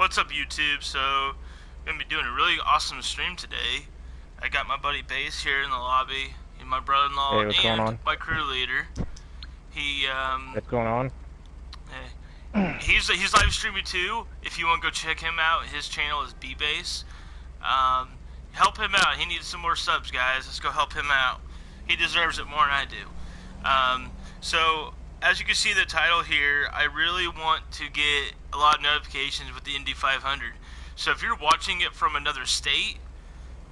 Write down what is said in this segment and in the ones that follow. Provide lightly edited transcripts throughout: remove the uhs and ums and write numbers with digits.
What's up, YouTube? So, gonna be doing a really awesome stream today. I got my buddy Bace here in the lobby, and my brother-in-law, Hey, what's going and on? my crew leader. He What's going on? he's live streaming too. If you want to go check him out, his channel is BBace. Help him out. He needs some more subs, guys. Let's go help him out. He deserves it more than I do. So, as you can see the title here, I really want to get a lot of notifications with the Indy 500. So if you're watching it from another state,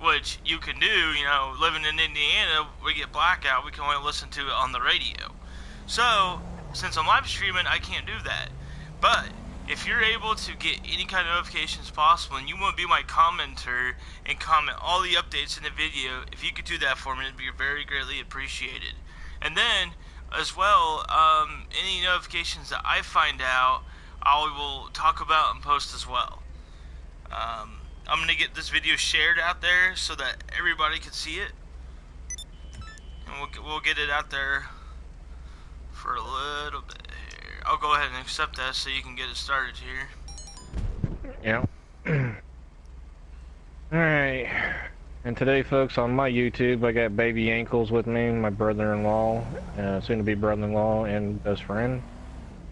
which you can do, you know, living in Indiana, we get blackout, we can only listen to it on the radio. So, since I'm live streaming, I can't do that. But, if you're able to get any kind of notifications possible, and you want to be my commenter and comment all the updates in the video, if you could do that for me, it'd be very greatly appreciated. And then, as well, any notifications that I find out, I will talk about and post as well. I'm going to get this video shared out there so that everybody can see it. And we'll get it out there for a little bit here. I'll go ahead and accept that so you can get it started here. Yeah. Alright. And today, folks, on my YouTube, I got Baby Ankles with me, my brother-in-law, soon-to-be brother-in-law and best friend.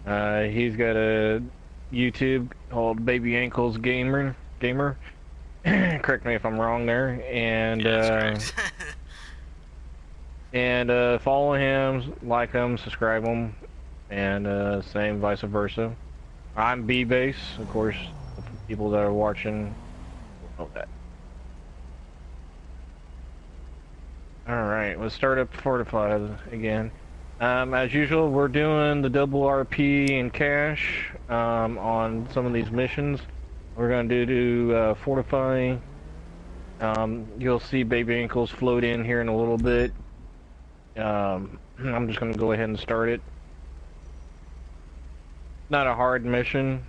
He's got a YouTube called Baby Ankles Gamer. Correct me if I'm wrong there. And that's and follow him, like him, subscribe him, and same vice versa. I'm BBace, of course. The people that are watching will know that. Alright, let's start up Fortified again. As usual, we're doing the double RP and cash on some of these missions. We're going to do Fortify. You'll see Baby Ankles float in here in a little bit. I'm just going to go ahead and start it. Not a hard mission.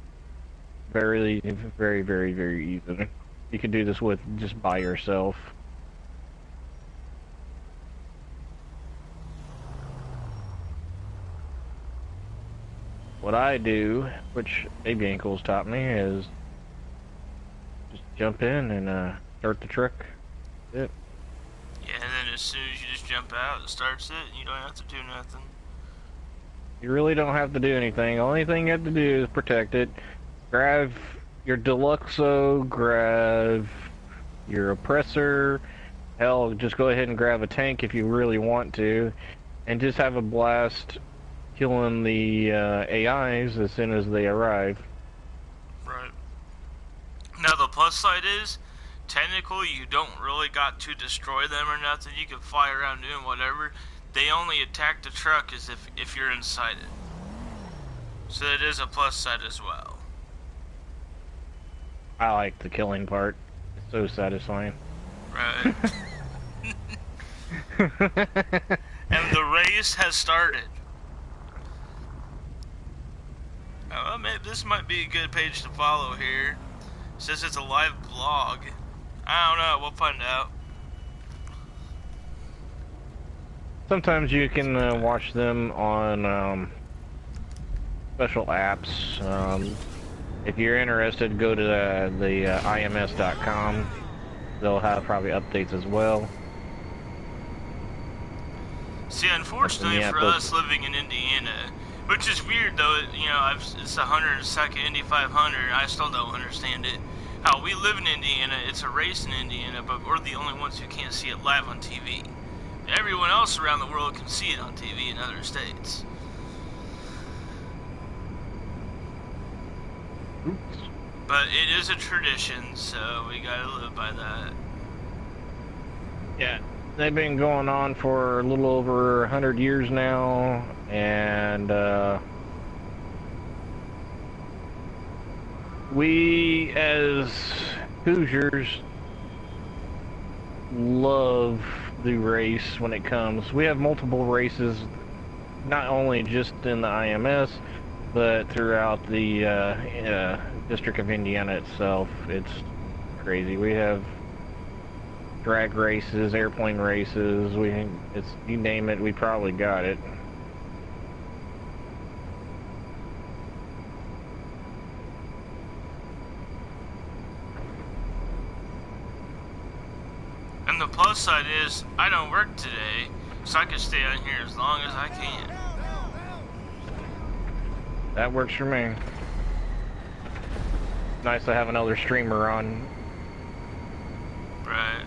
Very, very, very, very easy. You can do this with just by yourself. What I do, which Baby Ankles taught me, is just jump in and start the truck. That's it. Yeah, and then as soon as you just jump out, it starts it, and you don't have to do nothing. You really don't have to do anything. The only thing you have to do is protect it. Grab your Deluxo, grab your Oppressor. Hell, just go ahead and grab a tank if you really want to. And just have a blast killing the AIs as soon as they arrive. Right. Now the plus side is, technically you don't really got to destroy them or nothing. You can fly around doing whatever. They only attack the truck as if you're inside it. So it is a plus side as well. I like the killing part. It's so satisfying. Right. And the race has started. Oh, maybe this might be a good page to follow here. It says it's a live blog. I don't know, we'll find out. Sometimes you can watch them on special apps. If you're interested, go to the IMS.com. They'll have probably updates as well. See, unfortunately for us living in Indiana, which is weird though, you know, it's the 102nd Indy 500, I still don't understand it. How we live in Indiana, it's a race in Indiana, but we're the only ones who can't see it live on TV. Everyone else around the world can see it on TV in other states. Oops. But it is a tradition, so we gotta live by that. Yeah, they've been going on for a little over 100 years now, and we as Hoosiers love the race when it comes. We have multiple races, not only just in the IMS, but throughout the District of Indiana itself. It's crazy. We have drag races, airplane races, you name it, we probably got it. And the plus side is, I don't work today, so I can stay on here as long as I can. That works for me. Nice to have another streamer on. Right.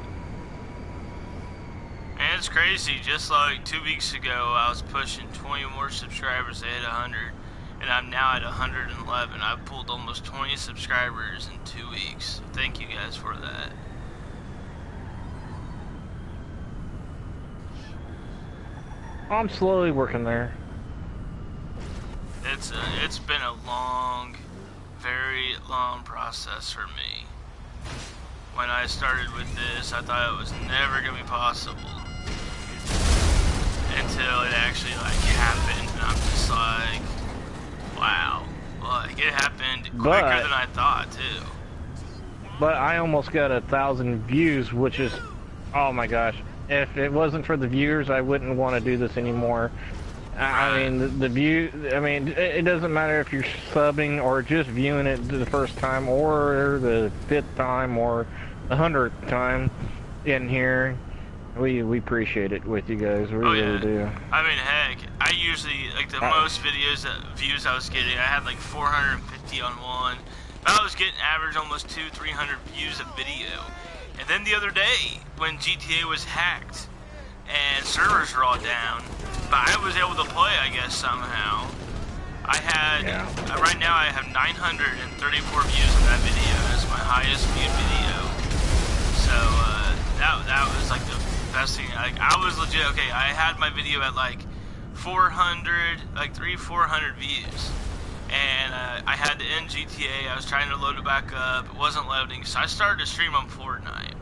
And it's crazy, just like 2 weeks ago, I was pushing 20 more subscribers to hit 100, and I'm now at 111. I've pulled almost 20 subscribers in 2 weeks. Thank you guys for that. I'm slowly working there. It's been a long, very long process for me. When I started with this, I thought it was never gonna be possible until it actually like happened, and I'm just like, wow, like it happened quicker than I thought too. But I almost got 1,000 views, which is, oh my gosh. If it wasn't for the viewers, I wouldn't want to do this anymore. I mean, the view, I mean, it doesn't matter if you're subbing or just viewing it the first time or the 5th time or the 100th time in here. We appreciate it with you guys. We really do. I mean, heck, I usually, like the most views I was getting, I had like 450 on one. I was getting average almost 200-300 views a video. And then the other day, when GTA was hacked and servers were all down, but I was able to play, I guess, somehow. I had, right now I have 934 views on that video. That's my highest viewed video. So, that was like the best thing. Like, I was legit, okay, I had my video at like 400, like 300-400 views. And I had to end GTA. I was trying to load it back up. It wasn't loading, so I started to stream on Fortnite.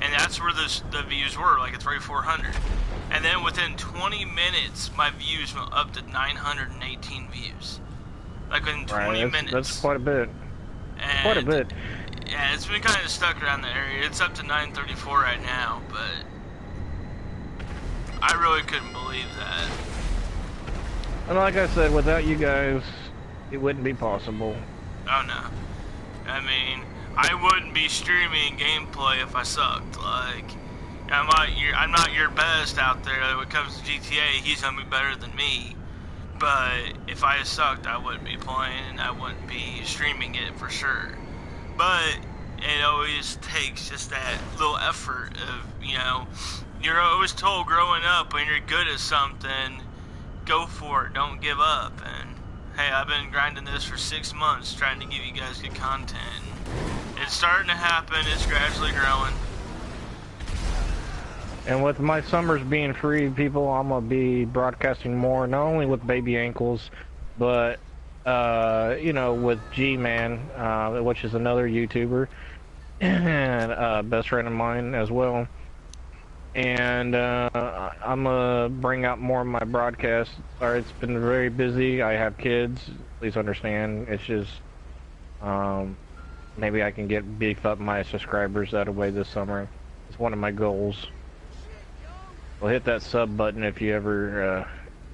And that's where the views were, like at 300-400. And then within 20 minutes, my views went up to 918 views. Like in 20 minutes. That's quite a bit. And quite a bit. Yeah, it's been kind of stuck around the area. It's up to 934 right now, but I really couldn't believe that. And like I said, without you guys, it wouldn't be possible. Oh no. I mean, I wouldn't be streaming gameplay if I sucked. Like, I'm not your best out there. When it comes to GTA, he's gonna be better than me. But if I sucked, I wouldn't be playing, and I wouldn't be streaming it for sure. But it always takes just that little effort of, you know, you're always told growing up, when you're good at something, go for it, don't give up. And hey, I've been grinding this for 6 months trying to give you guys good content. It's starting to happen, it's gradually growing. And with my summers being free, people, I'm going to be broadcasting more, not only with Baby Ankles, but, you know, with G-Man, which is another YouTuber, and best friend of mine as well. And I'm going to bring out more of my broadcasts. Sorry, it's been very busy. I have kids. Please understand. It's just, maybe I can beef up my subscribers that way this summer. It's one of my goals. Well, hit that sub button if you ever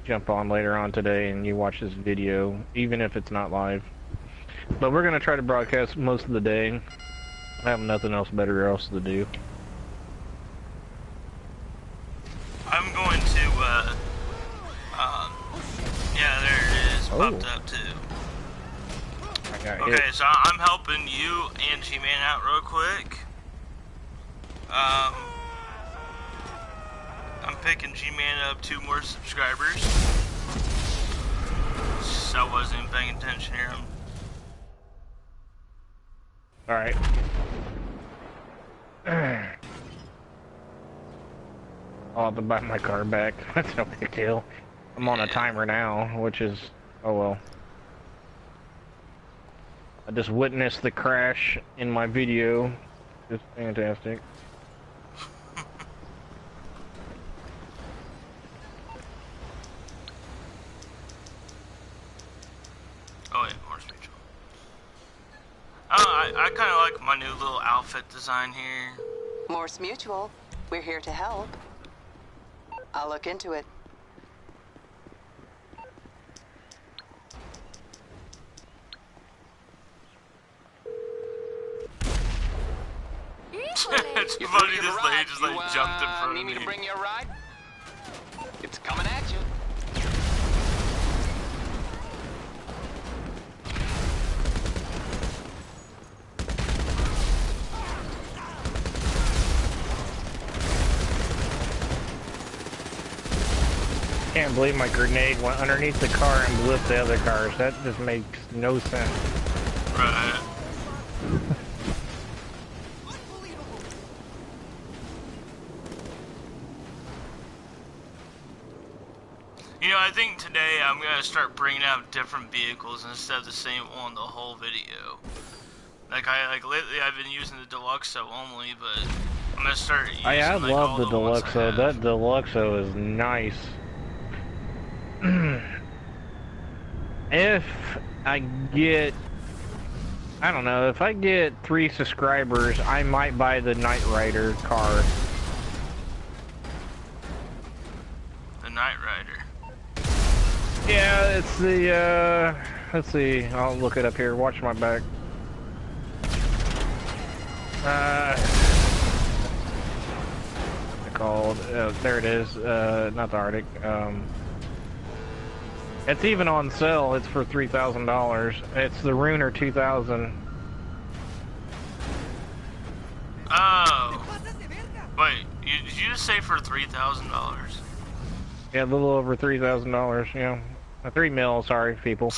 jump on later on today and you watch this video, even if it's not live. But we're going to try to broadcast most of the day. I have nothing else better else to do. I'm going to, yeah, there it is, popped up too. Okay, so I'm helping you and G-Man out real quick. I'm picking G-Man up 2 more subscribers. So I wasn't even paying attention here. Alright. I'll have to buy my car back. That's no big deal. I'm on a timer now, which is, oh well. I just witnessed the crash in my video. It's fantastic. Oh yeah, more speech. I kind of like my new little outfit design here. Morse Mutual, we're here to help. I'll look into it. It's funny this lady just like jumped in front of Need me. me to bring you a ride? It's coming at you. Can't believe my grenade went underneath the car and blew up the other cars. That just makes no sense. Right. You know, I think today I'm gonna start bringing out different vehicles instead of the same one the whole video. Like lately I've been using the Deluxo only, but I'm gonna start using I like, love all the ones I Deluxo. have. That Deluxo is nice. If I get, I don't know, if I get 3 subscribers, I might buy the Knight Rider car. The Knight Rider. Yeah, it's the, let's see, I'll look it up here, watch my back. What's it called? There it is, not the Arctic, it's even on sale, it's for $3,000. It's the Runer 2000. Oh. Wait, did you just say for $3,000? Yeah, a little over $3,000, yeah. 3 mil, sorry, people.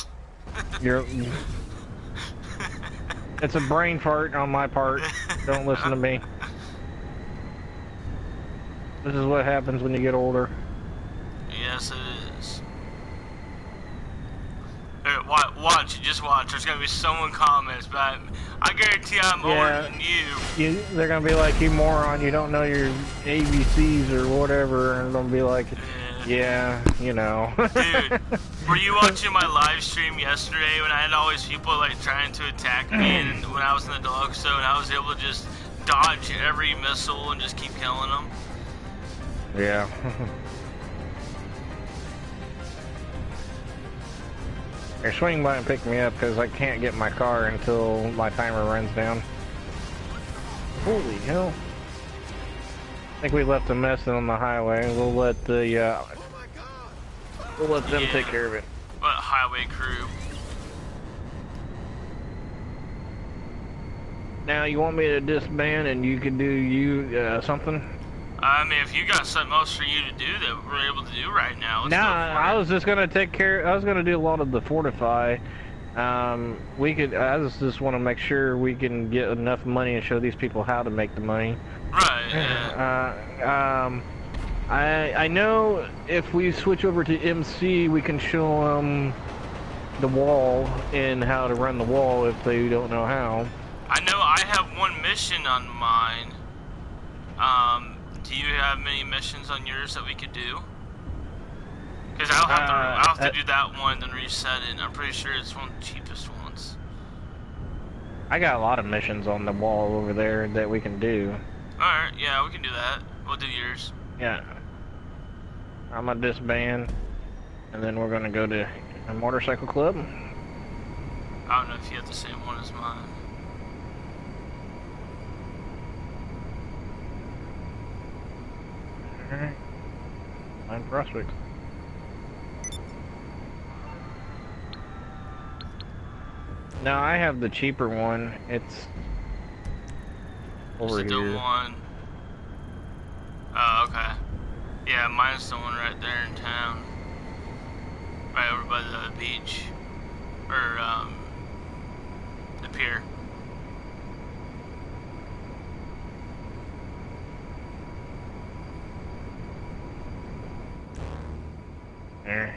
It's a brain fart on my part. Don't listen to me. This is what happens when you get older. Yes, it is. Here, watch, just watch. There's gonna be someone comments, but I guarantee I'm older than you. They're gonna be like, you moron, you don't know your ABCs or whatever, and they'll be like, yeah, you know. Dude, were you watching my live stream yesterday when I had all these people like trying to attack me and when I was in the Deluxo and I was able to just dodge every missile and just keep killing them? Yeah. Here, swing by and pick me up because I can't get my car until my timer runs down. Holy hell. I think we left a mess on the highway. We'll let the, we'll let them take care of it. What highway crew? Now, you want me to disband and you can do something? I mean, if you got something else for you to do that we're able to do right now, let's go for it. I was just gonna take care. I was gonna do a lot of the fortify. We could. I just want to make sure we can get enough money and show these people how to make the money. Right. Yeah. I know if we switch over to MC, we can show them the wall and how to run the wall if they don't know how. I know I have one mission on mine. Do you have many missions on yours that we could do? Because I'll have to do that one and then reset it. I'm pretty sure it's one of the cheapest ones. I got a lot of missions on the wall over there that we can do. Alright, yeah, we can do that. We'll do yours. Yeah. I'm gonna disband, and then we're gonna go to a motorcycle club. I don't know if you have the same one as mine. Alright. Mine prospects. Now I have the cheaper one. It's over here. One. Oh, okay. Yeah, mine's the one right there in town. Right over by the beach. Or, the pier. There.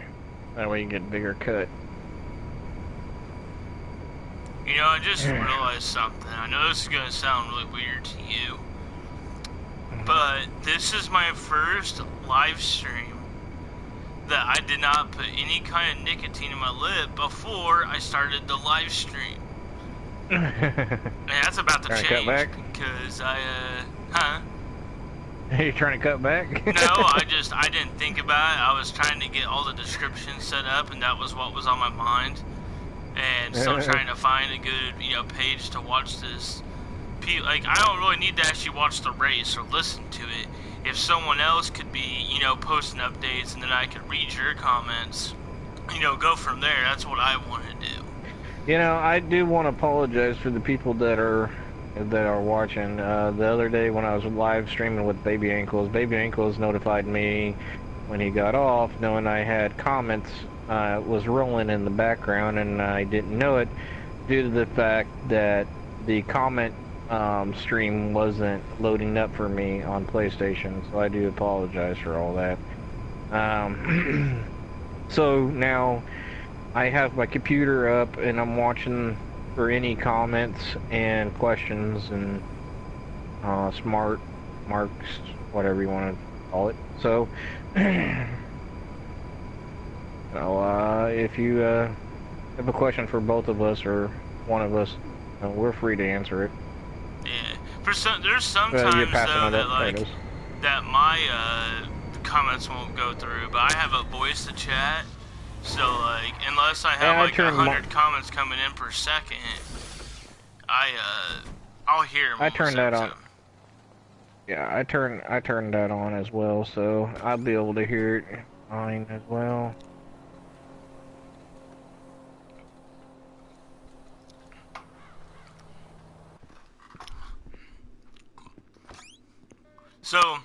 That way you get a bigger cut. You know, I just realized something. I know this is going to sound really weird to you, but this is my first live stream that I did not put any kind of nicotine in my lip before I started the live stream. And that's about to change, because huh? Are you trying to cut back? No, I didn't think about it. I was trying to get all the descriptions set up, and that was what was on my mind. And still trying to find a good, page to watch this like, I don't really need to actually watch the race or listen to it. If someone else could be, you know, posting updates and then I could read your comments, you know, go from there. That's what I want to do. You know, I do want to apologize for the people that are watching. The other day when I was live streaming with Baby Ankles notified me when he got off, knowing I had comments was rolling in the background, and I didn't know it due to the fact that the comment stream wasn't loading up for me on PlayStation. So I do apologize for all that. So now I have my computer up and I'm watching for any comments and questions and smart marks, whatever you want to call it. So, if you have a question for both of us or one of us, we're free to answer it. Yeah, there's sometimes though that like that my comments won't go through, but I have a voice to chat. So, like, unless I have, like, 100 comments coming in per second, I'll hear them. I turned that on. Yeah, I turned that on as well, so I'll be able to hear it fine as well. So,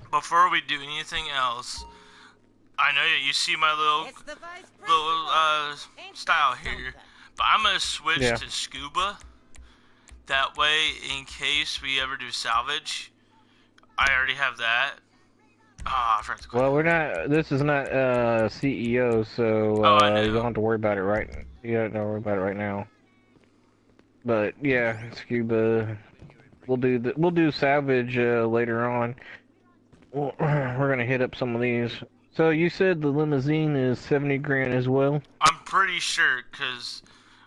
before we do anything else, I know you see my little style here, but I'm gonna switch to scuba. That way, in case we ever do salvage, I already have that. Ah, I forgot to well, we're not. This is not CEO, so you don't have to worry about it right. You don't have to worry about it right now. But yeah, scuba. We'll do salvage later on. We're gonna hit up some of these. So you said the limousine is 70 grand as well? I'm pretty sure, cause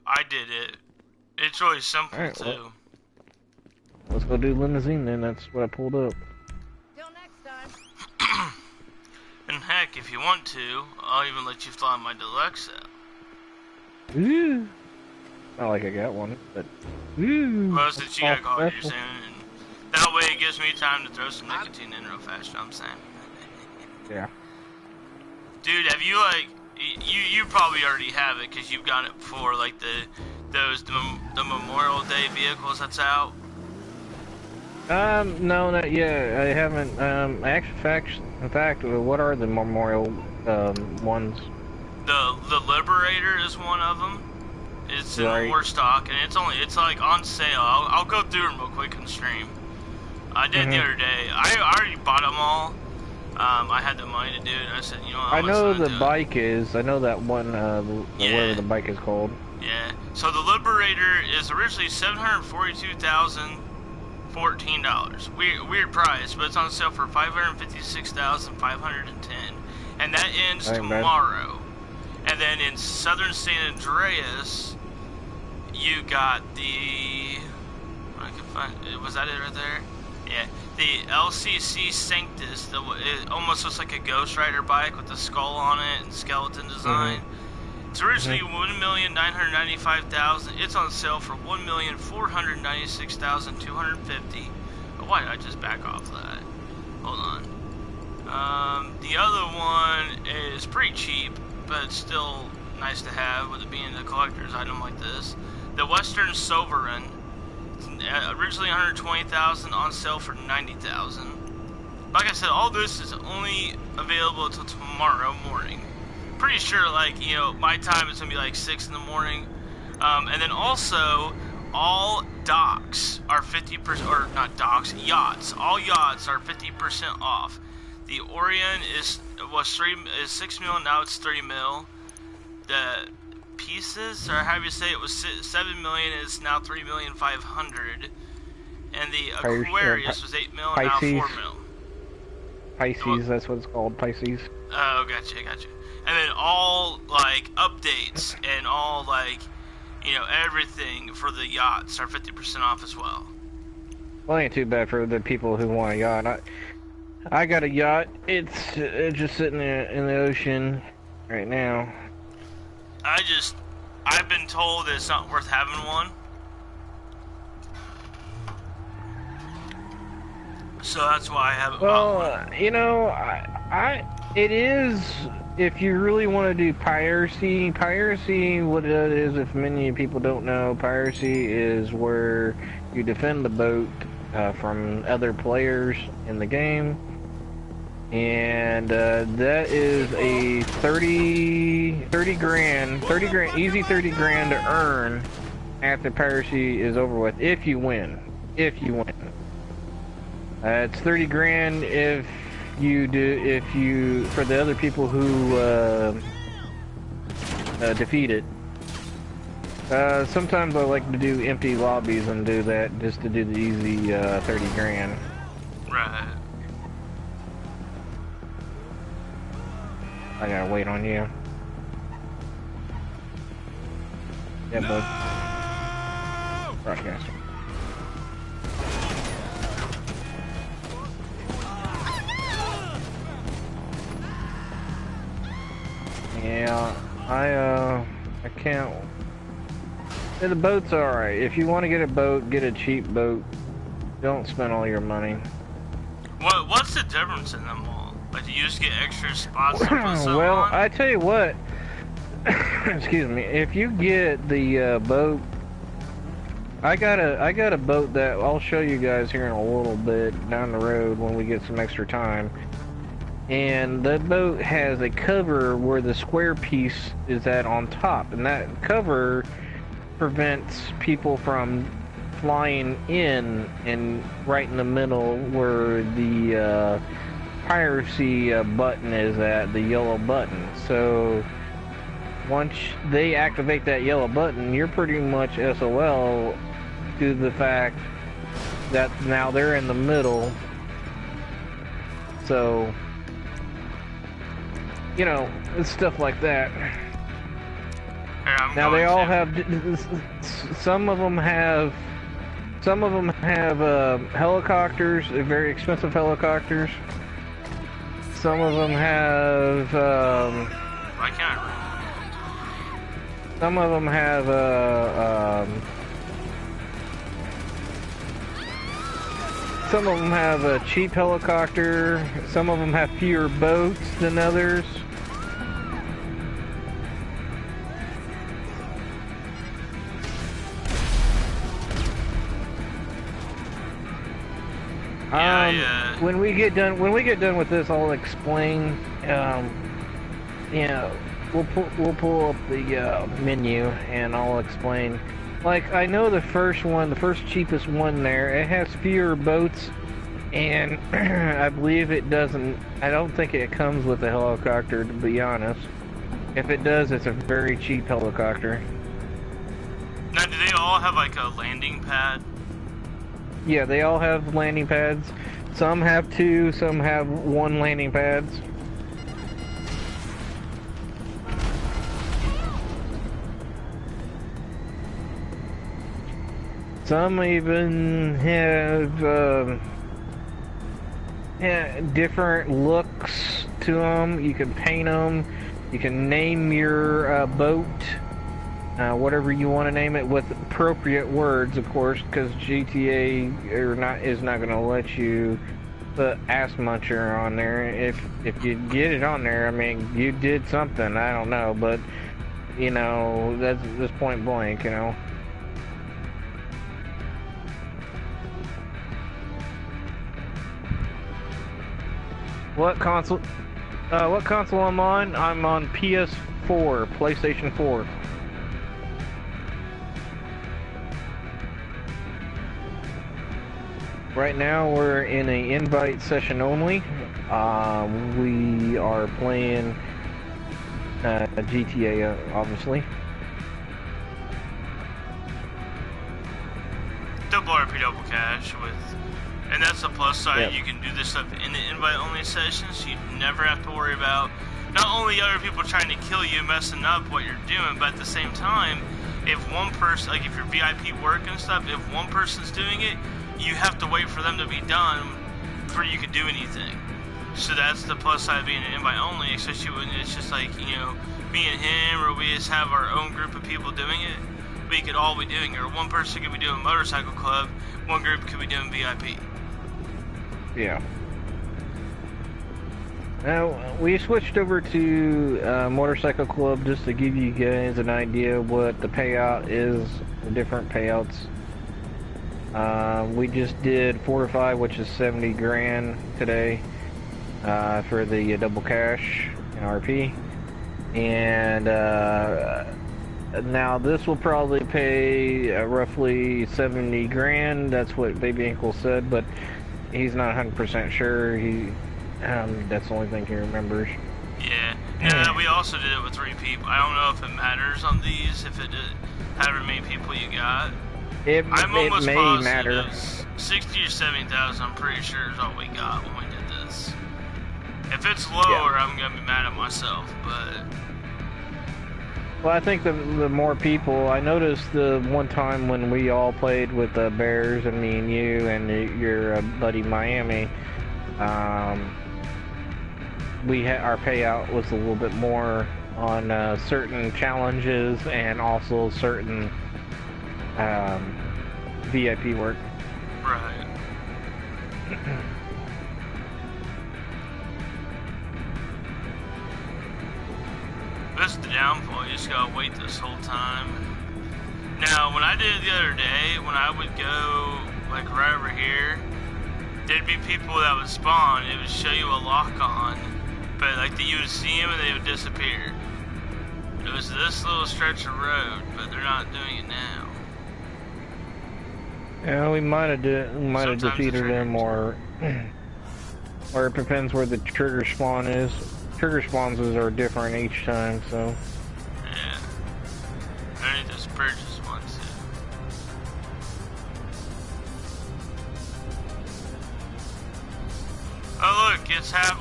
I did it. It's really simple too. Well, let's go do limousine then. That's what I pulled up. Till next time. And heck, if you want to, I'll even let you fly my deluxe out. Ooh. Not like I got one, but ooh. Well, since you got called here soon, and that way it gives me time to throw some nicotine in real fast. You know what I'm saying? Yeah. Dude, have you like you probably already have it because you've got it before, like the Memorial Day vehicles that's out. No, not yet. I haven't. In fact, what are the Memorial ones? The Liberator is one of them. It's in war stock, and it's like on sale. I'll go through them real quick on stream. I did the other day. I already bought them all. I had the money to do it, and I said, you know what, I know the bike is. I know that one, whatever the bike is called. Yeah. So the Liberator is originally $742,014. Weird price, but it's on sale for $556,510, and that ends tomorrow. And then in Southern San Andreas, you got the. I can find. Was that it right there? Yeah, the LCC Sanctus. It almost looks like a Ghost Rider bike with a skull on it and skeleton design. It's originally $1,995,000. It's on sale for $1,496,250. But why did I just back off that? Hold on. The other one is pretty cheap, but it's still nice to have with it being a collector's item like this. The Western Sovereign. Originally $120,000, on sale for $90,000. Like I said, all this is only available until tomorrow morning. Pretty sure, like, you know, my time is gonna be like 6 in the morning. And then also, all docks are 50%, or not docks, yachts. All yachts are 50% off. The Orion is 6 mil, now it's 3 mil. The Pieces, or however you say it, was 7 million, it's now 3,500,000, and the Aquarius was 8 mil, and now 4 mil. Pisces, that's what it's called, Pisces. Oh, gotcha. And then all like updates and all like, you know, everything for the yachts are 50% off as well. Well, ain't too bad for the people who want a yacht. I got a yacht. It's just sitting in the ocean right now. I've been told that it's not worth having one. So that's why I haven't Well, bought one. you know, it is, if you really want to do piracy, what it is, if many people don't know, piracy is where you defend the boat from other players in the game. And that is a 30 grand, easy 30 grand to earn after piracy is over with, if you win. It's 30 grand if you for the other people who defeat it. Sometimes I like to do empty lobbies and do that just to do the easy 30 grand. Right. I gotta wait on you. Yeah, bud. Broadcaster. Yeah, I can't. Yeah, the boat's alright. If you want to get a boat, get a cheap boat. Don't spend all your money. What's the difference in them all? Like, do you just get extra spots to put something Well, on? I tell you what. Excuse me. If you get the boat, I got a boat that I'll show you guys here in a little bit down the road when we get some extra time. And that boat has a cover where the square piece is at on top, and that cover prevents people from flying in and right in the middle where the piracy button is at, the yellow button. So once they activate that yellow button, you're pretty much SOL due to the fact that now they're in the middle. So, you know, it's stuff like that. Here, Now they all have, some of them have helicopters, very expensive helicopters. Some of them have, Why can't I? some of them have, some of them have a cheap helicopter. Some of them have fewer boats than others. Yeah. When we get done with this, I'll explain. You know, we'll pull up the menu and I'll explain. Like, I know the first cheapest one there, it has fewer boats, and I believe it doesn't. I don't think it comes with a helicopter, to be honest. If it does, it's a very cheap helicopter. Now, do they all have like a landing pad? Yeah, they all have landing pads. Some have two, some have one landing pads. Some even have different looks to them. You can paint them. You can name your boat, whatever you want to name it, with appropriate words, of course, because GTA is not going to let you put ass muncher on there. If you get it on there, I mean, you did something. I don't know, but you know, that's point blank, you know. What console I'm on? I'm on PS4, PlayStation 4. Right now we're in an invite session only. We are playing GTA, obviously. Double RP, double cash with, and that's the plus side. Yep. You can do this stuff in the invite-only sessions, so you never have to worry about not only other people trying to kill you, messing up what you're doing, but at the same time, if one person, like if you're VIP work and stuff, if one person's doing it, you have to wait for them to be done before you can do anything. So that's the plus side of being an invite-only, especially when it's just like, you know, me and him, or we just have our own group of people doing it. We could all be doing it, or one person could be doing motorcycle club, one group could be doing VIP. Yeah. Now, we switched over to Motorcycle Club just to give you guys an idea what the payout is, the different payouts. We just did 4 to 5, which is 70 grand today for the double cash in RP. And now this will probably pay roughly 70 grand. That's what Baby Ankle said, but he's not 100% sure. That's the only thing he remembers. Yeah, we also did it with 3 people. I don't know if it matters on these, if it did, however many people you got. I'm almost may positive matter. 60 or 70,000, I'm pretty sure is all we got when we did this. If it's lower, I'm gonna be mad at myself, but... Well, I think the more people, I noticed the one time when we all played with the Bears, and me and you and your buddy Miami, our payout was a little bit more on certain challenges and also certain VIP work. Right. That's the downfall, you just gotta wait this whole time. Now, when I did it the other day, when I would go, like, right over here, there'd be people that would spawn, it would show you a lock-on, but, like, you would see them and they would disappear. It was this little stretch of road, but they're not doing it now. Yeah, we might have defeated them, or it depends where the trigger spawn is. Trigger spawns are different each time, so. Yeah. I need to purchase one too. Oh look,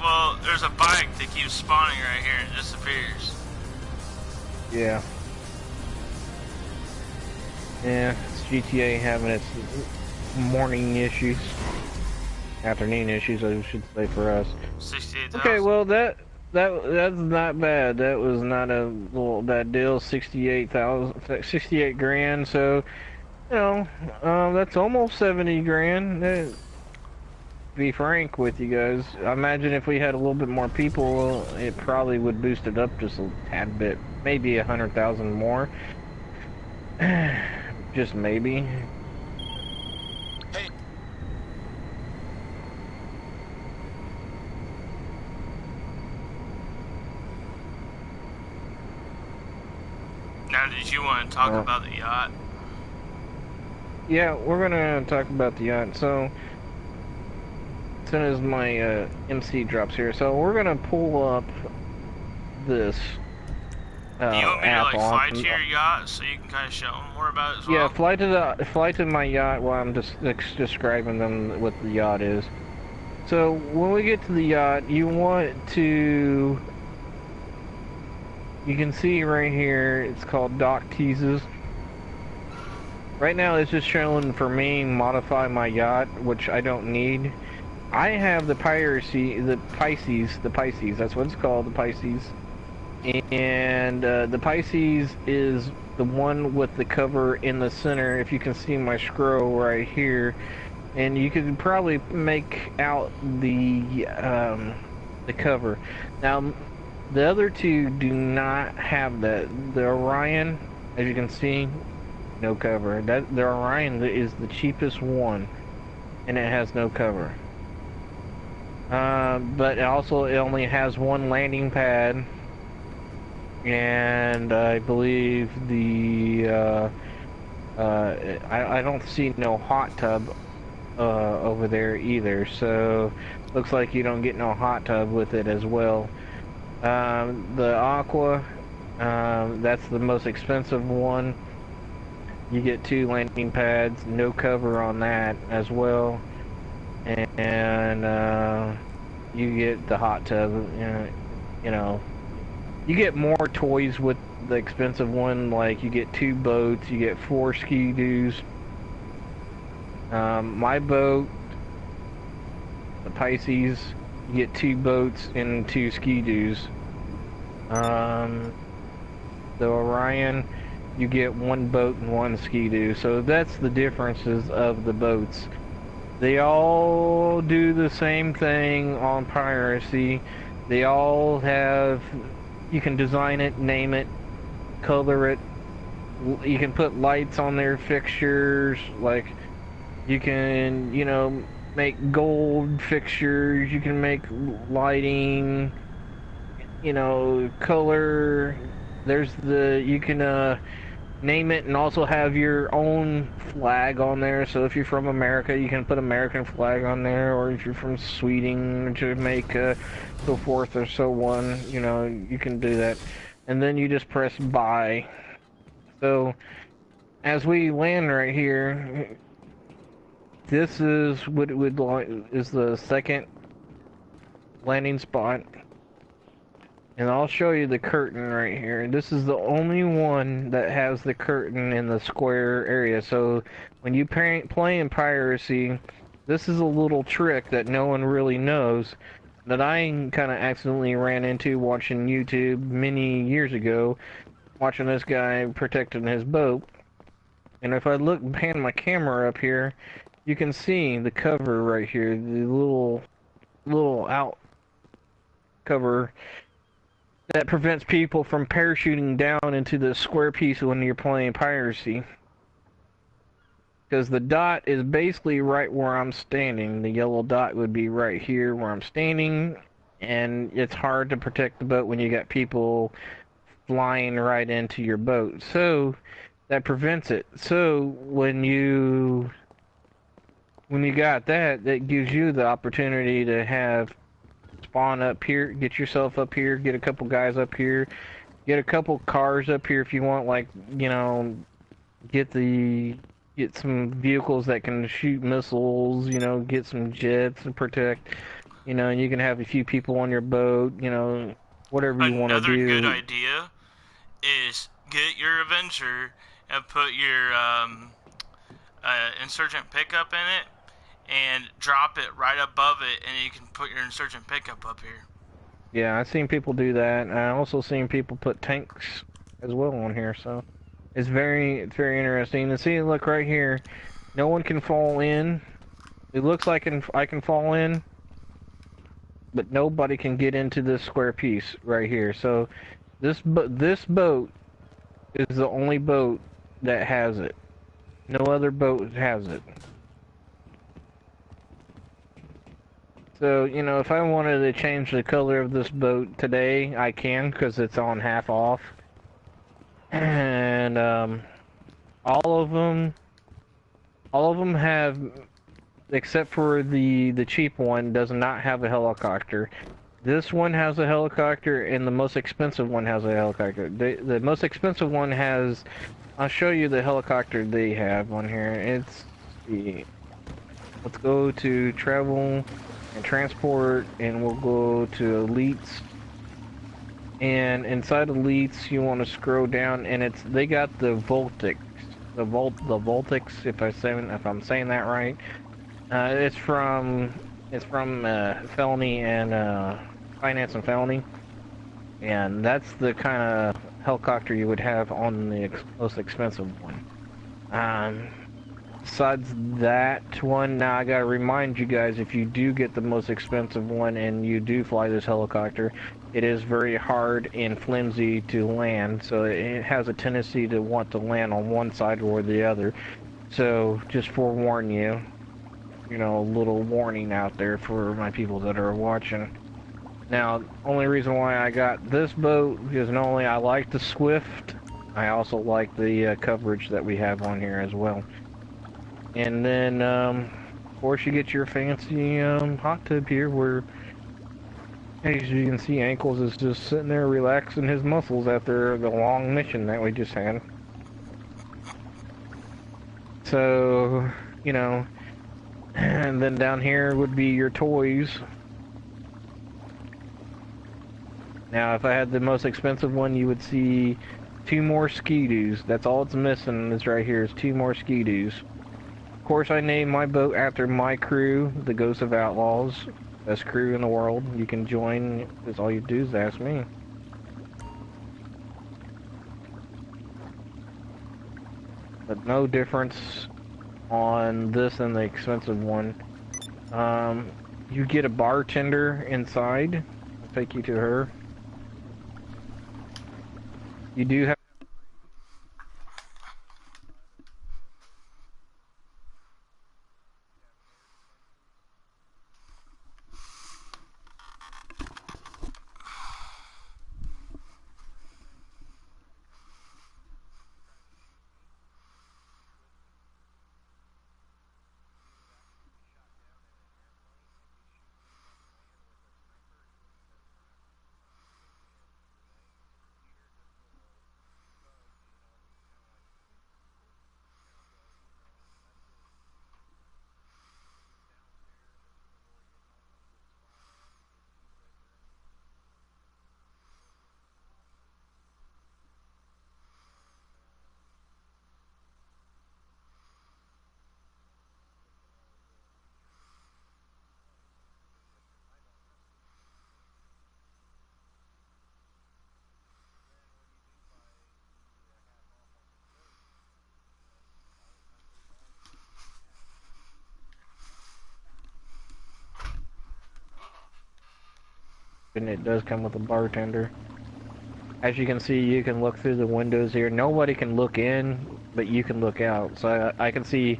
well, there's a bike that keeps spawning right here and disappears. Yeah. Yeah, it's GTA having its morning issues. Afternoon issues, I should say, for us. 68,000. Okay, well that's not bad. That was not a little bad deal. 68 grand. So, you know, that's almost 70 grand. To be frank with you guys, I imagine if we had a little bit more people, it probably would boost it up just a tad bit, maybe 100,000 more. Just maybe. Now, did you want to talk about the yacht? Yeah, we're gonna talk about the yacht. So, as soon as my MC drops here, so we're gonna pull up this Do you want me to, like, fly to on. your yacht so you can kind of show them more about it as well? Yeah, fly to my yacht while I'm just describing them what the yacht is. So when we get to the yacht, you want to. You can see right here, it's called Dock Teases. Right now it's just showing for me modify my yacht, which I don't need. I have the Pisces, that's what it's called, the Pisces. And the Pisces is the one with the cover in the center, if you can see my scroll right here. And you can probably make out the cover. Now, the other two do not have that. The Orion, as you can see, no cover. The Orion is the cheapest one, and it has no cover. But also it only has one landing pad, and I believe I don't see no hot tub over there either. So looks like you don't get no hot tub with it as well. The Aqua, that's the most expensive one. You get 2 landing pads, no cover on that as well, and you get the hot tub. You know, you get more toys with the expensive one. Like you get 2 boats, you get 4 ski-doos. My boat, the Pisces, you get 2 boats and 2 ski-doos. The Orion, you get 1 boat and 1 ski-doo. So that's the differences of the boats. They all do the same thing on piracy. They all have, you can design it, name it, color it. You can put lights on their fixtures, like you can, you know, make gold fixtures, you can make lighting, you know, color. There's the, you can name it and also have your own flag on there. So if you're from America, you can put American flag on there, or if you're from Sweden, Jamaica, so forth or so on, you know, you can do that. And then you just press buy. So as we land right here, this is what it would like, is the second landing spot. And I'll show you the curtain right here. This is the only one that has the curtain in the square area. So when you play in piracy, this is a little trick that no one really knows, that I kind of accidentally ran into watching YouTube many years ago, watching this guy protecting his boat. And if I pan my camera up here, you can see the cover right here, the little out cover that prevents people from parachuting down into the square piece when you're playing piracy. Because the dot is basically right where I'm standing. The yellow dot would be right here where I'm standing, and it's hard to protect the boat when you got people flying right into your boat. So that prevents it. So when you got that, that gives you the opportunity to have spawn up here, get yourself up here, get a couple guys up here, get a couple cars up here if you want, like, you know, get some vehicles that can shoot missiles, you know, get some jets and protect, you know, and you can have a few people on your boat, you know, whatever you want to do. Another good idea is get your Avenger and put your Insurgent pickup in it, and drop it right above it, and you can put your Insurgent pickup up here. Yeah, I've seen people do that. I also seen people put tanks as well on here, so it's very interesting. And see, look right here, no one can fall in. It looks like I can fall in, but nobody can get into this square piece right here. So this boat is the only boat that has it. No other boat has it. So, you know, if I wanted to change the color of this boat today, I can, because it's on half off. And all of them have, except for the cheap one, does not have a helicopter. This one has a helicopter, and the most expensive one has a helicopter. The most expensive one has, I'll show you the helicopter they have on here. Let's go to travel and transport, and we'll go to elites. And inside elites, you want to scroll down, and they got the Voltics, the Voltics, if I'm saying that right. It's from Felony and Finance and Felony, and that's the kind of helicopter you would have on the most expensive one. Besides that one, now I gotta remind you guys, if you do get the most expensive one and you do fly this helicopter, it is very hard and flimsy to land, so it has a tendency to want to land on one side or the other. So just forewarn you, you know, a little warning out there for my people that are watching. Now, only reason why I got this boat is not only I like the Swift, I also like the coverage that we have on here as well. And then, of course, you get your fancy hot tub here, where, as you can see, Ankles is just sitting there relaxing his muscles after the long mission that we just had. So, you know, and then down here would be your toys. Now, if I had the most expensive one, you would see 2 more Ski-Doos. That's all it's missing is right here, is 2 more Ski-Doos. Of course, I named my boat after my crew, the Ghost of Outlaws. Best crew in the world. You can join, because all you do is ask me. But no difference on this and the expensive one. You get a bartender inside. I'll take you to her. You do have and it does come with a bartender. As you can see, you can look through the windows here. Nobody can look in, but you can look out. So I can see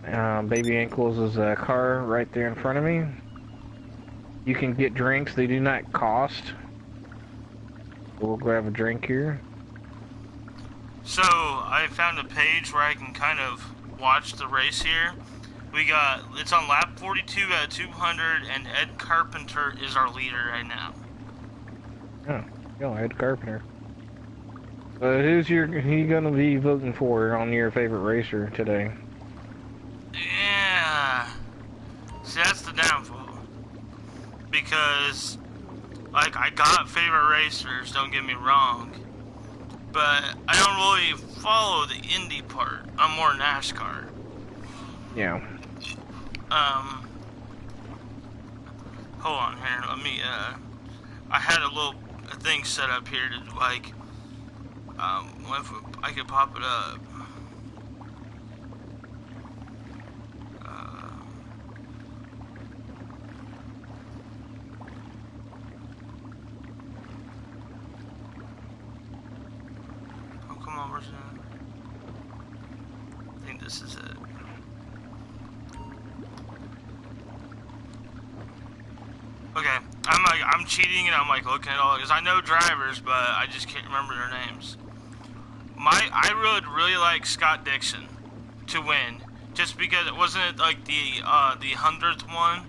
Baby Ankles' car right there in front of me. You can get drinks. They do not cost. We'll grab a drink here. So, I found a page where I can kind of watch the race here. It's on lap 42 out of 200, and Ed Carpenter is our leader right now. Oh, go Ed Carpenter. Who you gonna be voting for on your favorite racer today? Yeah. See, that's the downfall. Because, like, I got favorite racers, don't get me wrong. But I don't really follow the Indy part. I'm more NASCAR. Yeah. Hold on here. Let me, I had a little thing set up here to, like, if I could pop it up. Oh, come on, where's it? I think this is it. Okay, I'm cheating and I'm like looking at all because I know drivers, but I just can't remember their names. I really like Scott Dixon to win, just because it wasn't like the 100th one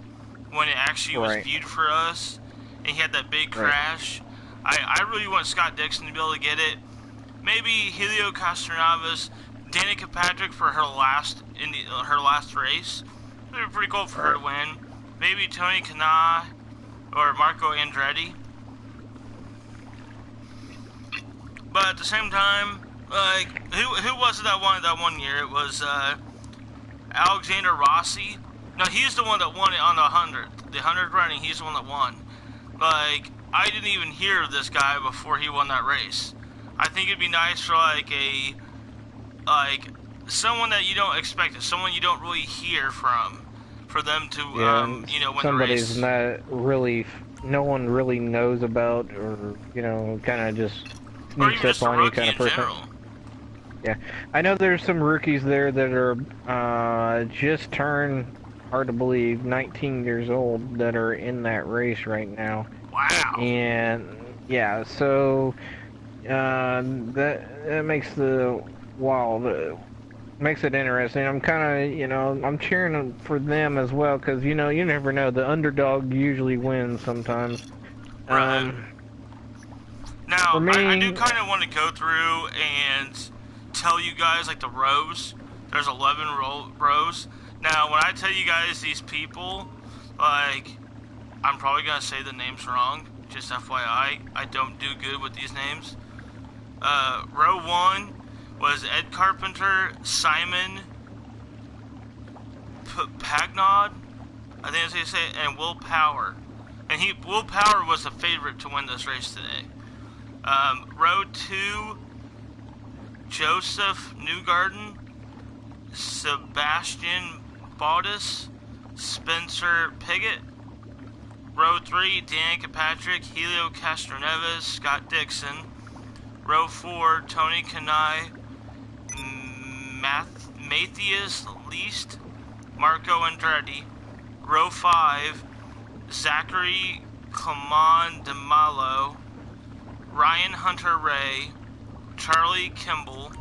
when it actually was viewed for us, and he had that big crash. I really want Scott Dixon to be able to get it. Maybe Helio Castroneves, Danica Patrick for her last race. It'd be pretty cool for her to win. Maybe Tony Kanaa or Marco Andretti. But at the same time, like, who was it that won that one year? It was Alexander Rossi. No, he's the one that won it on the 100. The 100 running, he's the one that won. Like, I didn't even hear of this guy before he won that race. I think it'd be nice for someone that you don't expect, someone you don't really hear from, for them to win the race. Somebody's not really, no one really knows about, or kind of just sneaks up on you kind of person. Yeah, I know there's some rookies there that are just turned, hard to believe, 19 years old that are in that race right now. Wow. And yeah, so that makes makes it interesting. I'm kind of, I'm cheering for them as well, because you never know. The underdog usually wins sometimes. Right. Now, for me, I do kind of want to go through and tell you guys, like, the rows. There's 11 rows. Now, when I tell you guys these people, like, I'm probably going to say the names wrong. Just FYI, I don't do good with these names. Row 1 was Ed Carpenter, Simon Pagnod, I think that's how you say it, and Will Power. And Will Power was the favorite to win this race today. Row 2, Joseph Newgarden, Sebastian Bottas, Spencer Piggott. Row 3, Dan Kirkpatrick, Helio Castroneves, Scott Dixon. Row 4, Tony Kanai, Matthias Least, Marco Andrade. Row 5, Zachary Clement de Malo, Ryan Hunter Ray, Charlie Kimball.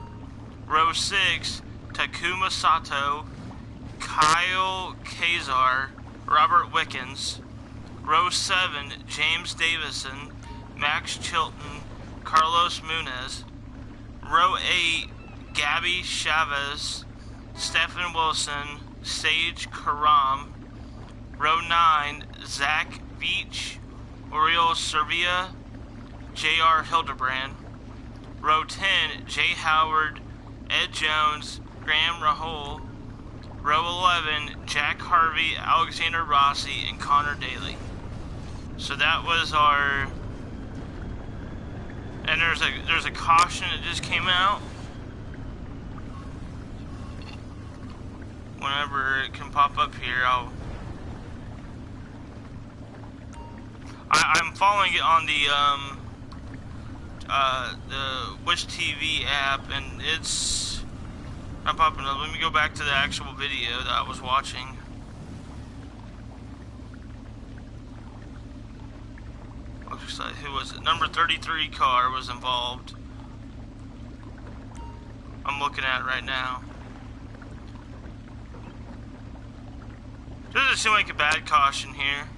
Row 6, Takuma Sato, Kyle Kazar, Robert Wickens. Row 7, James Davison, Max Chilton, Carlos Munez. Row 8, Gabby Chavez, Stephen Wilson, Sage Karam. Row 9, Zach Veach, Oriol Servia, J.R. Hildebrand. Row 10, Jay Howard, Ed Jones, Graham Rahul. Row 11, Jack Harvey, Alexander Rossi, and Connor Daly. So that was our... And there's a caution that just came out. Whenever it can pop up here, I'm following it on the Wish TV app, and it's not popping up. Let me go back to the actual video that I was watching. Looks like, who was it? Number 33 car was involved. I'm looking at it right now. Doesn't seem like a bad caution here.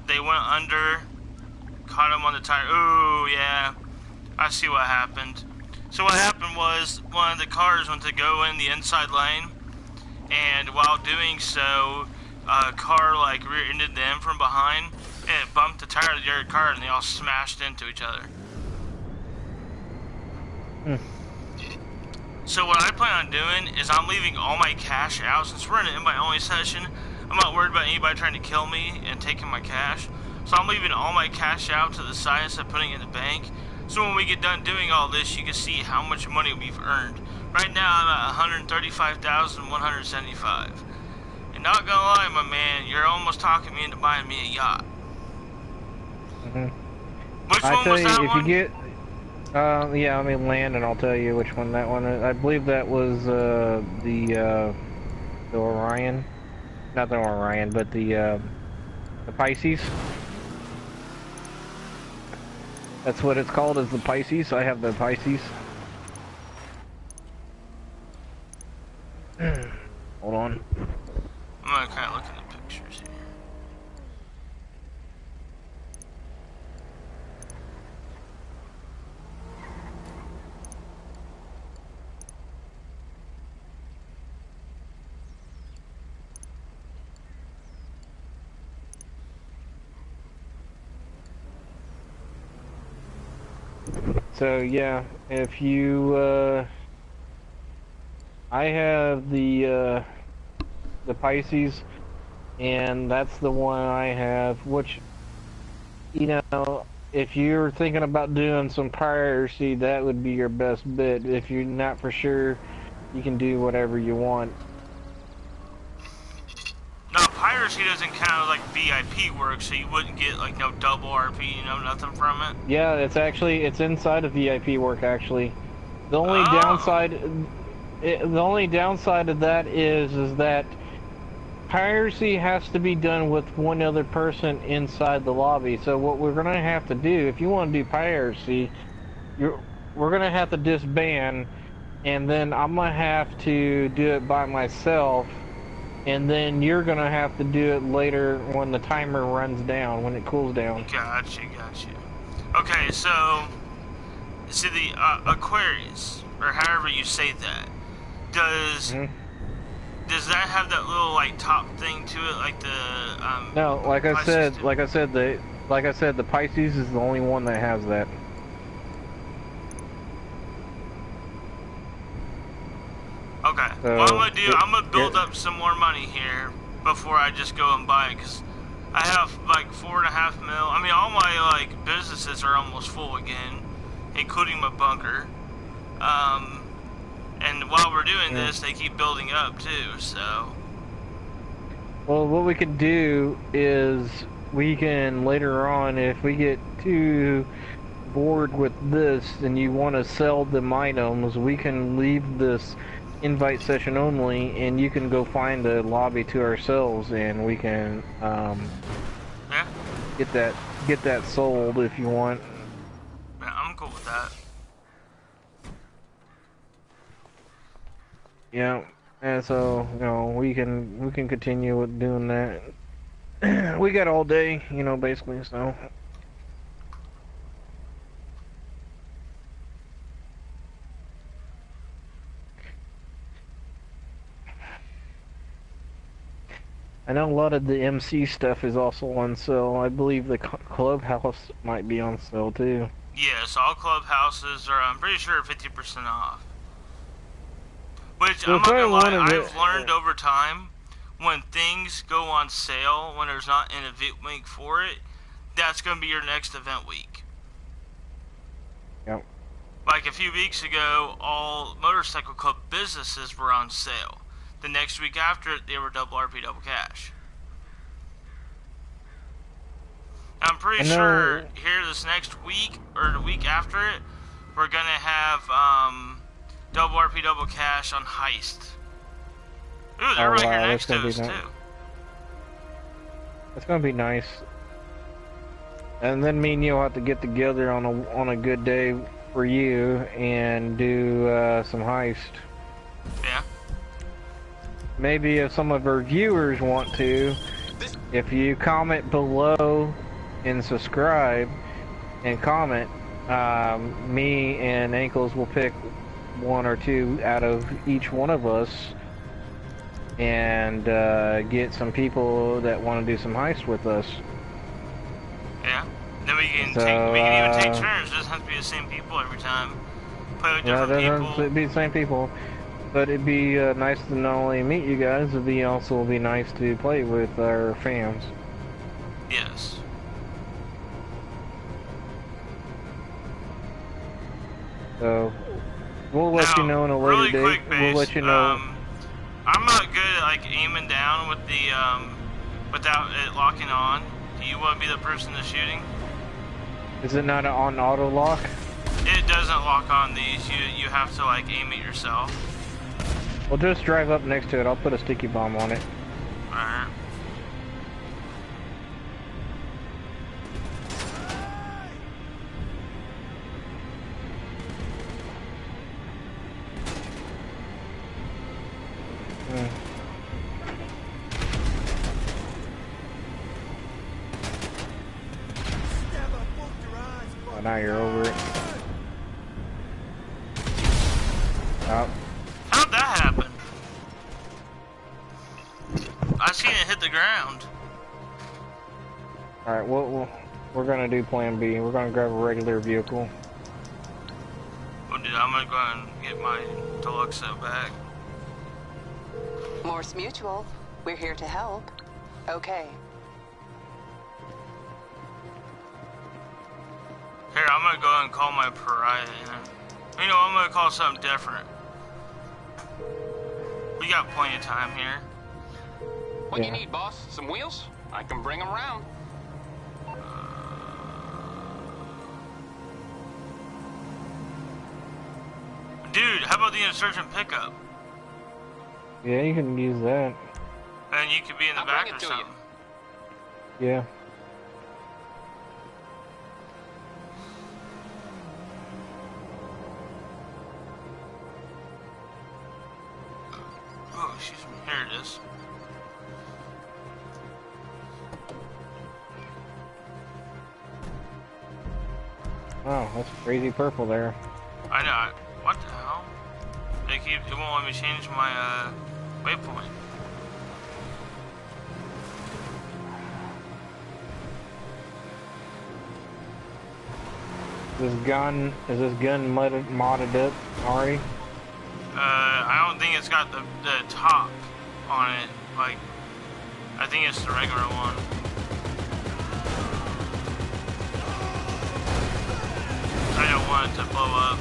They went under, caught him on the tire. Ooh, yeah. I see what happened. So what happened was one of the cars went to go in the inside lane, and while doing so, a car like rear-ended them from behind, and it bumped the tire of the other car, and they all smashed into each other. So what I plan on doing is I'm leaving all my cash out. Since we're in an invite-only session, I'm not worried about anybody trying to kill me and taking my cash. So I'm leaving all my cash out to the side instead of putting it in the bank. So when we get done doing all this, you can see how much money we've earned. Right now, I'm at $135,175. And not gonna lie, my man, you're almost talking me into buying me a yacht. Which one was that one? If you get, yeah, I mean land, and I'll tell you which one that one is. I believe that was the Orion, not the Orion, but the Pisces. That's what it's called, is the Pisces. I have the Pisces. Hold on. I'm gonna kind of look at the pictures here. So yeah, if you, I have the Pisces, and that's the one I have, which, you know, if you're thinking about doing some piracy, that would be your best bet. If you're not for sure, you can do whatever you want. No, piracy doesn't count as like VIP work, so you wouldn't get like no double RP, you know, nothing from it. Yeah, it's inside of VIP work actually. The only downside, the only downside of that is that piracy has to be done with one other person inside the lobby. So what we're gonna have to do, if you want to do piracy, we're gonna have to disband, and then I'm gonna have to do it by myself. And then you're gonna have to do it later when the timer runs down, when it cools down. Gotcha. Okay, so see the Aquarius, or however you say that, does that have that little like top thing to it, like the No, like I said, the Pisces is the only one that has that. Okay, So what I'm gonna do, I'm gonna build up some more money here before I just go and buy it, because I have like $4.5 mil. I mean, all my like businesses are almost full again, including my bunker. And while we're doing this, they keep building up too, so... Well, what we could do is we can later on, if we get too bored with this and you want to sell them items, we can leave this invite session only and you can go find a lobby to ourselves and we can yeah, get that sold if you want. Yeah, I'm cool with that. Yeah, and so, you know, we can continue with doing that. We got all day, you know, basically, so. I know a lot of the MC stuff is also on sale. I believe the clubhouse might be on sale too. Yes, all clubhouses are, I'm pretty sure, 50% off. Which, Well, I'm not gonna lie, I've learned over time, when things go on sale, when there's not an event week for it, that's gonna be your next event week. Yep. Like a few weeks ago, all motorcycle club businesses were on sale. The next week after it, they were double RP, double cash. I'm pretty sure here this next week, or the week after it, we're gonna have double RP, double cash on Heist. Ooh, they're right here next to us, too. It's gonna be nice. And then me and you'll have to get together on a good day for you and do some Heist. Yeah. Maybe if some of our viewers want to, if you comment below and subscribe and comment, me and Ankles will pick one or two out of each one of us and get some people that want to do some heist with us. Yeah. Then we can even take turns. It doesn't have to be the same people every time. Play with different people. It'd be the same people. But it'd be nice to not only meet you guys, it'd be also be nice to play with our fans. Yes. So we'll let you know in a later date. Quick, we'll let you know. I'm not good at like aiming down with the without it locking on. Do you want to be the person that's shooting? Is it not on auto lock? It doesn't lock on these. You have to like aim it yourself. Well, just drive up next to it. I'll put a sticky bomb on it. Alright. Oh, now you're over it. Oh. How'd that happen? I seen it hit the ground. Alright, we're gonna do plan B. We're gonna grab a regular vehicle. Well, dude, I'm gonna go and get my Deluxo back. Morse Mutual, we're here to help. Okay. Here, I'm gonna go and call my Pariah in. You know, I'm gonna call something different. We got plenty of time here. What do you need, boss? Some wheels? I can bring them around. Dude, how about the insurgent pickup? Yeah, you can use that. And you could be in the back or something. Yeah. Oh, excuse me. Here it is. Oh, that's crazy purple there. I know. What the hell? It won't let me change my waypoint. Is this gun modded up already? I don't think it's got the top on it. Like, I think it's the regular one. I don't want it to blow up.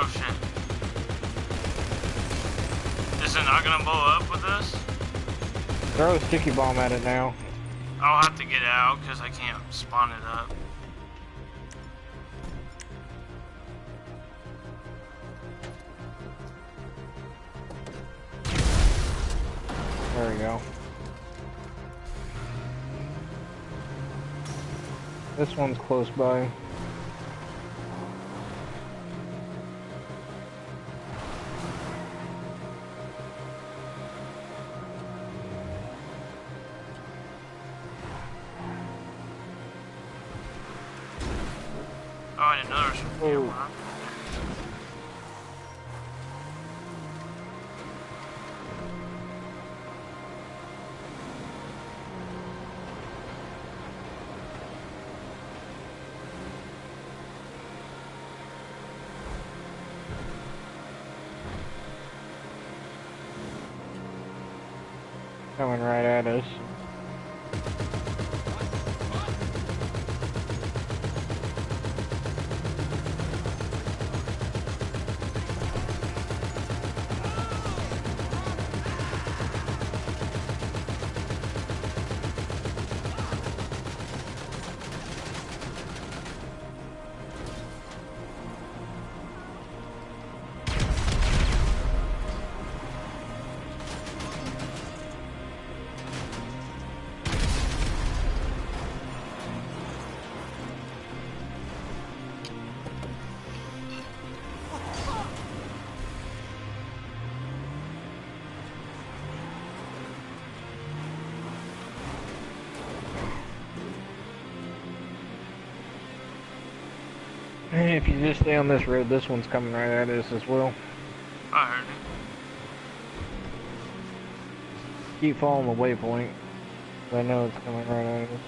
Oh shit. Is it not gonna blow up with this? Throw a sticky bomb at it now. I'll have to get out because I can't spawn it up. There we go. This one's close by. Oh, I didn't know there was some fuel, huh? Coming right at us. Hey, if you just stay on this road, this one's coming right at us as well. I heard it. Keep following the waypoint. I know it's coming right at us.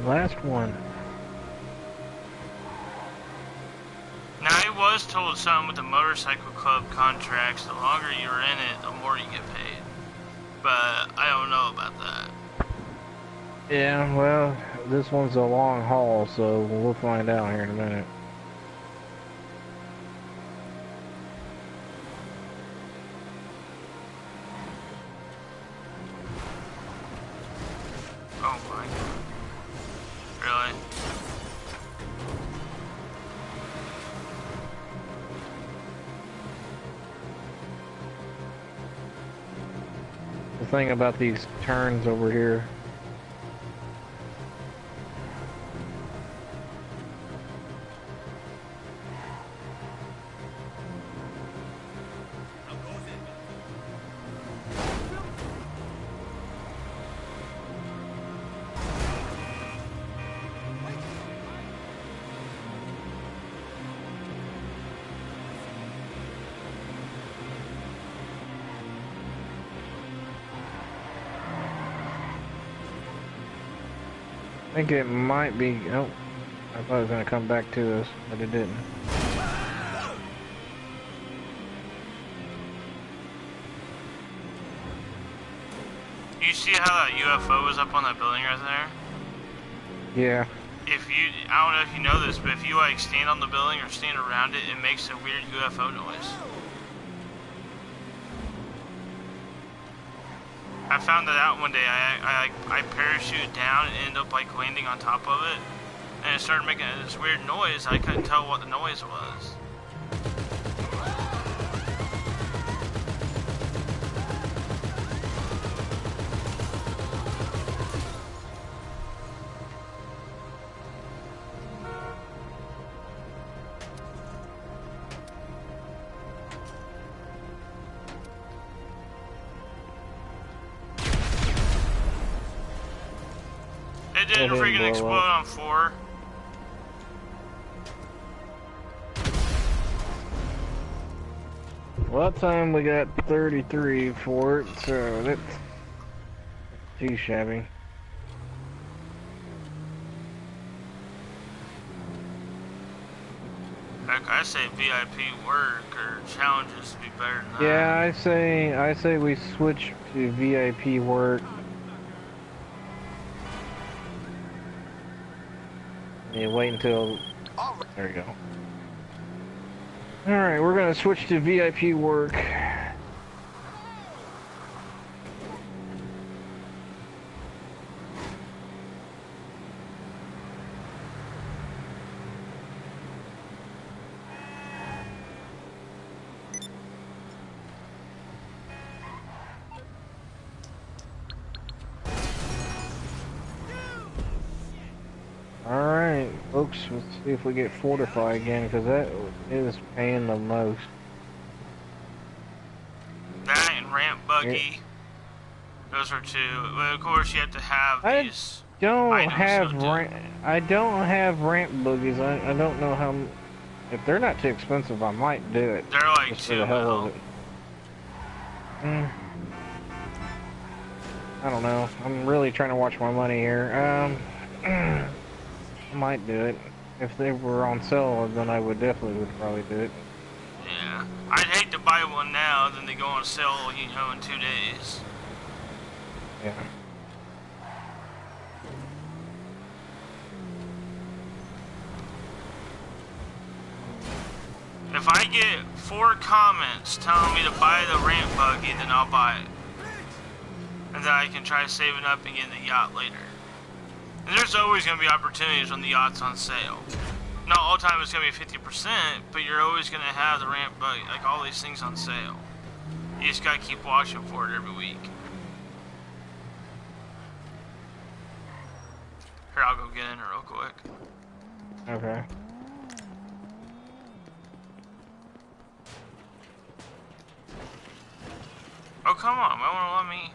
Last one. Now, I was told something with the motorcycle club contracts, the longer you're in it, the more you get paid. But I don't know about that. Yeah, well, this one's a long haul, so we'll find out here in a minute. Really? The thing about these turns over here. I think it might be. Oh, I thought it was gonna come back to us, but it didn't. You see how that UFO was up on that building right there? Yeah. If you, I don't know if you know this, but if you like stand on the building or stand around it, it makes a weird UFO noise. I found that out one day. I parachuted down and ended up like landing on top of it, and it started making this weird noise. I couldn't tell what the noise was. It didn't freaking explode on 4. Well, that time we got 33 for it, so that's too shabby. Heck, I say VIP work or challenges would be better than that. Yeah, I say we switch to VIP work. Yeah, wait until. There you go. Alright, we're gonna switch to VIP work. Alright, folks, let's see if we get Fortify again, because that is paying the most. That and ramp buggy. Yeah. Those are 2. Well, of course, you have to have these. I don't have ramp buggies. I don't know how. If they're not too expensive, I might do it. They're like just 2 for the hell of it. I don't know. I'm really trying to watch my money here. I might do it. If they were on sale, then I would probably do it. Yeah. I'd hate to buy one now, then they go on sale, you know, in 2 days. Yeah. If I get 4 comments telling me to buy the ramp buggy, then I'll buy it. And then I can try saving up and getting the yacht later. And there's always going to be opportunities when the yacht's on sale. Not all the time it's going to be 50%, but you're always going to have the ramp buggy, like all these things on sale. You just got to keep watching for it every week. Here, I'll go get in it real quick. Okay. Oh, come on, why won't it let me?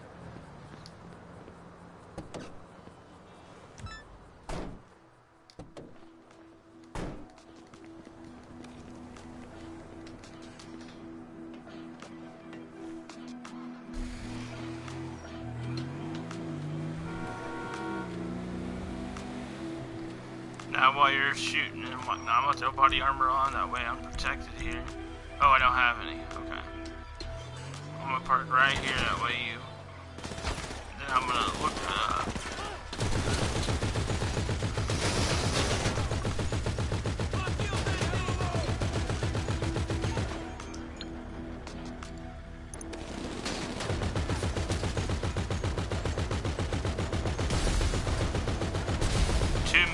Now while you're shooting and whatnot, I'm gonna throw body armor on, that way I'm protected here. Oh, I don't have any, okay. I'm gonna park right here, that way you... Then I'm gonna look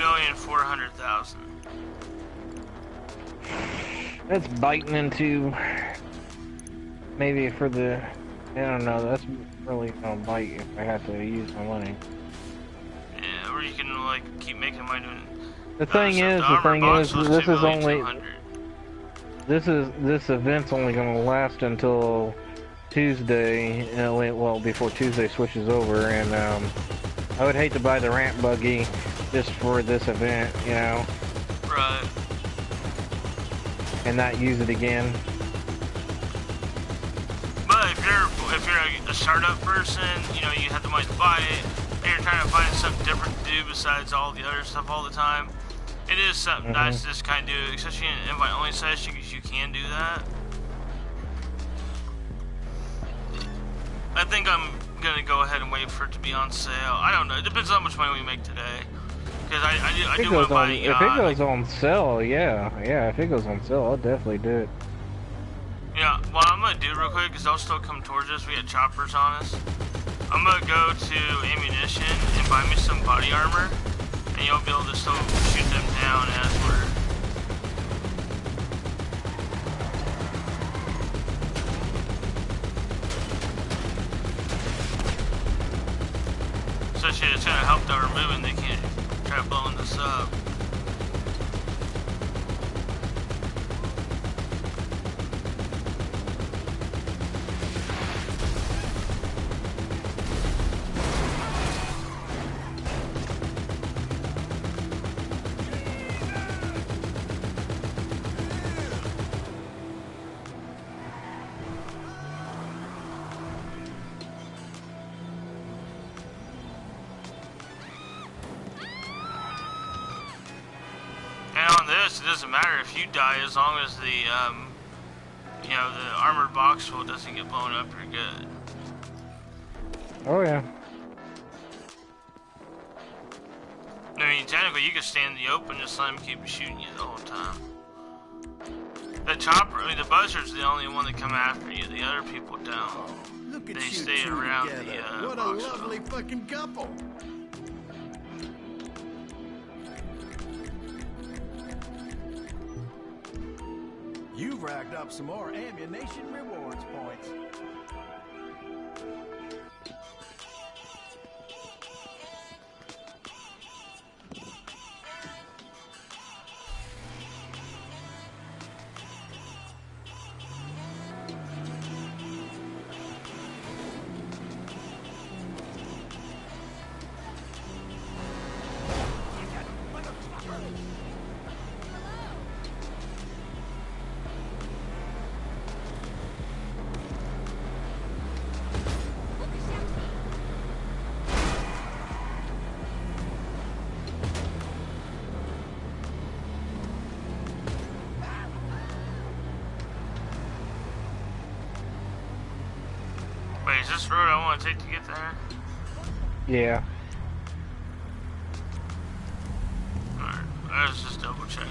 3,400,000. That's biting into maybe for the. I don't know. That's really gonna bite if I have to use my money. Yeah, or you can like keep making money doing. The thing is, this is only. 2,200,000. This event's only gonna last until Tuesday. Well, before Tuesday switches over, and I would hate to buy the ramp buggy just for this event, you know. Right. And not use it again. But if you're a startup person, you know, you have the money to buy it, and you're trying to find something different to do besides all the other stuff all the time, it is something nice to just kind of do, especially in an invite-only session, because you can do that. I think I'm gonna go ahead and wait for it to be on sale. I don't know. It depends on how much money we make today. Because I do want to buy a yacht. If it goes on sale, yeah. If it goes on sale, I'll definitely do it. Yeah, what I'm gonna do real quick, because they'll still come towards us. We got choppers on us. I'm gonna go to ammunition and buy me some body armor, and you'll be able to still shoot them down as we're. Especially it's gonna help that we're moving. They can't try blowing this up. It doesn't matter if you die, as long as the you know, the armored box full doesn't get blown up. You're good. Oh yeah. I mean, technically, you can stand in the open, just let them keep shooting you the whole time. The chopper, I mean, the buzzard's the only one that come after you. The other people don't. Look at They you stay two around together. the What a box lovely fucking couple. You've racked up some more ammunition rewards points. Wait, is this road I want to take to get there? Yeah. Alright, let's just double check.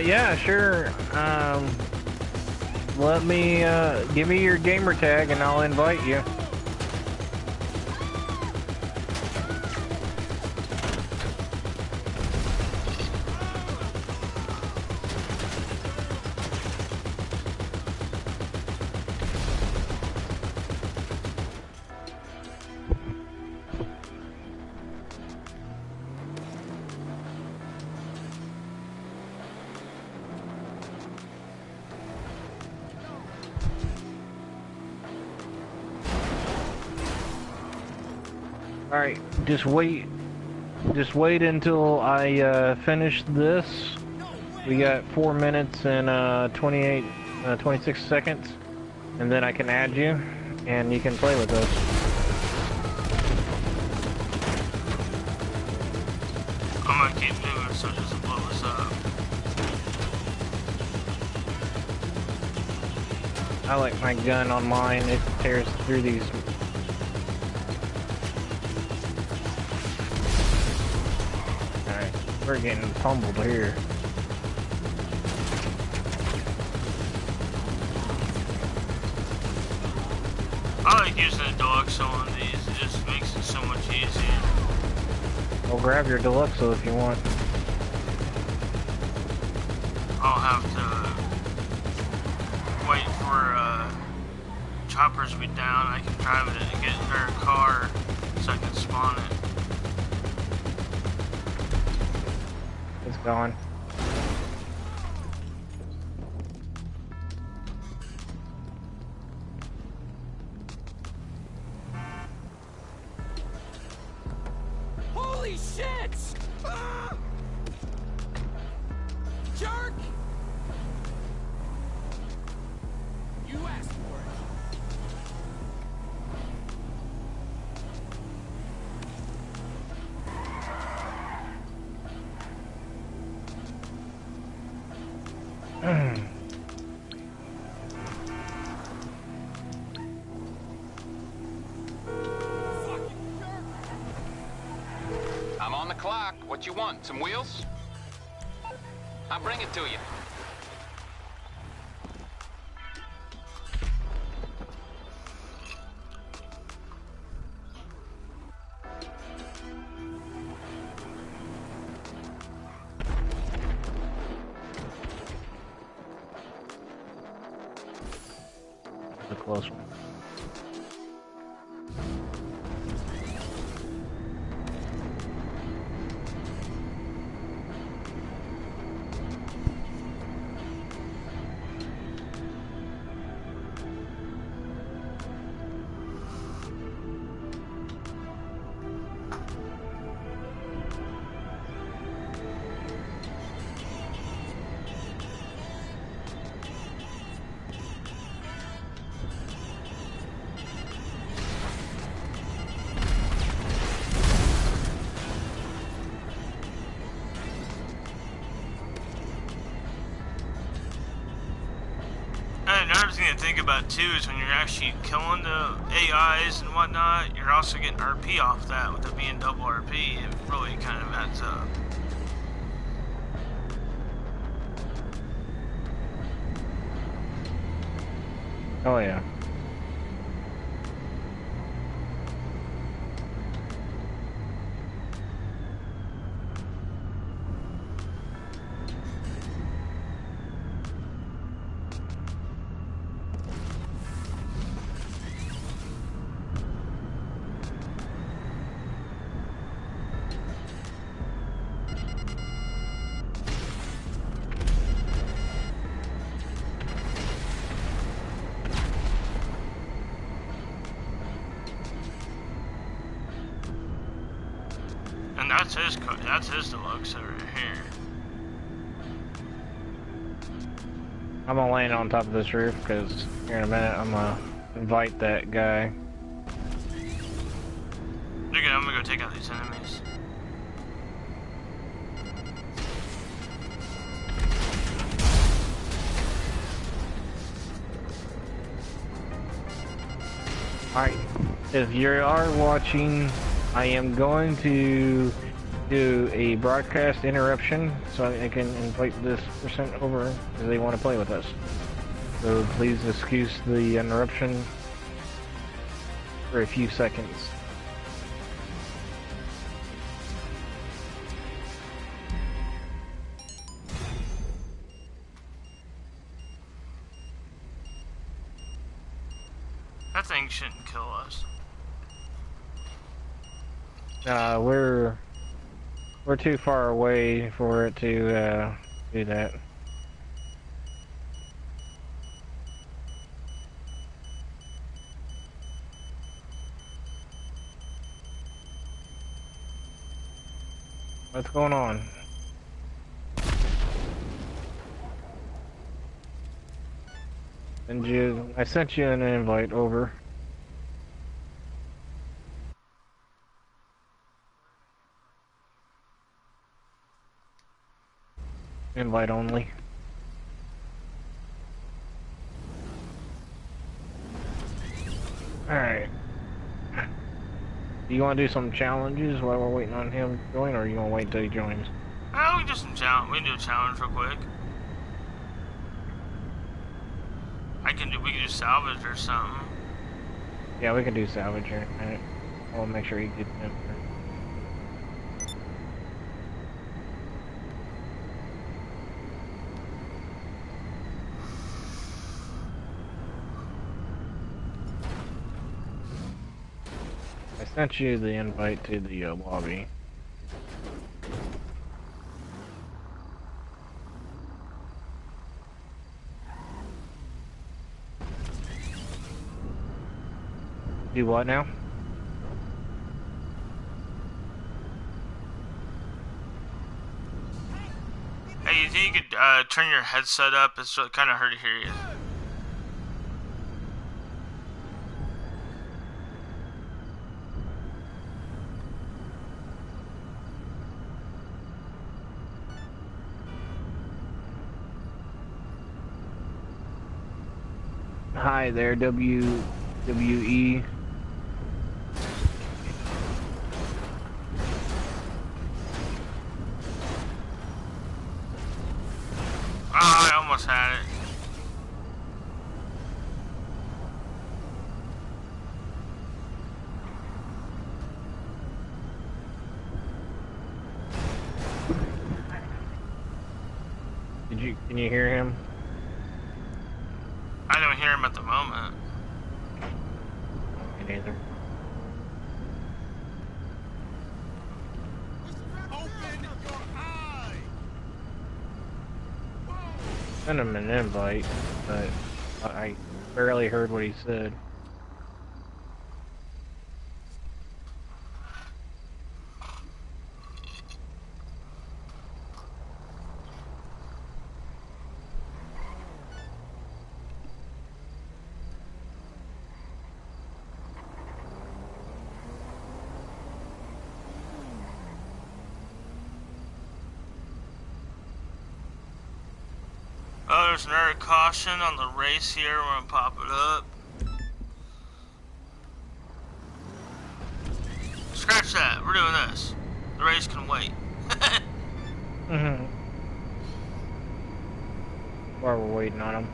Yeah, sure. Let me, give me your gamer tag and I'll invite you. Alright, just wait until I finish this. We got 4 minutes and 26 seconds, and then I can add you, and you can play with us. I'm gonna keep moving so it doesn't blow us up. I like my gun on mine. It tears through these. Alright, we're getting pummeled here. I like using a deluxe on these. It just makes it so much easier. Well, grab your deluxo if you want. I'll have to wait for choppers to be down. I can drive it and get in their car so I can spawn it. It's gone. Holy shit! Ah! Jerk! You asked for it. I'm on the clock. What you want? Some wheels? I'll bring it to you. The close one. Another thing to think about too is when you're actually killing the AIs and whatnot, you're also getting RP off that. With it being double RP, it really kind of adds up. Oh yeah. And that's his deluxe over here. I'm gonna land on top of this roof because here in a minute I'm gonna invite that guy. You're good, I'm gonna go take out these enemies. Alright, if you are watching, I am going to do a broadcast interruption so I can invite this person over if they want to play with us. So please excuse the interruption for a few seconds. That thing shouldn't kill us. We're too far away for it to do that. What's going on? I sent you an invite over. Invite only. Do you want to do some challenges while we're waiting on him to join, or you want to wait until he joins? Oh, we can do some challenge. We can do a challenge real quick. We can do salvage or something. Yeah, we can do salvage here. I want to make sure he gets in. I sent you the invite to the lobby. Do what now? Hey, you think you could turn your headset up? It's kind of hard to hear you. Hi there, WWE. Oh, I almost had it. Can you hear him? I don't hear him at the moment. Me neither. Sent him an invite, but I barely heard what he said. Oh, there's another caution on the race here. We're gonna pop it up. Scratch that. We're doing this. The race can wait. While we're waiting on him.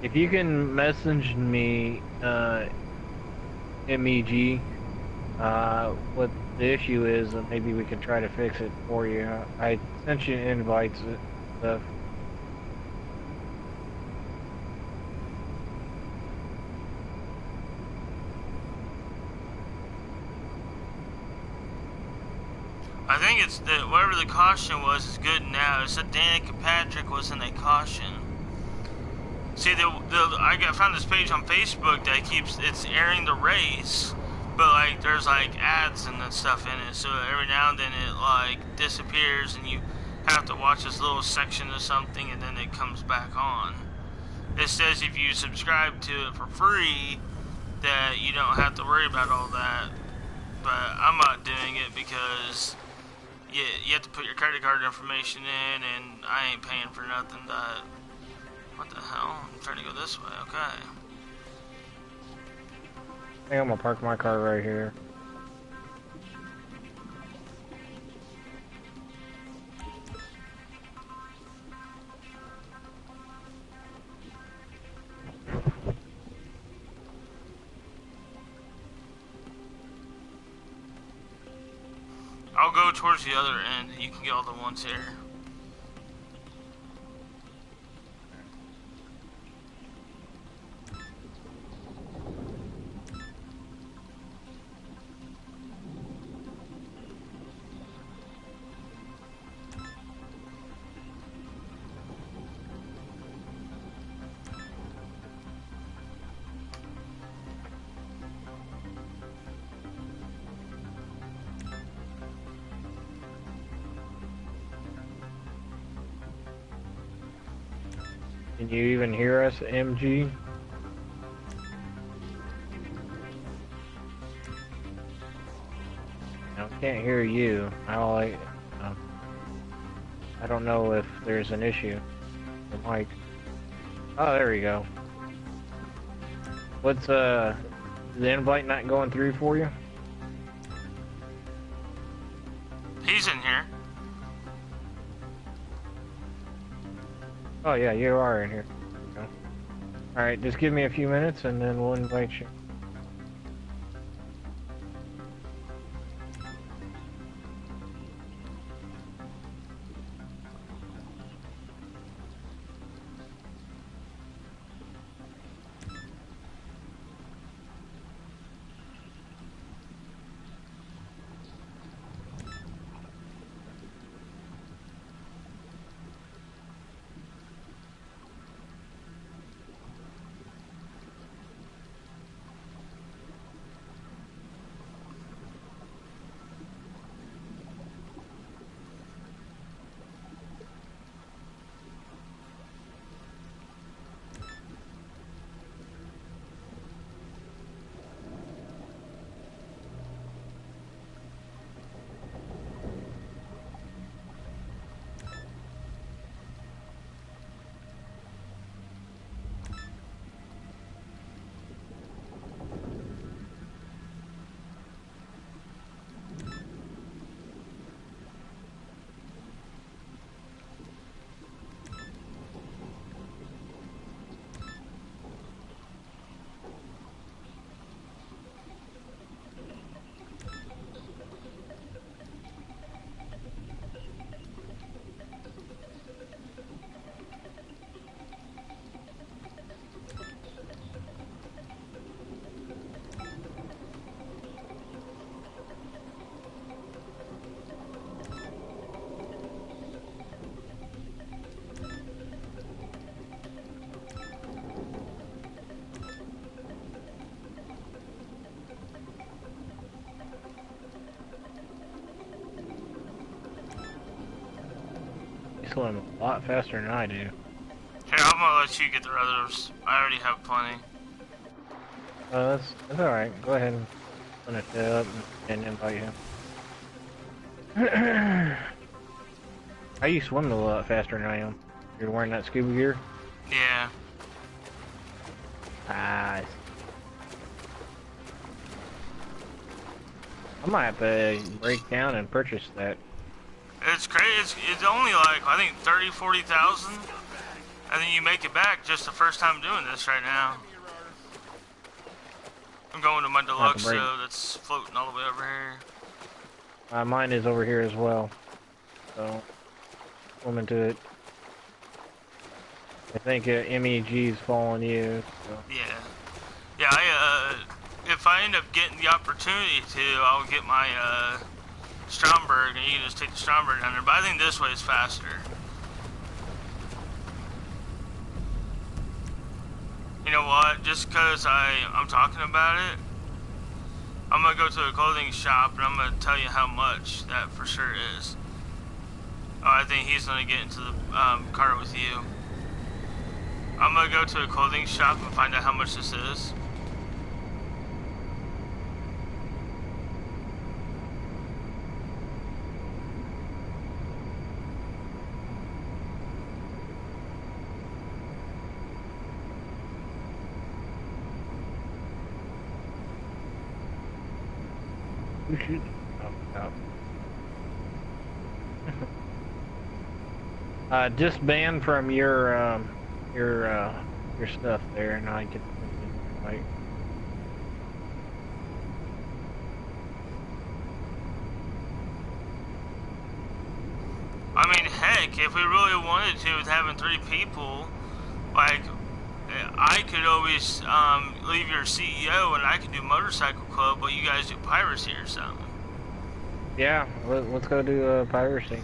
If you can message me, MEG, what the issue is, and maybe we can try to fix it for you. I sent you invites and stuff. I think it's that whatever the caution was is good now. It said Danica Patrick was in a caution. See, I found this page on Facebook that it's airing the race, but like there's like ads and that stuff in it. So every now and then it like disappears, and you have to watch this little section of something, and then it comes back on. It says if you subscribe to it for free, that you don't have to worry about all that. But I'm not doing it because you have to put your credit card information in, and I ain't paying for nothing that... What the hell? I'm trying to go this way, okay. I think I'm gonna park my car right here. I'll go towards the other end, and you can get all the ones here. Can you even hear us, MG? I can't hear you. I don't know if there's an issue. The mic. Oh, there we go. What's the invite not going through for you? He's in here. Oh yeah, you are in here. Alright, just give me a few minutes and then we'll invite you. He's swimming a lot faster than I do. Here, I'm gonna let you get the others. I already have plenty. That's alright. Go ahead and finish it up and invite him. How you swimming a lot faster than I am? You're wearing that scuba gear? Yeah. Nice. I might have to break down and purchase that. It's crazy. It's only like, I think 30, 40,000. And then you make it back just the first time doing this right now. I'm going to my deluxe, so that's floating all the way over here. Mine is over here as well. So, swim into it. I think MEG's following you. So. Yeah. Yeah, if I end up getting the opportunity to, I'll get my, Stromberg, and you can just take the Stromberg down there. But I think this way is faster. You know what? Just because I'm talking about it, I'm going to go to a clothing shop and I'm going to tell you how much that for sure is. Oh, I think he's going to get into the car with you. I'm going to go to a clothing shop and find out how much this is. You should. Oh, disband from your stuff there, and I get like. I mean, heck, if we really wanted to, with having 3 people, like, I could always leave your CEO and I could do motorcycle club, but you guys do piracy or something. Yeah, let's go do piracy.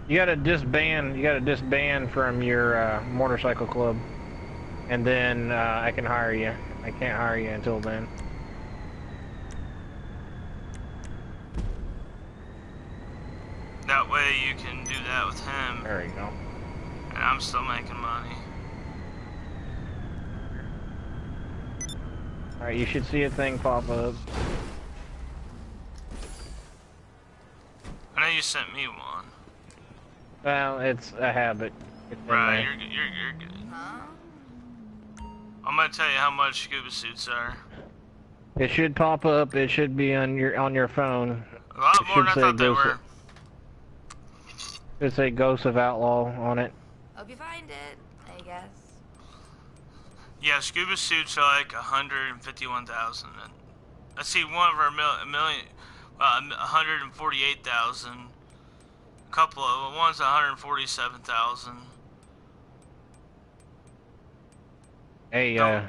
You gotta disband. You gotta disband from your motorcycle club, and then I can hire you. I can't hire you until then. That way you can do that with him. There you go. And I'm still making money. Alright, you should see a thing pop up. I know you sent me one. Well, it's a habit. It's Right, you're good. I'm gonna tell you how much scuba suits are. It should pop up. It should be on your phone. A lot It more than I should say thought they Ghost. were. It should say Ghost of Outlaw on it. Hope you find it, I guess. Yeah, scuba suits are like 151,000. I see one of our million, 148,000. A couple of one's 147,000. Hey, I'm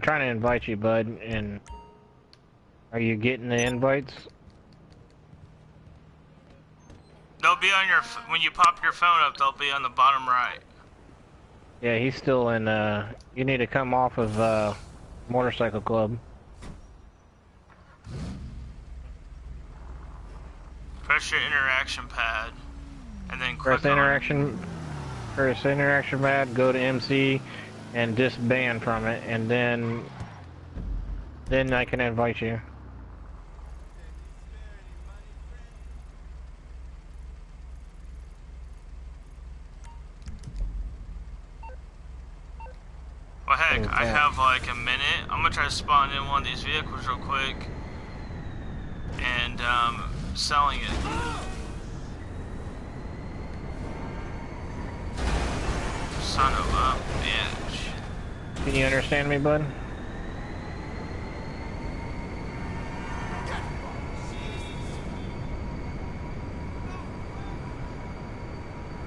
trying to invite you, bud. And are you getting the invites? They'll be on your when you pop your phone up. They'll be on the bottom right. Yeah, he's still in. You need to come off of Motorcycle Club. Press your interaction pad, and then Press click interaction pad. Go to MC, and disband from it, and then I can invite you. Well, heck, I have like a minute. I'm gonna try to spawn in one of these vehicles real quick, and selling it. Son of a bitch. Can you understand me, bud?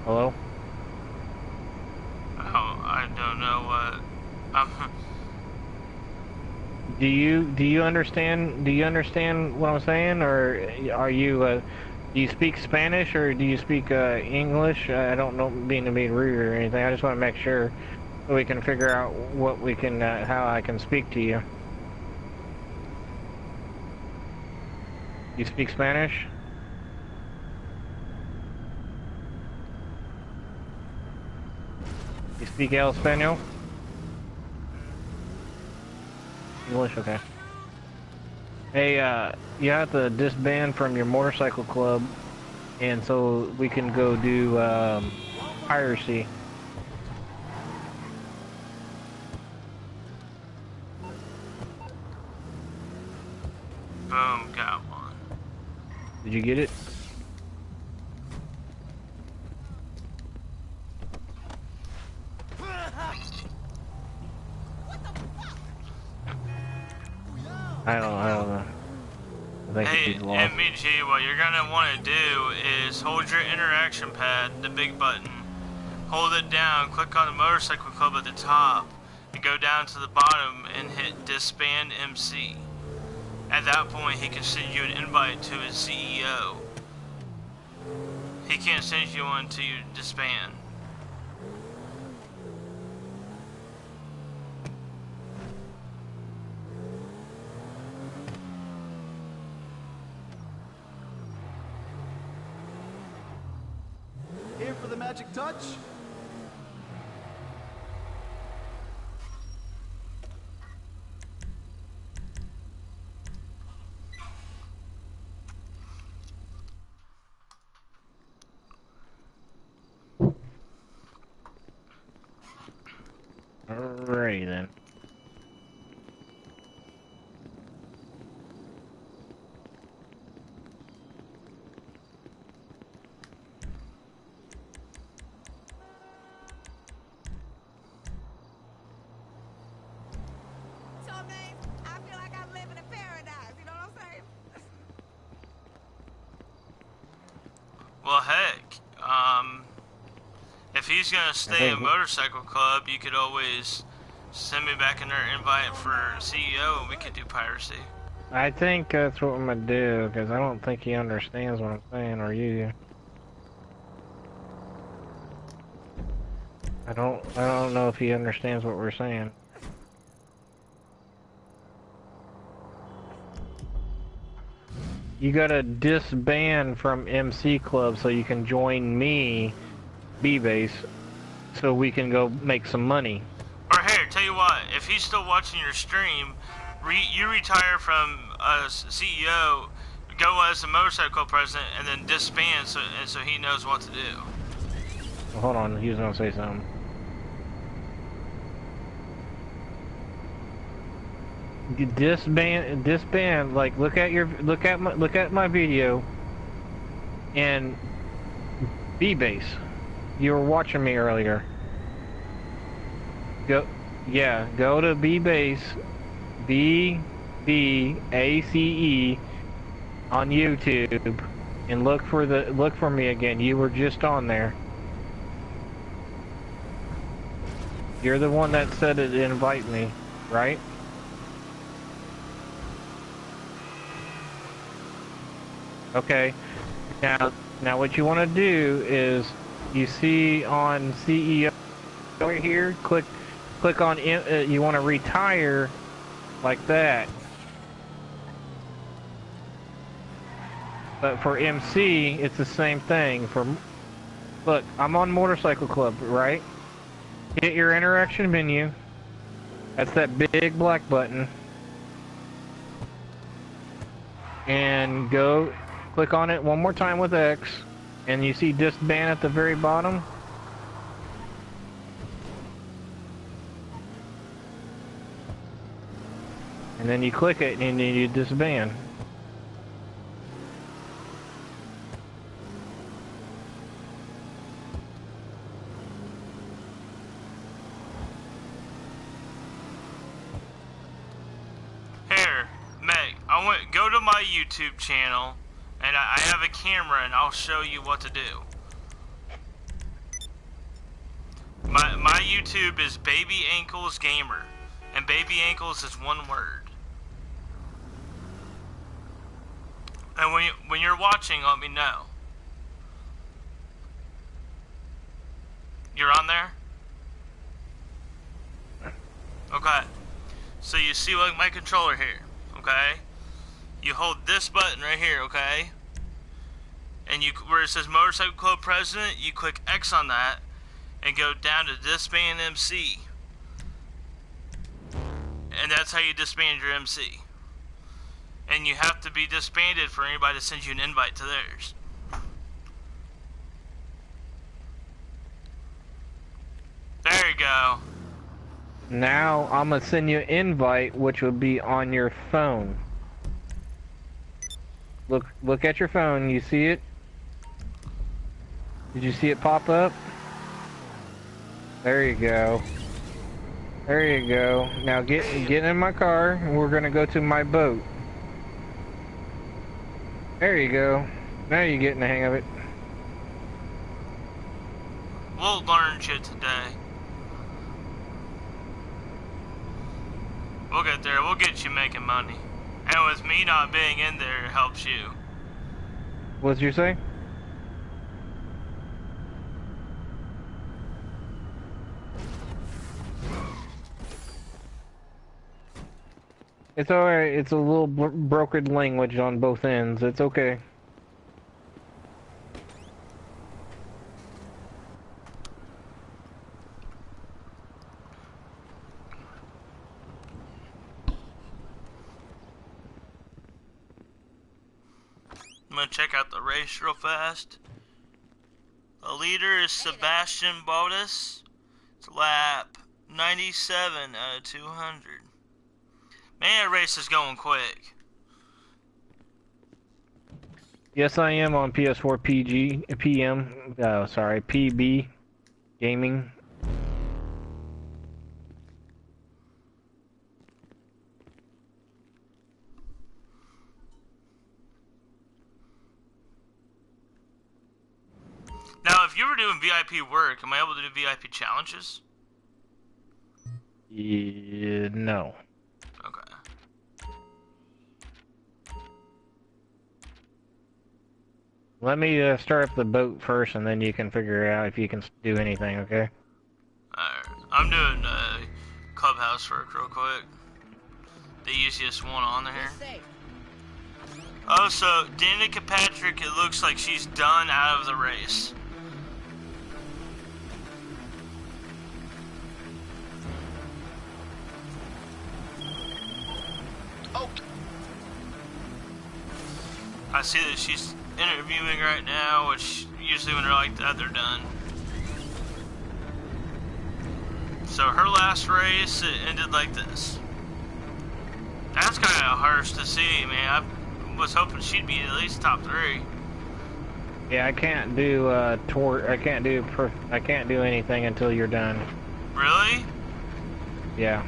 Hello? Oh, I don't know what. Do you understand? Do you understand what I'm saying, or are you? Do you speak Spanish or do you speak English? I don't know, being to be rude or anything. I just want to make sure so we can figure out what we can, how I can speak to you. You speak Spanish? You speak El Español? English, okay. Hey, you have to disband from your motorcycle club, and so we can go do piracy. Boom, got one. Did you get it? I don't know. I think Hey, he's lost. MBG, what you're gonna want to do is hold your interaction pad, the big button, hold it down, click on the motorcycle club at the top, and go down to the bottom and hit disband MC. At that point, he can send you an invite to his CEO. He can't send you one to disband. Here for the magic touch? Alrighty then. I feel like I'm living in paradise, you know what I'm saying? Well, heck, if he's gonna stay at Motorcycle Club, you could always send me back another invite for CEO, and we could do piracy. I think that's what I'm gonna do, because I don't think he understands what I'm saying, or you. I don't know if he understands what we're saying. You gotta disband from MC Club so you can join me, BBace, so we can go make some money. Or here, tell you what, if he's still watching your stream, you retire from CEO, go as the motorcycle president, and then disband so he knows what to do. Well, hold on, he was gonna say something. disband. Like, look at my video, and BBace. You were watching me earlier. Go to BBace, BBACE on YouTube, and look for me again. You were just on there. You're the one that said it to invite me, right? Okay. Now what you want to do is, you see on CEO right here, click on you want to retire like that. But for MC, it's the same thing. Look, I'm on Motorcycle Club, right? Hit your interaction menu. That's that big black button. And go click on it one more time with X. And you see disband at the very bottom. And then you click it and you disband. Go to my YouTube channel, and I have a camera, and I'll show you what to do. My YouTube is BABYANKLES Gamer, and BABYANKLES is one word. And when you're watching, let me know. You're on there? Okay. So you see like my controller here, okay? You hold this button right here, okay? And where it says Motorcycle Club President, you click X on that and go down to disband MC. And that's how you disband your MC. And you have to be disbanded for anybody to send you an invite to theirs. There you go. Now I'm gonna send you an invite, which will be on your phone. Look at your phone. You see it? Did you see it pop up? There you go. There you go. Now get in my car, and we're gonna go to my boat. There you go. Now you're getting the hang of it. We'll learn shit today. We'll get there. We'll get you making money. And with me not being in there, it helps you. What did you say? It's alright. It's a little brokered language on both ends. It's okay. I'm gonna check out the race real fast. The leader is Sebastian Bottas. It's lap 97 out of 200. Man, that race is going quick. Yes, I am on PS4 PB gaming. Now, if you were doing VIP work, am I able to do VIP challenges? Yeah, no. Okay. Let me start up the boat first, and then you can figure out if you can do anything, okay? Alright. I'm doing clubhouse work real quick. The easiest one on there. Oh, so Danica Patrick, it looks like she's done out of the race. Oh. I see that she's interviewing right now, which usually when they're like that, they're done. So her last race, it ended like this. That's kind of harsh to see, man. I was hoping she'd be at least top 3. Yeah, I can't do I can't do anything until you're done. Really? Yeah.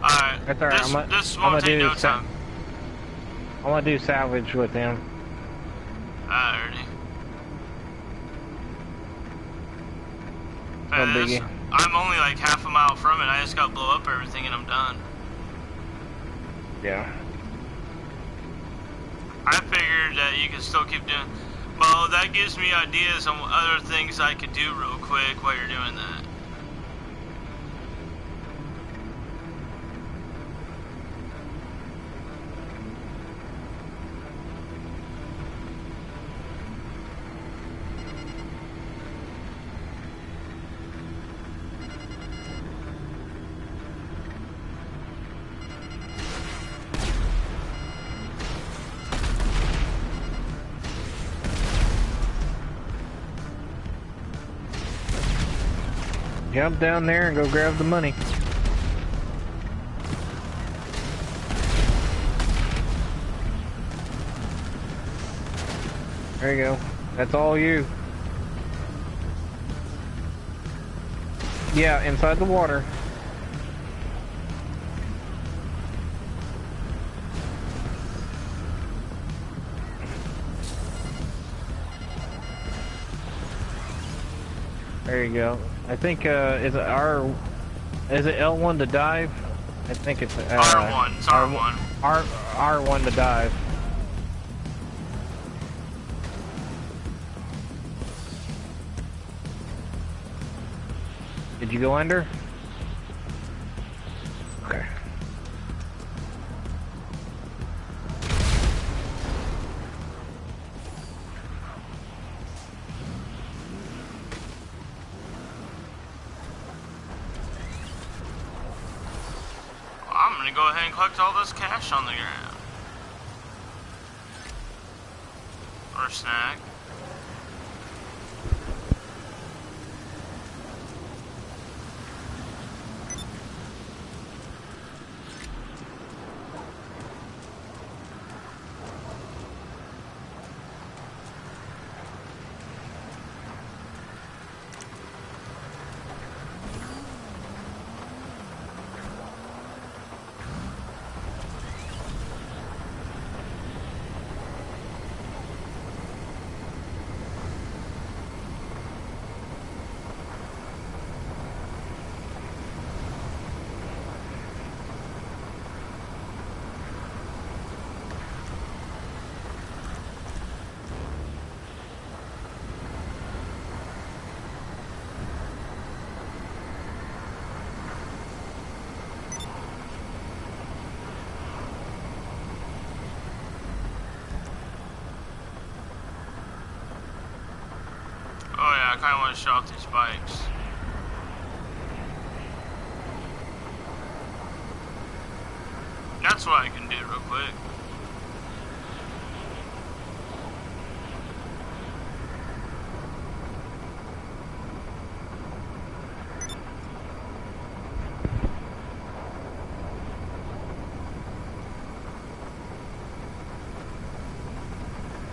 Alright. That's alright. This won't take no time. I'm gonna do salvage with him. Alrighty. No biggie. I'm only like half a mile from it. I just gotta blow up everything and I'm done. Yeah. I figured that you can still keep doing. Well, that gives me ideas on other things I could do real quick while you're doing that. Jump down there and go grab the money. There you go. That's all you. Yeah, inside the water. There you go. I think is it L1 to dive? I think it's R1. It's R1. R1 to dive. Did you go under? Okay. I'm gonna go ahead and collect all this cash on the ground. Or snack. Oh yeah, I kinda wanna show off these bikes. That's what I can do real quick.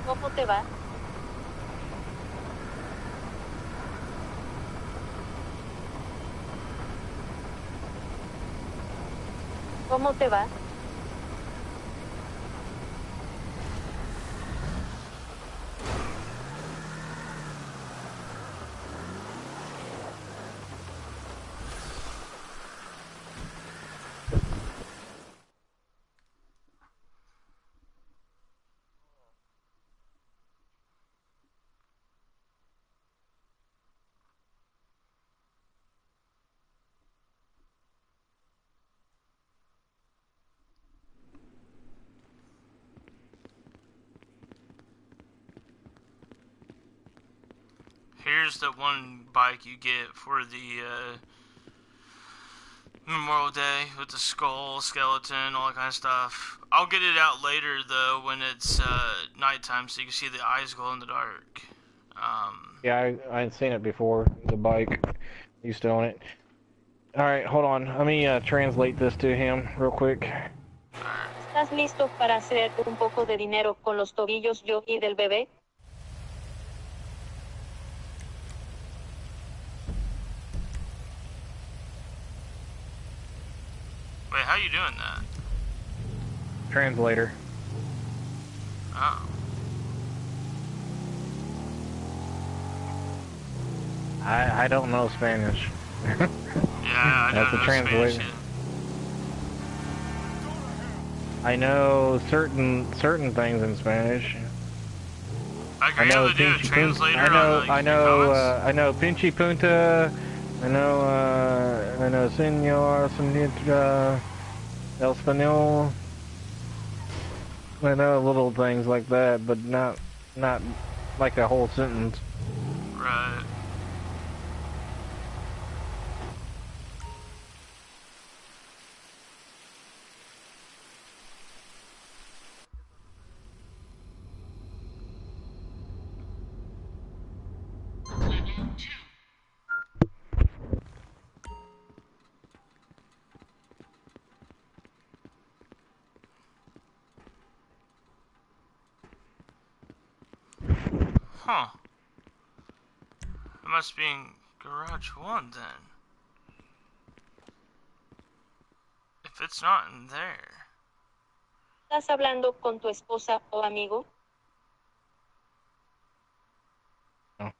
¿Cómo te va? ¿Cómo te va? Here's the one bike you get for the Memorial Day with the skull, skeleton, all that kind of stuff. I'll get it out later though when it's nighttime so you can see the eyes glow in the dark. Yeah, I hadn't seen it before. The bike. You still own it? Alright, hold on. Let me translate this to him real quick. ¿Estás listo para hacer un poco de dinero con los tobillos yo y del bebé? Wait, how you doing that? Translator. Oh. I don't know Spanish. Yeah, I That's don't a know Spanish translator. yet. I know certain things in Spanish. Like, are I you know able to do a pinchy punta. translator on, like, your comments? I know pinchy punta. I know senor, señorita, el español. I know little things like that, but not like a whole sentence. Right. Huh. It must be in Garage 1 then. If it's not in there. ¿Estás hablando con tu esposa o amigo? No.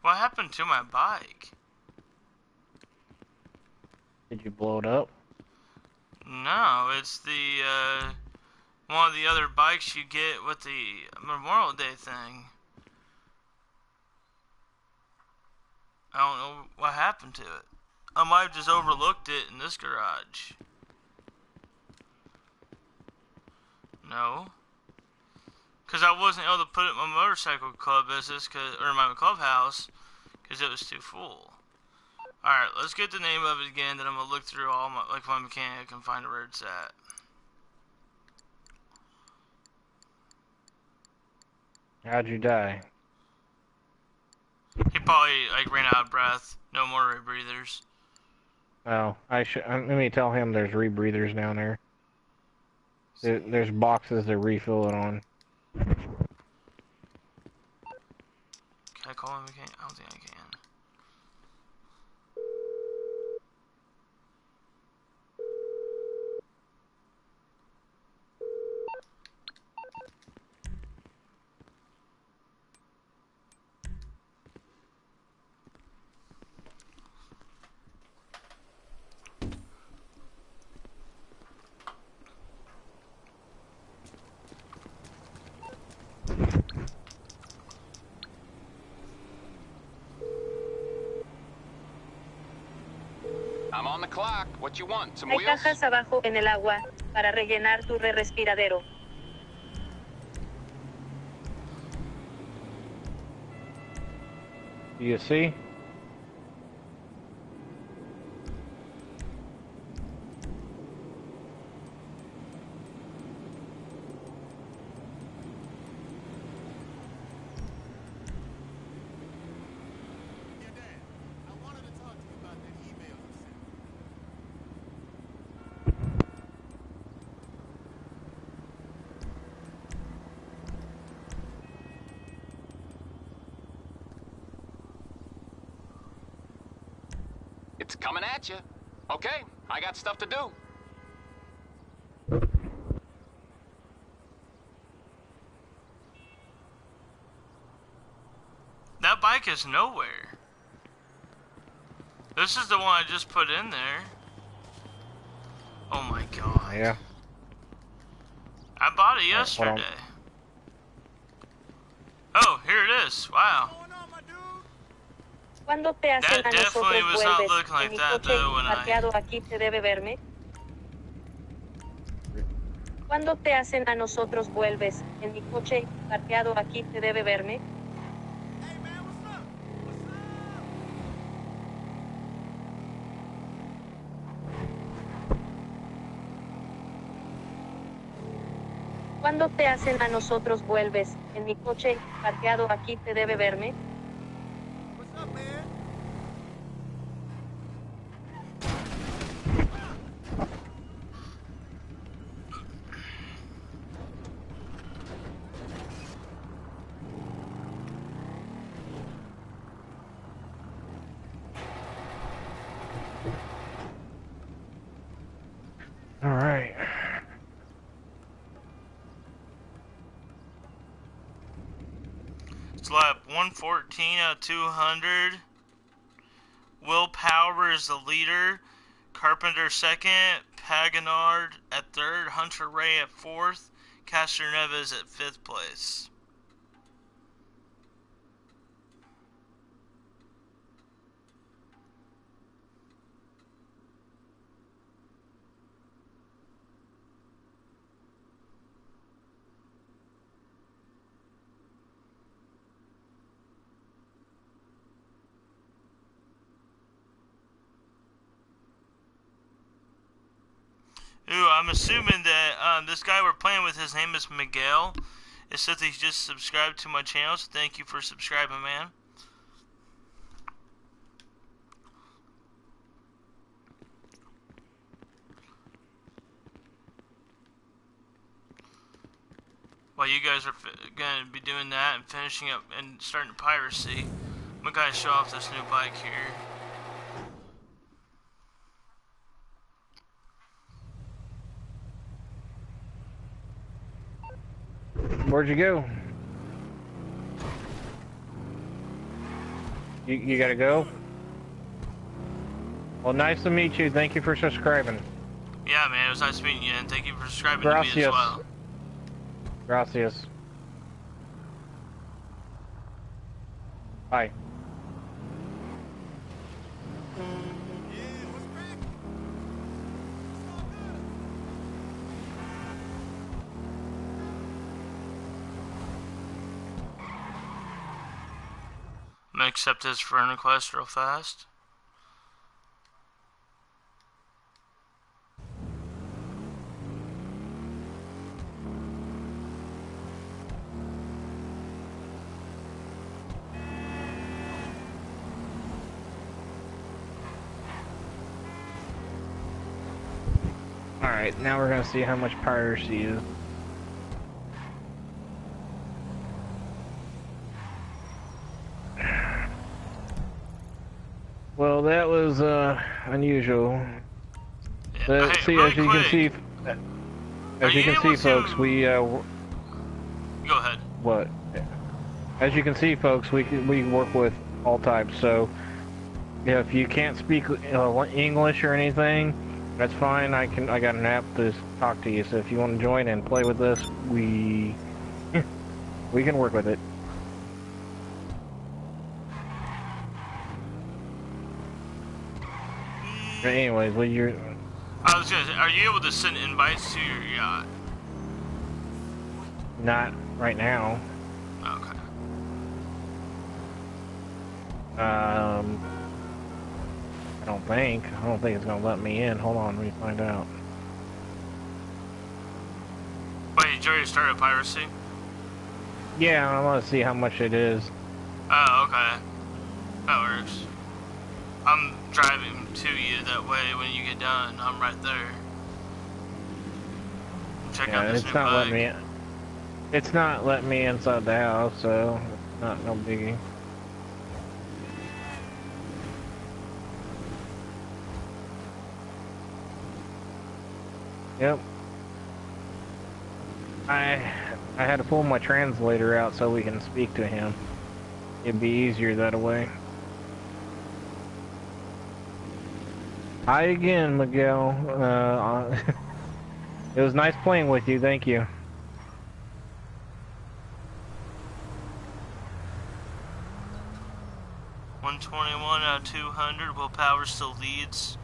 What happened to my bike? Did you blow it up? No, it's the, one of the other bikes you get with the Memorial Day thing. I don't know what happened to it. I might have just overlooked it in this garage. No. Because I wasn't able to put it in my motorcycle club business, or my clubhouse, because it was too full. Alright, let's get the name of it again, then I'm going to look through all my, like, my mechanic and find where it's at. How'd you die? He probably, like, ran out of breath. No more rebreathers. Oh, let me tell him there's rebreathers down there. There's boxes to refill it on. Can I call him again? I don't think I can. I'm on the clock. What you want? Some Hay wheels? cajas abajo en el agua para rellenar tu respiradero. You see? Yeah, Dad, I wanted to talk to you about that email you sent. It's coming at you. Okay, I got stuff to do. That bike is nowhere. This is the one I just put in there. Oh my god. Yeah. I bought it Alright, hold on. yesterday. Oh, here it is. Wow. What's going on, my dude? Cuando te hacen That a nosotros definitely was not vuelves. looking En like mi that coche though when parqueado aquí te debe verme. Cuando te hacen a nosotros vuelves. En mi coche parqueado aquí te debe verme. Hey man, what's up? What's up? Cuando te hacen a nosotros vuelves. En mi coche parqueado aquí te debe verme. What's up, man? All right. it's lap 114 out of 200. Will Power is the leader. Carpenter second. Paganard at third. Hunter Ray at fourth. Castor Neves at fifth place. Ooh, I'm assuming that this guy we're playing with, his name is Miguel. It says he just subscribed to my channel, so thank you for subscribing, man. While you guys are going to be doing that and finishing up and starting piracy, I'm going to kind of show off this new bike here. Where'd you go? You gotta go? Well, nice to meet you. Thank you for subscribing. Yeah, man, it was nice meeting you, and thank you for subscribing to me as well. Gracias. Bye. I'm gonna accept his friend request real fast. Alright, now we're gonna see how much piracy is. Well, that was unusual. Yeah, See, really as you quick, can see, folks, we go ahead. what? As you can see, folks, we work with all types. So, if you can't speak English or anything, that's fine. I got an app to talk to you. So if you want to join and play with us, we can work with it. But anyways, well, I was gonna say, are you able to send invites to your yacht? not right now. Okay. I don't think it's gonna let me in. Hold on, let me find out. Wait, did you already start a piracy? Yeah, I want to see how much it is. Oh, okay. That works. I'm driving to you that way when you get done. I'm right there. Check out this new not bike. letting me. It's not letting me inside the house, so it's no biggie. Yep. I had to pull my translator out so we can speak to him. It'd be easier that way. Hi again, Miguel. It was nice playing with you. Thank you. 200. Willpower still leads.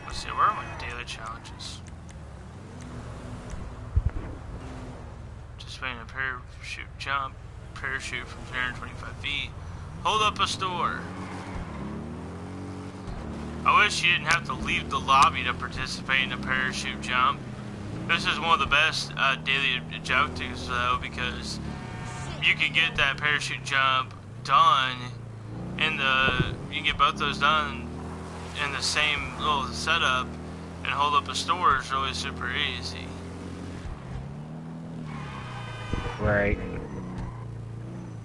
Let's see, where are my daily challenges? Participating in a parachute jump, parachute from 325 feet. Hold up a store. I wish you didn't have to leave the lobby to participate in a parachute jump. This is one of the best daily objectives though, because you can get that parachute jump done in you can get both those done in the same little setup, and hold up a store is really super easy. Right.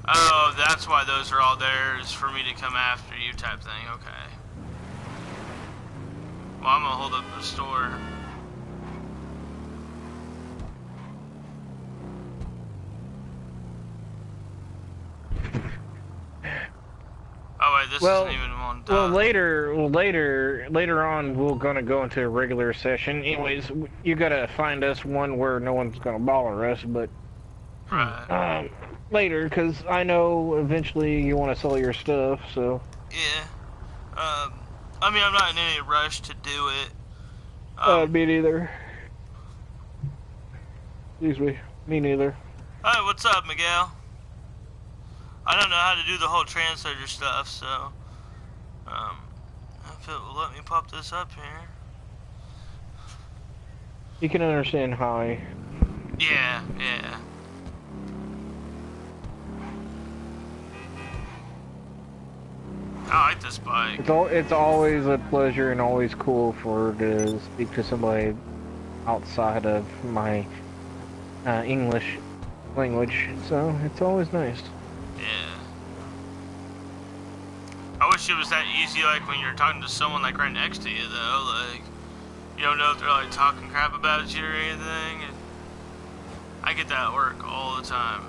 Oh, that's why those are all there, is for me to come after you type thing, okay. Well, I'm gonna hold up the store. Oh wait, this isn't even one done. Well, later on, we're gonna go into a regular session. Anyways, you gotta find us one where no one's gonna bother us, but right. Later, because I know eventually you want to sell your stuff, so. Yeah. I mean, I'm not in any rush to do it. Me neither. Excuse me. Me neither. Hi, what's up, Miguel? I don't know how to do the whole translator stuff, so if it will let me pop this up here. You can understand hi. Yeah. I like this bike. It's always a pleasure and always cool to speak to somebody outside of my English language, so it's always nice. Yeah. I wish it was that easy, like when you're talking to someone like right next to you, though. Like, you don't know if they're like talking crap about you or anything. And I get that at work all the time.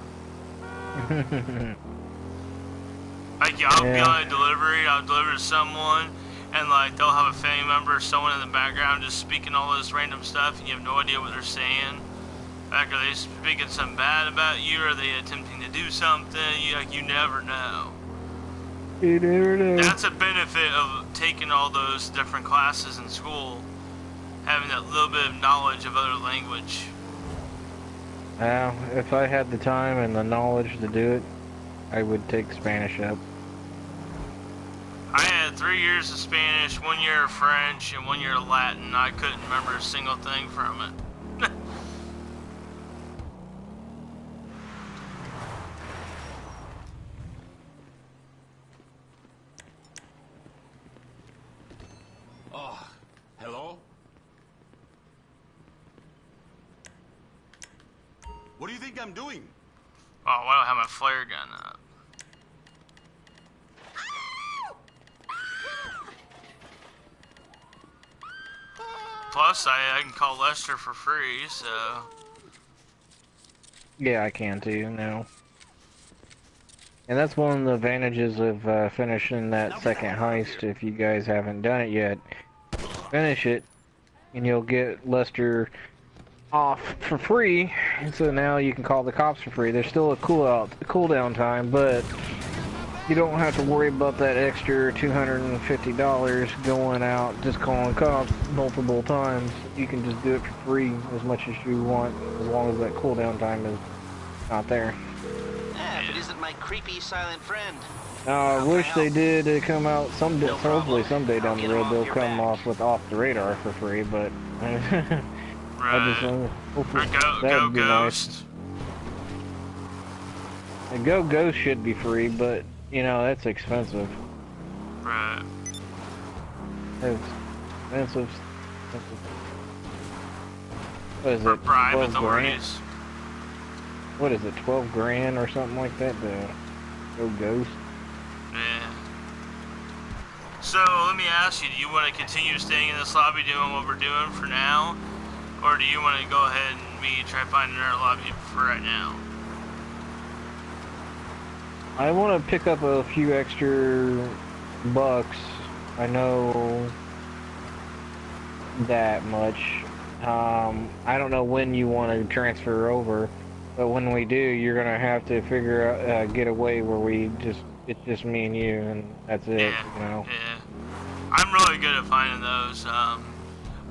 Like, I'll be on a delivery, I'll deliver to someone, and like they'll have a family member or someone in the background just speaking all this random stuff, and you have no idea what they're saying. Like, are they speaking something bad about you? Or are they attempting to do something? You never know. You never know. That's a benefit of taking all those different classes in school, having that little bit of knowledge of other language. Well, if I had the time and the knowledge to do it, I would take Spanish up. I had 3 years of Spanish, 1 year of French, and 1 year of Latin. I couldn't remember a single thing from it. Oh, hello? What do you think I'm doing? Oh, why do I have my flare gun up? Plus, I can call Lester for free, so... Yeah, I can too, now. And that's one of the advantages of finishing that second heist. If you guys haven't done it yet, finish it, and you'll get Lester off for free. And so now you can call the cops for free. There's still a cooldown time, but you don't have to worry about that extra $250 going out just calling cops multiple times. You can just do it for free as much as you want, as long as that cooldown time is not there. Yeah, if it isn't my creepy silent friend. I wish they did come out someday. Hopefully someday down the road they'll come off with Off the Radar for free, but I just hopefully that would be nice. And Go Ghost should be free, but you know that's expensive. Right. It's expensive. What is For it? bribe 12 grand? authorities. What is it? 12 grand or something like that to Go Ghost? Yeah. So, let me ask you, do you want to continue staying in this lobby doing what we're doing for now? Or do you want to go ahead and me try finding another lobby for right now? I want to pick up a few extra bucks I know that much. I don't know when you want to transfer over, but when we do, you're gonna have to figure out, get away where it's just me and you, and that's it, Yeah, you know? yeah. I'm really good at finding those.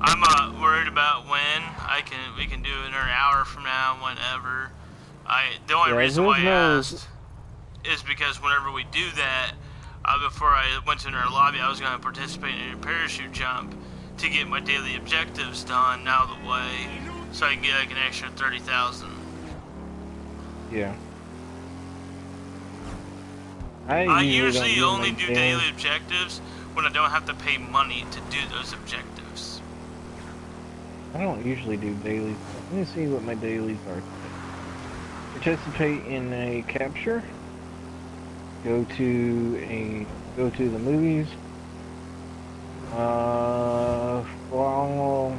I'm worried about when we can do it in an hour from now, whenever. The only Yeah, reason there's why I no, asked is because whenever we do that, before I went to our lobby, I was going to participate in a parachute jump to get my daily objectives done out of the way, so I can get like an extra 30,000. yeah. I usually don't usually do only my do daily. daily objectives when I don't have to pay money to do those objectives. I don't usually do dailies. Let me see what my dailies are. Participate in a capture. Go to the movies. Fall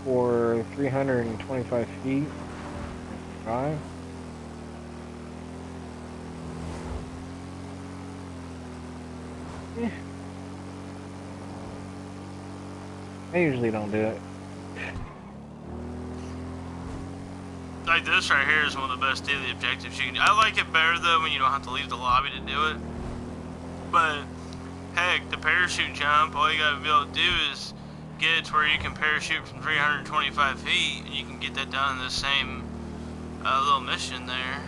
for 325 feet. Drive. Eh. I usually don't do it. Like this right here is one of the best daily objectives you can do. I like it better though when you don't have to leave the lobby to do it. But heck, the parachute jump, all you gotta be able to do is get it to where you can parachute from 325 feet, and you can get that done in the same little mission there.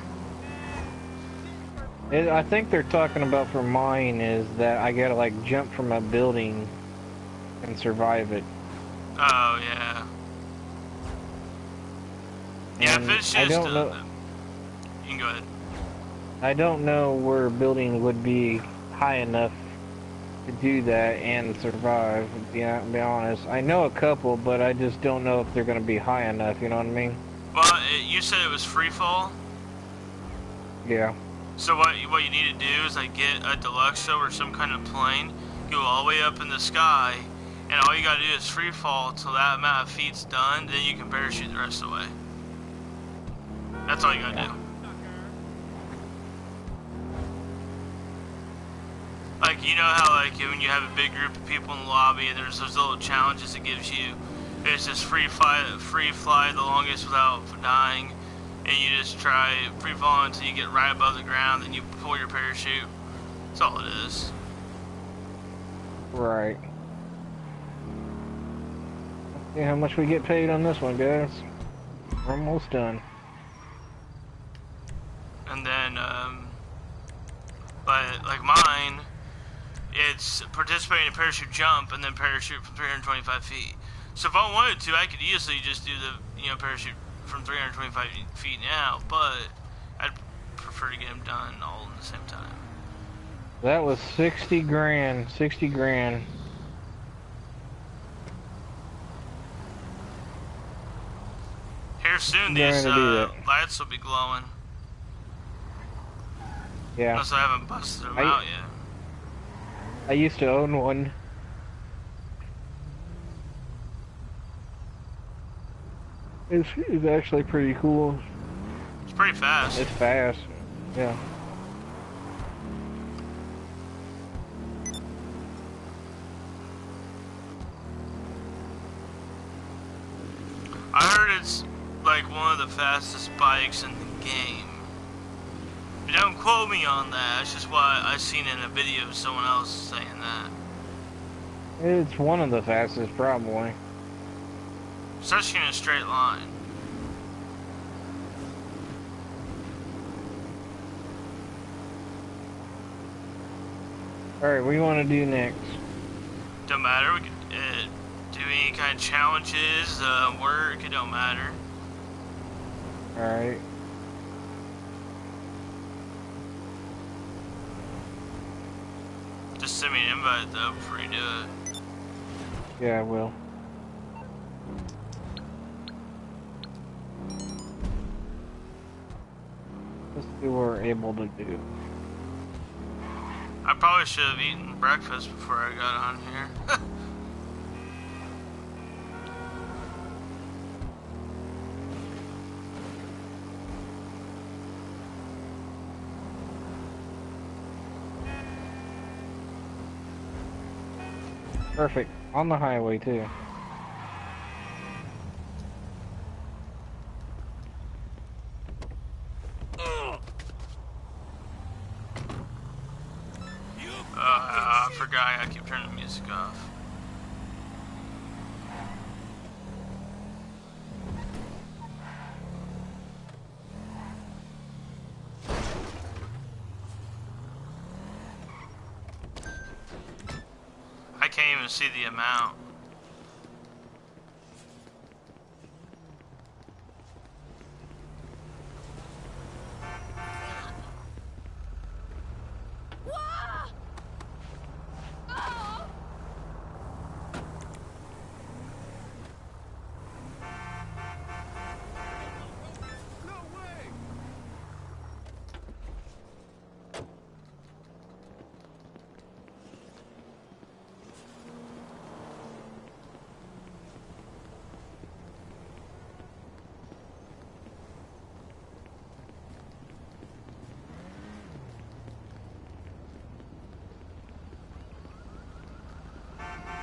I think they're talking about for mine is that I gotta like jump from a building and survive it. Oh yeah. Yeah, And if it's I just don't know. you can go ahead. I don't know where a building would be high enough to do that and survive. To be honest, I know a couple, but I just don't know if they're gonna be high enough. You know what I mean? Well, you said it was free fall. Yeah. So what you need to do is like get a deluxe or some kind of plane, go all the way up in the sky, and all you gotta do is free fall till that amount of feet's done. Then you can parachute the rest of the way. That's all you gotta do. Like, you know how like when you have a big group of people in the lobby and there's those little challenges it gives you. It's just free fly the longest without dying, and you just try free fall until you get right above the ground, then you pull your parachute. That's all it is. Right. See how much we get paid on this one, guys. We're almost done. And then, but like mine, it's participating in a parachute jump and then parachute from 325 feet. So if I wanted to, I could easily just do the, parachute from 325 feet now, but I'd prefer to get them done all at the same time. That was 60 grand. 60 grand. Here soon, Going these to do that. lights will be glowing. Yeah. Unless I haven't busted them out yet. I used to own one. It's actually pretty cool. It's pretty fast. It's fast. Yeah. I heard it's like one of the fastest bikes in the game. But don't quote me on that. That's just what I seen in a video of someone else saying that. It's one of the fastest, probably. Especially in a straight line. Alright, what do you want to do next? Don't matter. We could do any kind of challenges, work. It don't matter. Alright. Just send me an invite though before you do it. Yeah, I will. Let's see what we're able to do. I probably should have eaten breakfast before I got on here. Perfect. On the highway, too. I forgot. I keep turning the music off. I can't even see the amount.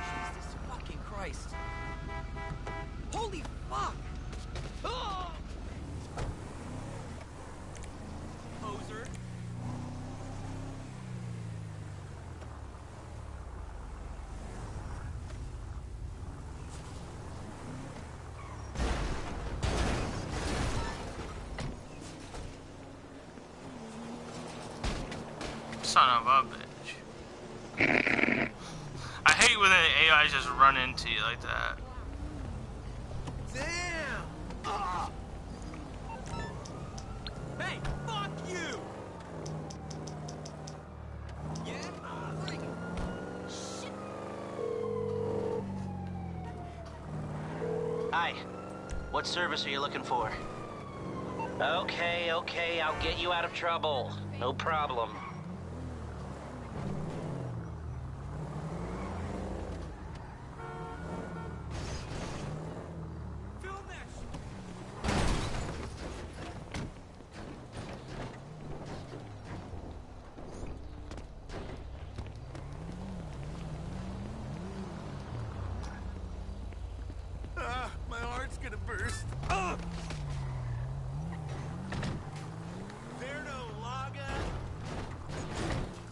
Jesus fucking Christ. Holy fuck! Oh! Poser. Son of a bitch. I hate when the AI just run into you like that. Damn! Ah! Hey, fuck you! Yeah? Bring it. Shit. Hi. What service are you looking for? Okay, I'll get you out of trouble. No problem. Film that shit. Ah, my heart's gonna burst. Ah! There no lager?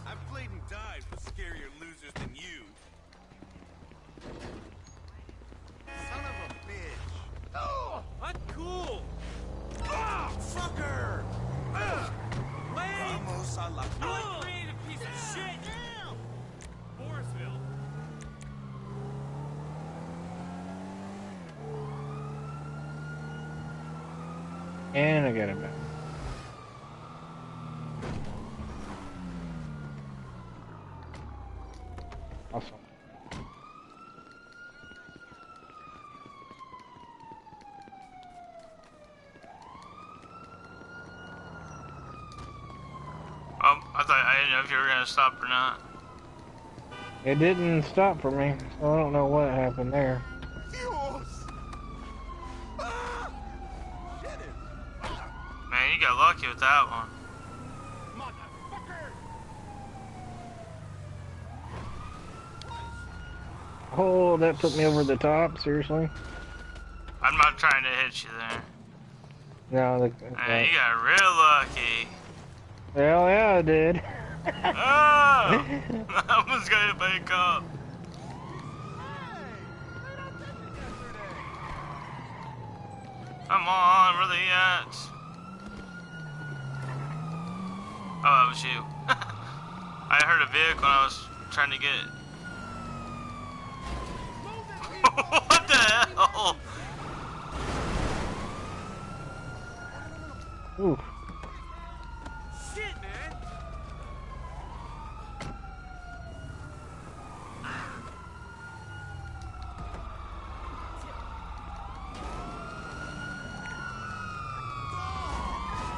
I've played and died for scarier losers than you. Son of a bitch. Oh, I'm cool. Ah, fucker. Ah, vamos a la creative piece of shit. Morrisville. And I got it back. Awesome. I didn't know if you were gonna stop or not. It didn't stop for me, so I don't know what happened there. Dios. Ah, shit it. Man, you got lucky with that one. Motherfucker. Oh, that put me over the top, seriously? I'm not trying to hit you there. No, Man, you got real lucky. Hell yeah, I did. Oh! I almost got hit by a cop. Come on, where they at? Oh, that was you. I heard a vehicle and I was trying to get it. What the hell? Ooh. Shit, man.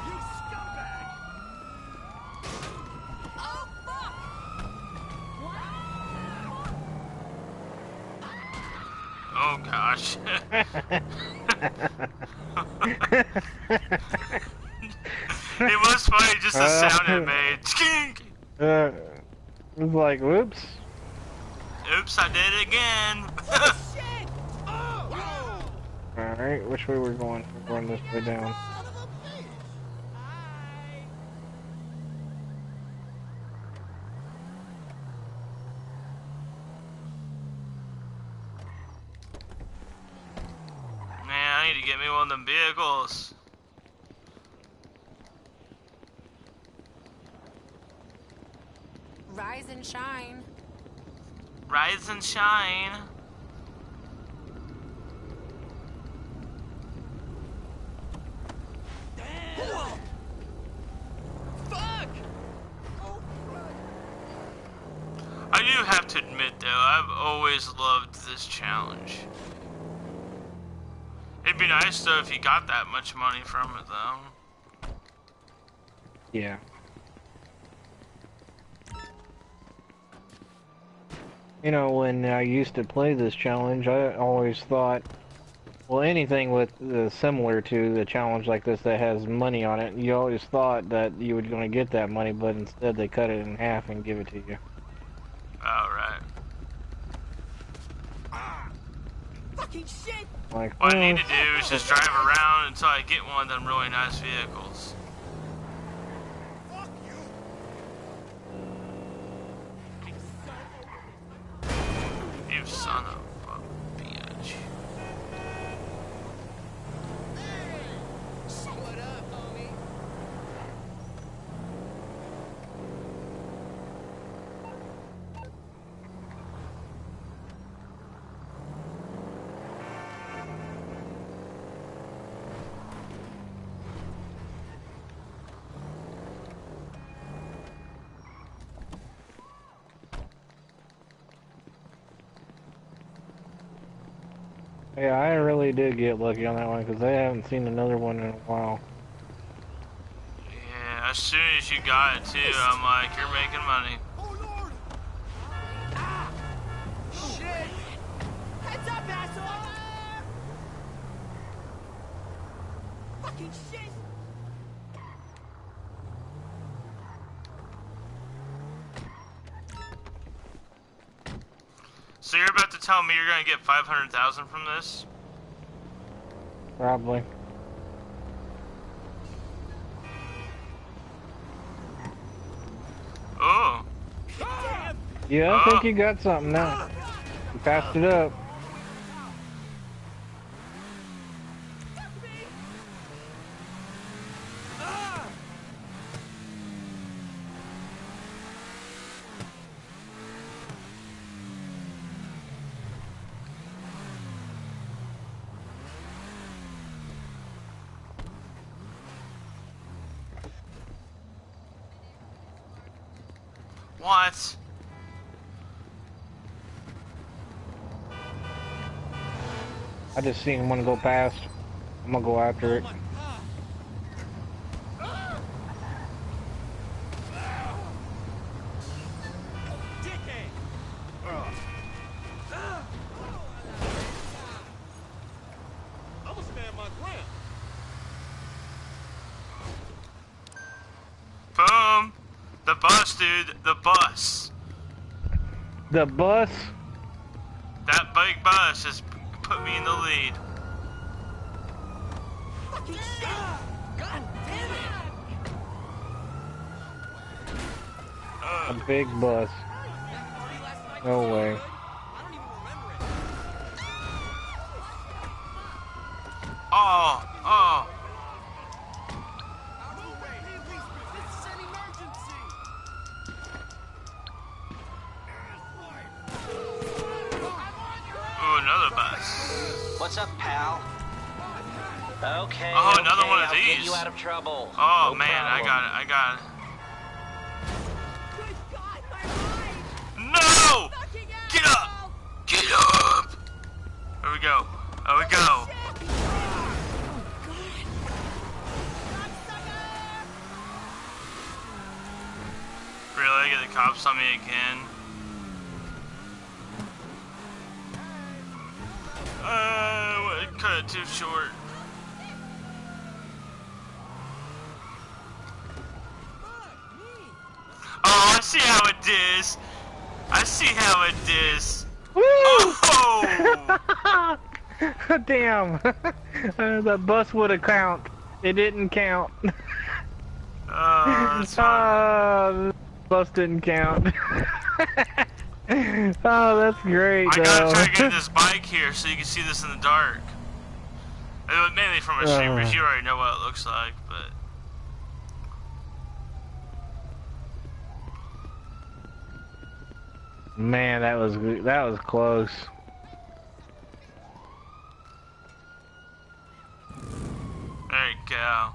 You scumbag! Oh, fuck! Oh gosh. It was funny, just the sound it made. Skink! It was like, whoops. Oops, I did it again. Shit! Oh! Alright, which way we're going? We're going this way down. Man, I need to get me one of them vehicles. Rise and shine. Rise and shine. Fuck! I do have to admit though, I've always loved this challenge. It'd be nice though if you got that much money from it though. Yeah. You know, when I used to play this challenge, I always thought, well, anything with similar to the challenge like this that has money on it, you always thought that you were going to get that money, but instead they cut it in half and give it to you. Alright. Fucking shit! Like, What I need to do is just drive around until I get one of them really nice vehicles. Fuck you! You son of a bitch. What up, homie? yeah, I really did get lucky on that one because I haven't seen another one in a while. Yeah, as soon as you got it too, I'm like, you're making money. Oh lord! Ah! Shit! Heads up, asshole! Fucking shit! So you're about to tell me you're gonna get 500,000 from this? Probably. Oh. Yeah, I think you got something now. You passed it up. What? I just seen one go past. I'm gonna go after it. I'ma stand my ground. Boom! The bus, dude. The bus. The bus? That big bus has put me in the lead. Fucking shit! God damn it! A big bus. No way. I don't even remember it. Oh, oh. No way! This is an emergency! Ooh, another bus. What's up, pal? Okay. Oh, another okay, one of I'll get these. you out of trouble. Oh No man, I problem. got it. I got it. Good God, my mind! No! Fucking Get up! asshole! Get up! There we go. There we go. Really? Get the cops on me again? Cut it too short. Oh, I see how it is. I see how it is. Woo! Oh! Damn. The bus would have count. It didn't count. That's fine. Bus didn't count. Oh, that's great, I though. gotta try to get this bike here so you can see this in the dark. Mainly from a streamer, you already know what it looks like, but... Man, that was close. There you go.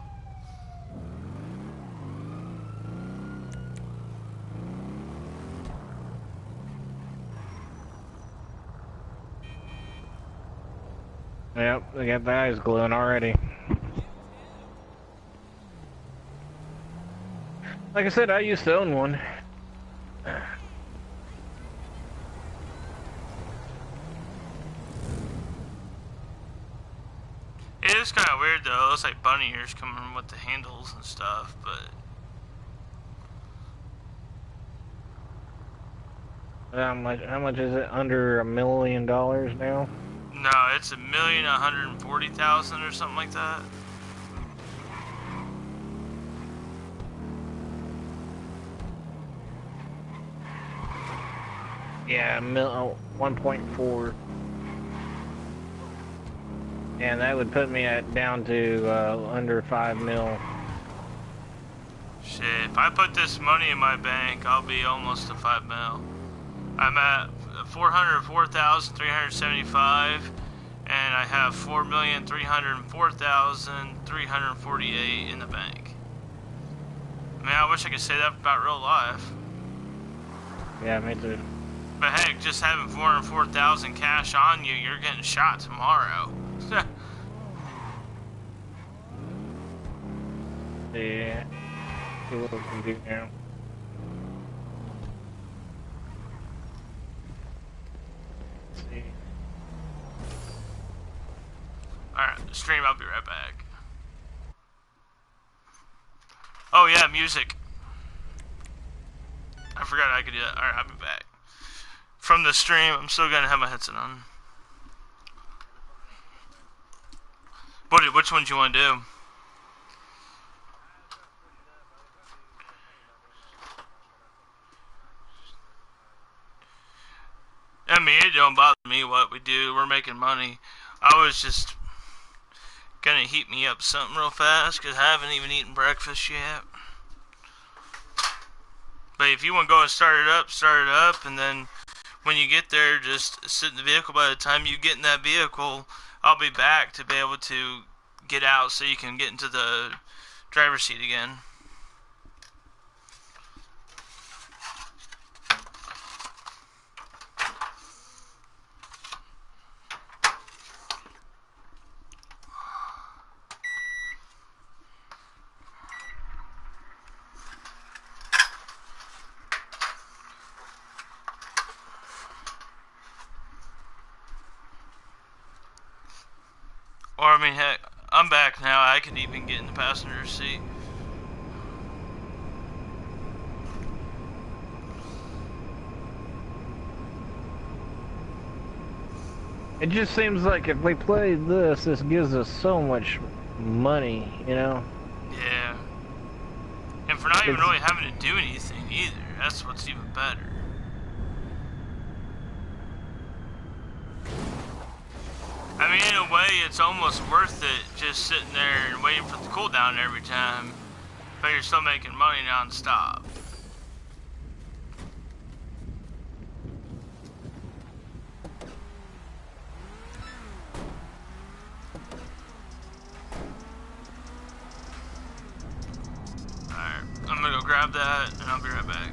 Yep, they got the eyes glowing already. Like I said, I used to own one. It is kind of weird though. It looks like bunny ears coming with the handles and stuff, but... How much is it? Under $1 million now? No, it's 1,140,000 or something like that. Yeah, 1.4. And that would put me down to under 5 mil. Shit, if I put this money in my bank, I'll be almost to 5 mil. I'm at 404,375, and I have 4,304,348 in the bank. I mean, I wish I could say that about real life. Yeah, me too. But heck, just having 404,000 cash on you, you're getting shot tomorrow. Yeah. See what we can do now. Let's see. Alright, stream, I'll be right back. Oh yeah, music. I forgot I could do that. Alright, I'll be back. From the stream, I'm still gonna have my headset on. Which one do you want to do? I mean, it don't bother me what we do. We're making money. I was just gonna heat me up something real fast because I haven't even eaten breakfast yet. But if you want to go and start it up, and then when you get there, just sit in the vehicle. By the time you get in that vehicle, I'll be back to be able to get out so you can get into the driver's seat again. Or, I mean, heck, I'm back now. I could even get in the passenger seat. It just seems like if we play this gives us so much money, you know? Yeah. And for not even really having to do anything either. That's what's even better. I mean, in a way, it's almost worth it just sitting there and waiting for the cooldown every time. But you're still making money non-stop. Alright, I'm gonna go grab that, and I'll be right back.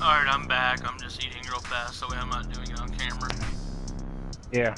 Alright, I'm back. I'm just eating real fast, so I'm not doing it on camera. Yeah.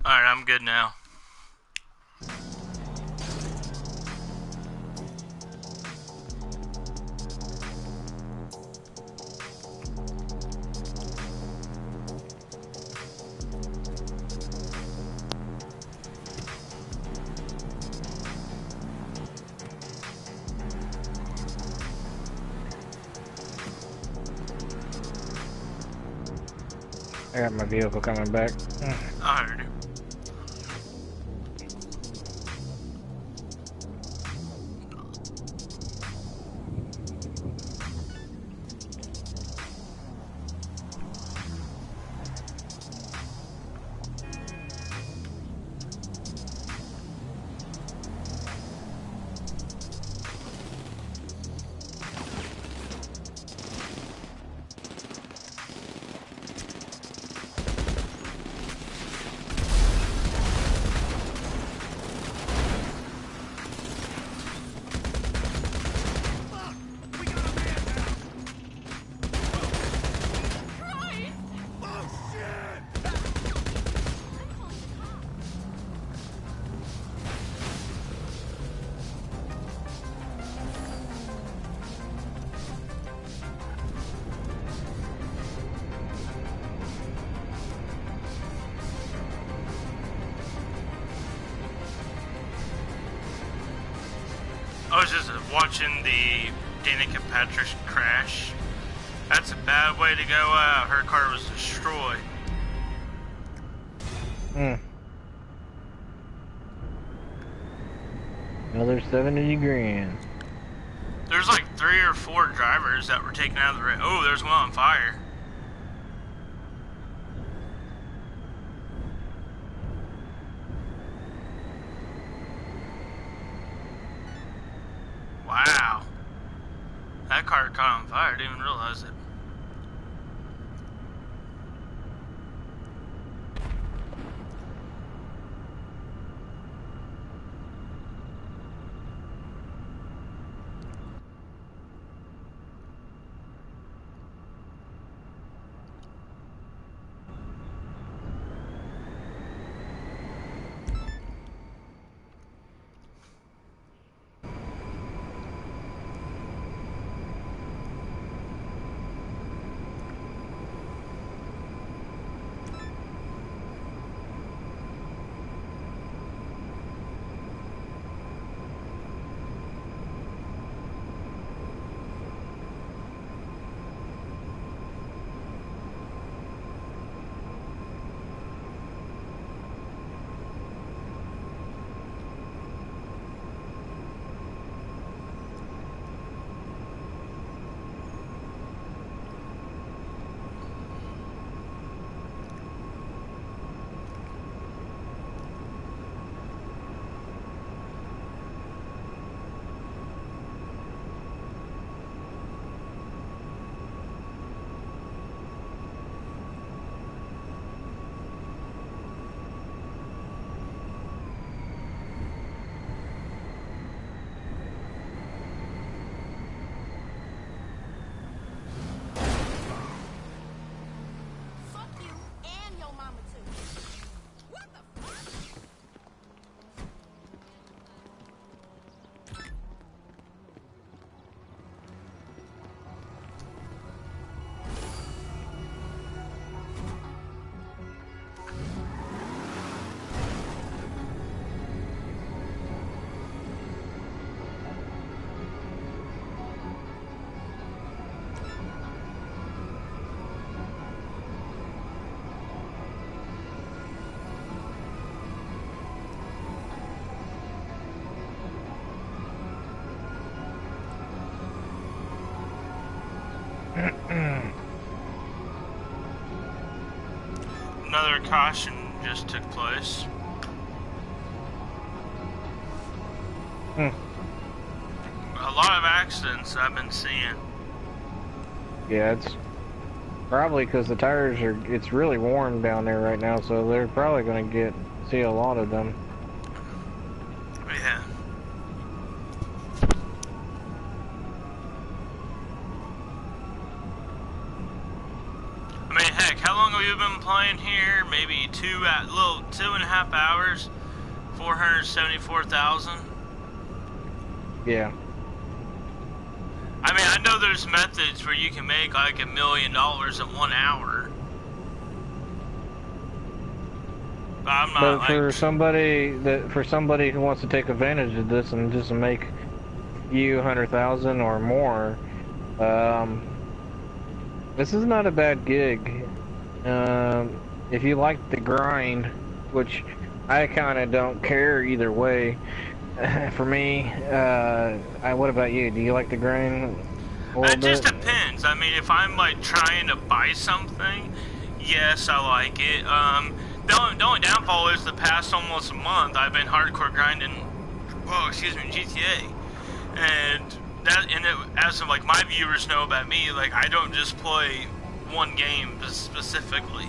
Alright, I'm good now. I got my vehicle coming back. Alright. I was just watching the Danica Patrick crash. That's a bad way to go out. Her car was destroyed. Another 70 grand. There's like 3 or 4 drivers that were taken out of the race. Oh, there's one on fire. Wow. That car caught on fire. I didn't even realize it. Fuck you and your mama too. What the fuck? Another caution just took place. A lot of accidents I've been seeing. Yeah, it's probably because the tires are, it's really warm down there right now, so they're probably going to see a lot of them. Yeah. I mean, heck, how long have you been playing here? Maybe 2.5 hours, 474,000. Yeah. I mean, I know there's methods where you can make like $1 million in 1 hour. But I'm not. But like, for somebody who wants to take advantage of this and just make you 100,000 or more, this is not a bad gig. If you like the grind, which I kind of don't care either way. For me, what about you? Do you like the grind a little it just bit? depends. I mean, if I'm like trying to buy something, yes, I like it. The only downfall is the past almost a month I've been hardcore grinding. GTA, and as of like my viewers know about me, like I don't just play one game specifically.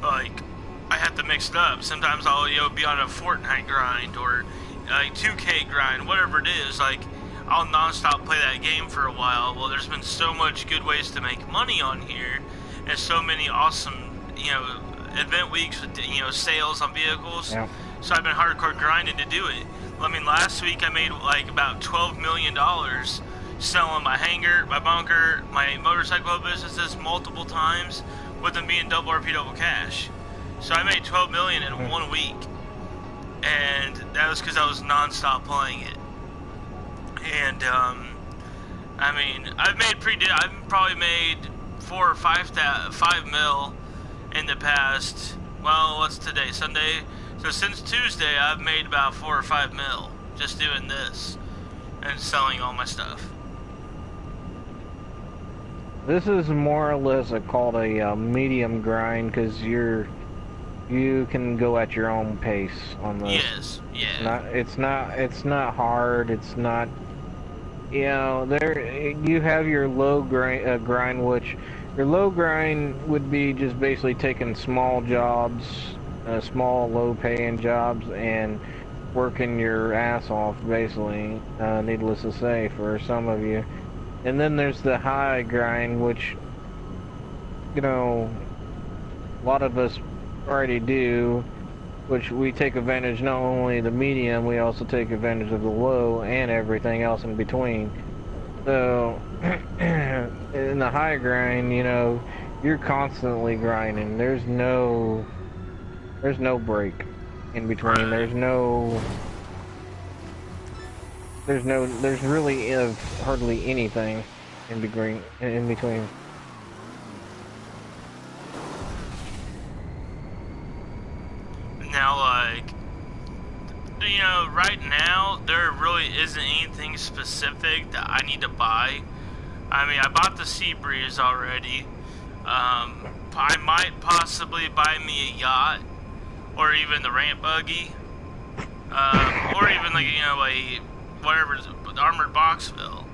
Like I have to mix it up. Sometimes I'll be on a Fortnite grind or like 2K grind, whatever it is. Like I'll non-stop play that game for a while. Well, there's been so much good ways to make money on here, and so many awesome event weeks with sales on vehicles. Yeah. So I've been hardcore grinding to do it. I mean, last week I made like about $12 million selling my hangar, my bunker, my motorcycle businesses multiple times with them being double RP double cash. So I made $12 million in 1 week, and that was because I was non-stop playing it. And I mean, I've probably made 4 or 5 mil in the past. Well, what's today? Sunday. So since Tuesday, I've made about 4 or 5 mil just doing this and selling all my stuff. This is more or less called a medium grind because you can go at your own pace on this. Yes, yeah. It's not hard. It's not, you know, you have your low grind, which your low grind would be just basically taking small jobs, small low paying jobs, and working your ass off, basically, needless to say, for some of you. And then there's the high grind, which, you know, a lot of us already do, which we take advantage not only the medium, we also take advantage of the low and everything else in between. So, in the high grind, you know, you're constantly grinding. There's no break in between. There's really hardly anything in between. Now, like, you know, right now, there really isn't anything specific that I need to buy. I mean, I bought the Sea Breeze already. I might possibly buy me a yacht, or even the ramp buggy, or even, like, you know, the armored boxville.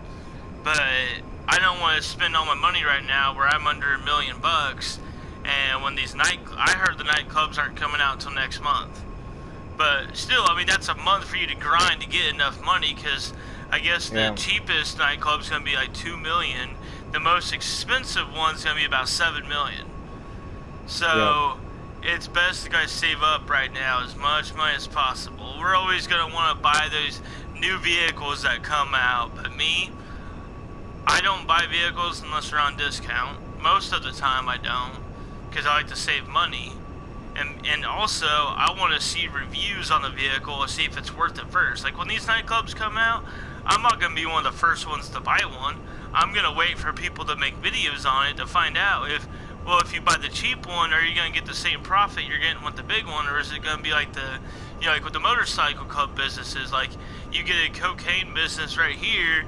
But I don't want to spend all my money right now where I'm under $1 million bucks. And when I heard the nightclubs aren't coming out until next month. But still, I mean, that's a month for you to grind to get enough money, because I guess the cheapest nightclub's going to be like $2 million. The most expensive one's going to be about $7 million. So, it's best to guys save up right now as much money as possible. We're always going to want to buy those new vehicles that come out. But me, I don't buy vehicles unless they're on discount. Most of the time I don't, because I like to save money. And also, I want to see reviews on the vehicle and see if it's worth it first. Like, when these nightclubs come out, I'm not going to be one of the first ones to buy one. I'm going to wait for people to make videos on it to find out if you buy the cheap one, are you going to get the same profit you're getting with the big one, or is it going to be like like with the motorcycle club businesses, like, you get a cocaine business right here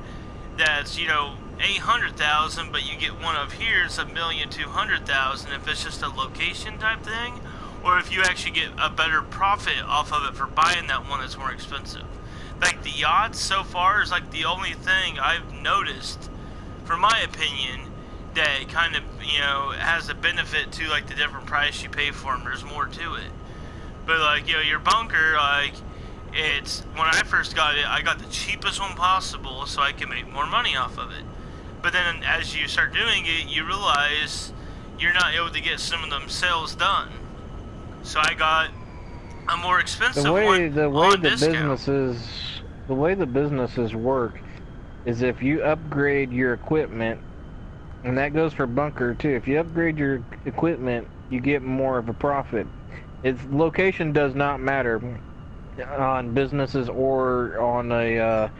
that's, you know, 800,000, but you get one of here, it's 1,200,000 if it's just a location type thing, or if you actually get a better profit off of it for buying that one that's more expensive. Like, the yachts so far is like the only thing I've noticed, from my opinion, that kind of, you know, has a benefit to, like, the different price you pay for them. There's more to it. But, like, you know, your bunker, like, when I first got it, I got the cheapest one possible so I can make more money off of it. But then as you start doing it, you realize you're not able to get some of them sales done. So I got a more expensive one on discount. The way the businesses work is if you upgrade your equipment, and that goes for bunker too, if you upgrade your equipment, you get more of a profit. Its location does not matter on businesses or on the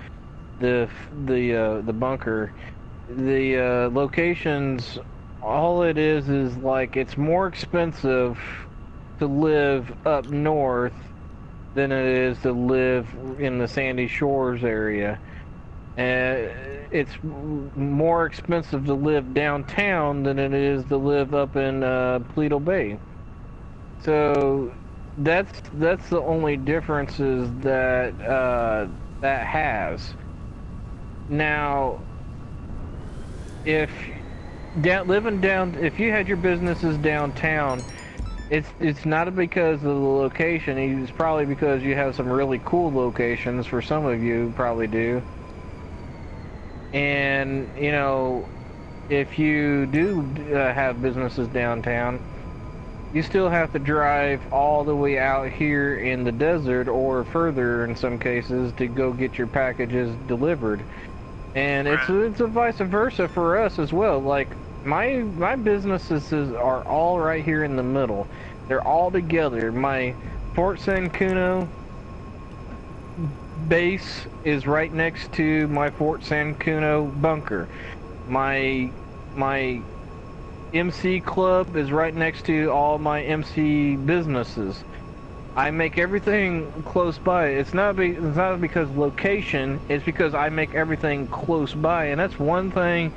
bunker. The locations, all it is like, it's more expensive to live up north than it is to live in the Sandy Shores area. It's more expensive to live downtown than it is to live up in Paleto Bay. So that's the only differences that that has. Now, if you had your businesses downtown, it's not because of the location. It's probably because you have some really cool locations. For some of you, probably do. And, you know, if you do have businesses downtown, you still have to drive all the way out here in the desert, or further in some cases, to go get your packages delivered. And it's a vice versa for us as well. Like, my businesses are all right here in the middle. They're all together. My Fort Sancuno base is right next to my Fort Sancuno bunker. My MC club is right next to all my MC businesses. I make everything close by. It's not because location, it's because I make everything close by, and that's one thing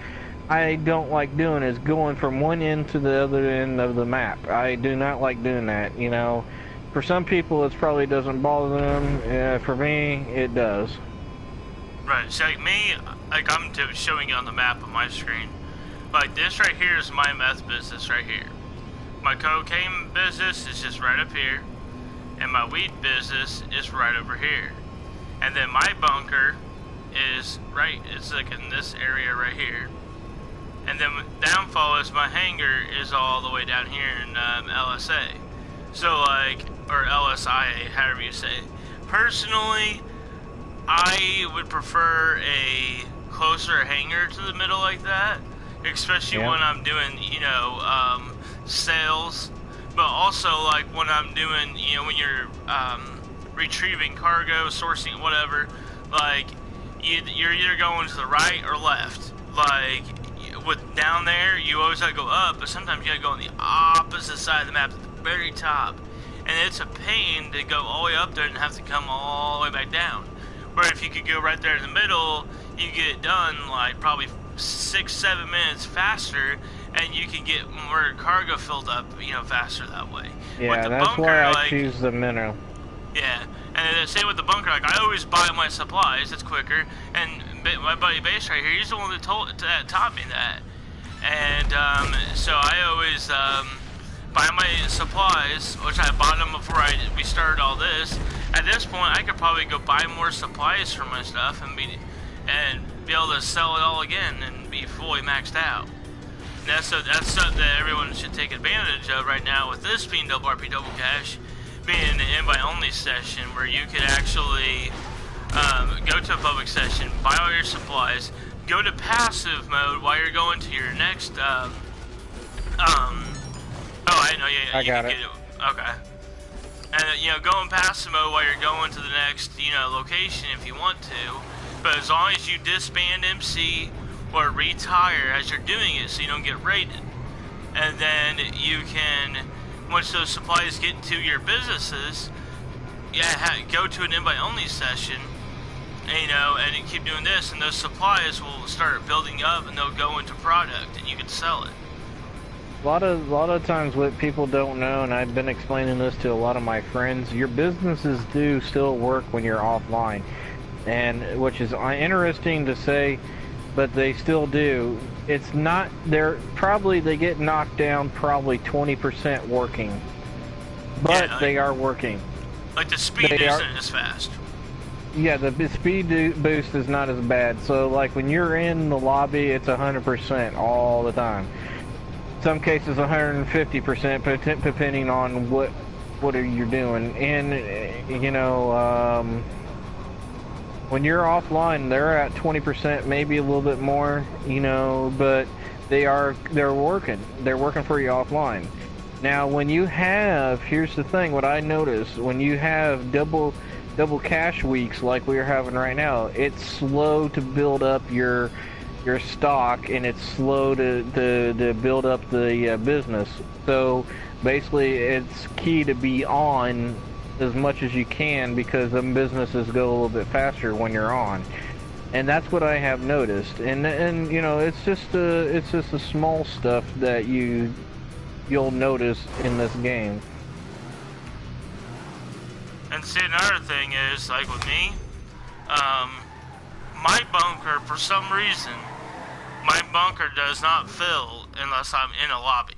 I don't like doing, is going from one end to the other end of the map. I do not like doing that, you know. For some people, it probably doesn't bother them. For me, it does. Right, so like me, like I'm showing you on the map on my screen. Like this right here is my meth business right here. My cocaine business is just right up here. And my weed business is right over here. And then my bunker is right, it's like in this area right here. And then downfall is my hangar is all the way down here in LSA. So like, or LSIA, however you say. Personally, I would prefer a closer hangar to the middle like that. Especially when I'm doing, you know, sales. But also, like, when I'm doing, you know, when you're retrieving cargo, sourcing, whatever, like, you're either going to the right or left. Like, with down there, you always gotta go up, but sometimes you gotta go on the opposite side of the map, at the very top. And it's a pain to go all the way up there and have to come all the way back down. Where if you could go right there in the middle, you get it done, like, probably 6-7 minutes faster, and you can get more cargo filled up, you know, faster that way. Yeah, that's bunker, why I choose the middle. Yeah, and same with the bunker. Like, I always buy my supplies. It's quicker. And my buddy Bass right here, he's the one that taught me that. And so I always buy my supplies, which I bought them before we started all this. At this point, I could probably go buy more supplies for my stuff and be able to sell it all again and be fully maxed out. That's something that everyone should take advantage of right now with this being double RP double cash, being an invite only session where you could actually go to a public session, buy all your supplies, go to passive mode while you're going to your next oh, I know, yeah, I got it. Okay. And you know, go in passive mode while you're going to the next, you know, location if you want to, but as long as you disband MC or retire as you're doing it so you don't get raided. And then you can, once those supplies get to your businesses, go to an invite only session, and, you know, and you keep doing this, and those supplies will start building up and they'll go into product and you can sell it. A lot of times what people don't know, and I've been explaining this to a lot of my friends, your businesses do still work when you're offline, and which is interesting to say, but they still do. It's not, they get knocked down probably 20% working, but yeah, they are working. Like the speed isn't as fast. Yeah, the speed boost is not as bad. So like when you're in the lobby, it's 100% all the time. Some cases 150%, depending on what are you doing. And you know, when you're offline, they're at 20%, maybe a little bit more, you know, but they're working. They're working for you offline. Now, when you have, here's the thing, what I noticed, when you have double cash weeks like we're having right now, it's slow to build up your stock, and it's slow to build up the business. So basically, it's key to be on as much as you can, because the businesses go a little bit faster when you're on, and that's what I have noticed. And you know, it's just the small stuff that you'll notice in this game. And see, another thing is, like with me, my bunker, for some reason, my bunker does not fill unless I'm in a lobby.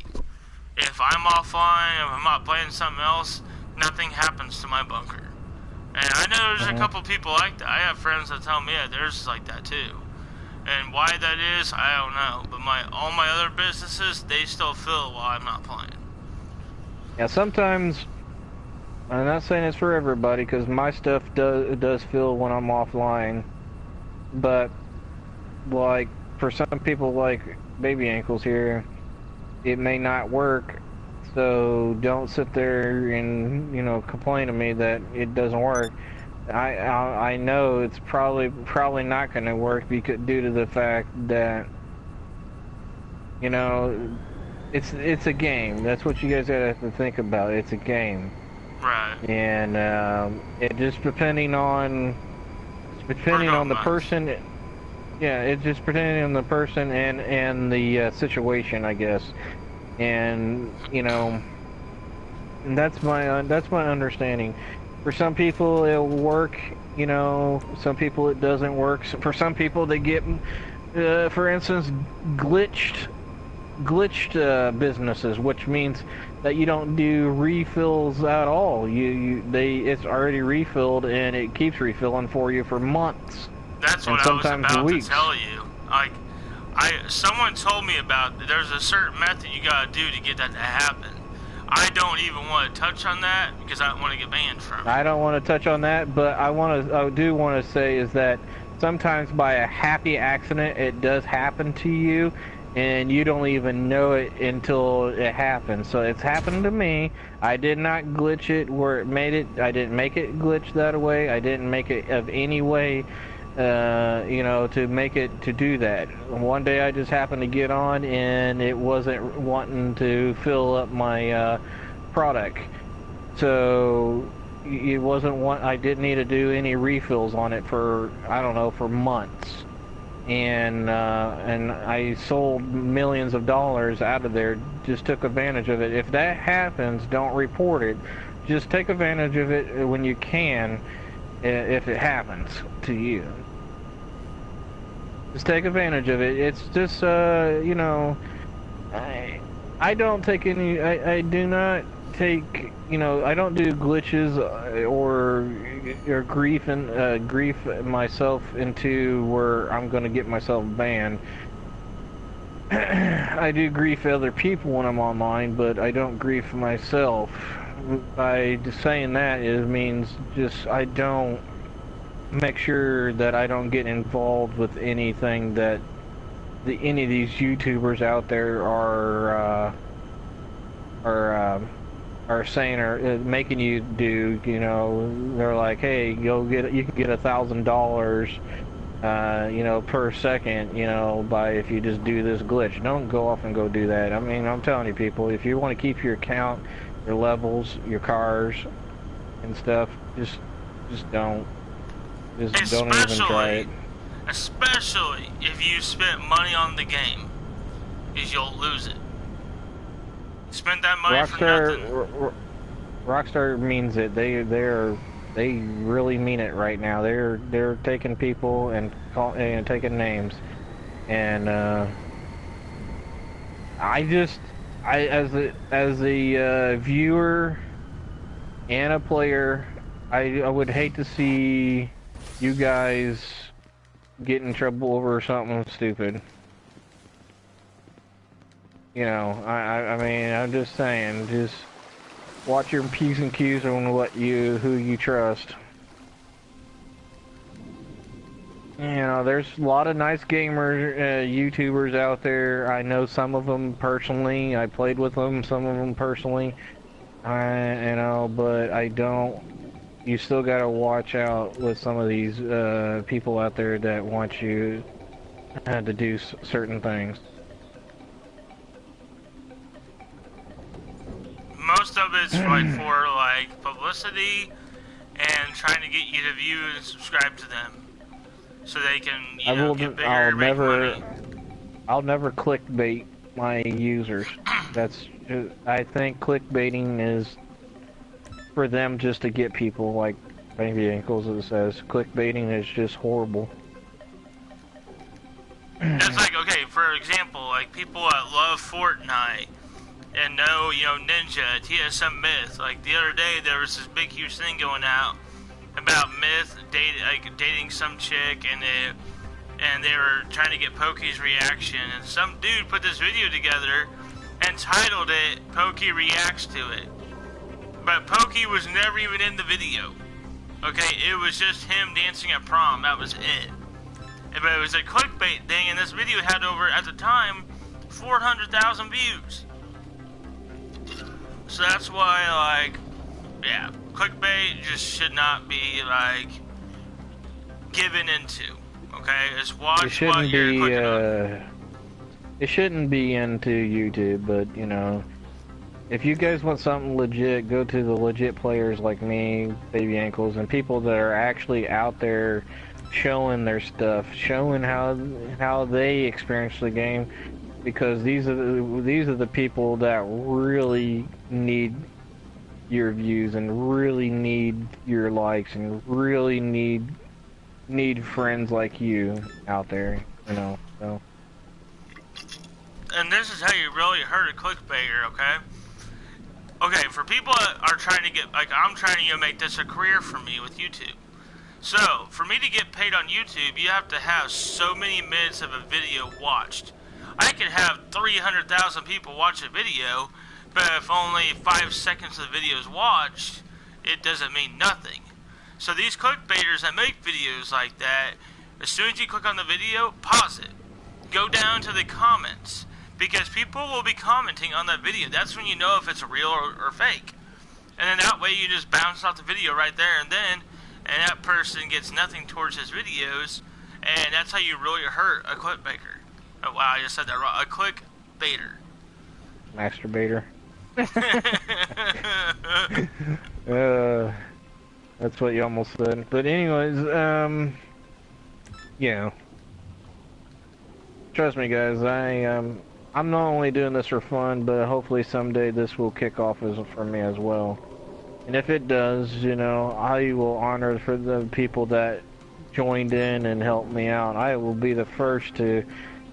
If I'm offline, if I'm not playing something else, nothing happens to my bunker. And I know there's a couple people like that. I have friends that tell me that theirs like that too. And why that is, I don't know. But all my other businesses, they still fill while I'm not playing. Yeah, sometimes, I'm not saying it's for everybody, because my stuff does fill when I'm offline. But, like, for some people like Baby Ankles here, it may not work. So don't sit there and, you know, complain to me that it doesn't work. I know it's probably not going to work because due to the fact that, you know, it's a game. That's what you guys gotta have to think about. It's a game. Right. And it just depending on the person. Yeah, it's just depending on the person and the situation, I guess. And you know, and that's my understanding. For some people it'll work. You know, some people it doesn't work. For some people they get, for instance, glitched businesses, which means that you don't do refills at all. It's already refilled and it keeps refilling for you for months. That's what I was about to tell you. Like, someone told me about there's a certain method you gotta do to get that to happen. I don't even want to touch on that because I don't want to get banned from it. I don't want to touch on that, but I do want to say is that sometimes by a happy accident it does happen to you, and you don't even know it until it happens. So it's happened to me. I did not glitch it where it made it. I didn't make it glitch that way. I didn't make it of any way, you know, to make it to do that. One day I just happened to get on and it wasn't wanting to fill up my product. So it wasn't I didn't need to do any refills on it for, I don't know, for months. And I sold millions of dollars out of there, just took advantage of it. If that happens, don't report it. Just take advantage of it when you can, if it happens to you. Just take advantage of it. It's just, you know, I don't take any, I do not take, you know, I don't do glitches or grief myself into where I'm going to get myself banned. I do grief other people when I'm online, but I don't grief myself. By just saying that, it means just I don't make sure that I don't get involved with anything that any of these YouTubers out there are saying or making you do. You know, they're like, hey, you can get $1,000, you know, per second, you know, if you just do this glitch. Don't go off and go do that. I mean, I'm telling you, people, if you want to keep your account, your levels, your cars, and stuff, just don't. Just don't even try it. Especially if you spent money on the game, because you'll lose it. Spend that money for nothing. Rockstar means it. They really mean it right now. They're taking people and taking names, and as a viewer and a player, I would hate to see you guys get in trouble over something stupid. You know, I mean, I'm just saying, just watch your P's and Q's on who you trust. You know, there's a lot of nice gamers, YouTubers out there. I know some of them personally. I played with them, some of them personally. You know, but I don't. You still gotta watch out with some of these people out there that want you to do certain things. Most of it's like for like publicity and trying to get you to view and subscribe to them, so they can get bigger, make money. I'll never clickbait my users. I think clickbaiting is for them just to get people, like BABYANKLES it says. Clickbaiting is just horrible. It's like, okay, for example, like people that love Fortnite and know, you know, Ninja, TSM Myth. Like the other day, there was this big, huge thing going out about Myth dating some chick, and they were trying to get Pokey's reaction. And some dude put this video together and titled it "Pokey Reacts to It," but Pokey was never even in the video. Okay, it was just him dancing at prom. That was it. But it was a clickbait thing, and this video had over, at the time, 400,000 views. So that's why, like, yeah, clickbait just should not be like given into. Okay, just watch what you're clicking on. It shouldn't be into YouTube, but you know, if you guys want something legit, go to the legit players like me, Baby Ankles, and people that are actually out there showing their stuff, showing how they experience the game, because these are the people that really need your views and really need your likes and really need friends like you out there, you know. So. And this is how you really hurt a clickbaiter, okay? Okay, for people that are trying to get, like, I'm trying to make this a career for me with YouTube. So, for me to get paid on YouTube, you have to have so many minutes of a video watched. I could have 300,000 people watch a video, but if only 5 seconds of the video is watched, it doesn't mean nothing. So these clickbaiters that make videos like that, as soon as you click on the video, pause it. Go down to the comments. Because people will be commenting on that video. That's when you know if it's real or fake. And then that way you just bounce off the video right there and then, and that person gets nothing towards his videos, and that's how you really hurt a clickbaiter. Oh wow, I just said that wrong. A clickbaiter. Masturbator. That's what you almost said. But anyways, yeah. Trust me guys, I'm not only doing this for fun, but hopefully someday this will kick off for me as well. And if it does, you know, I will honor for the people that joined in and helped me out. I will be the first to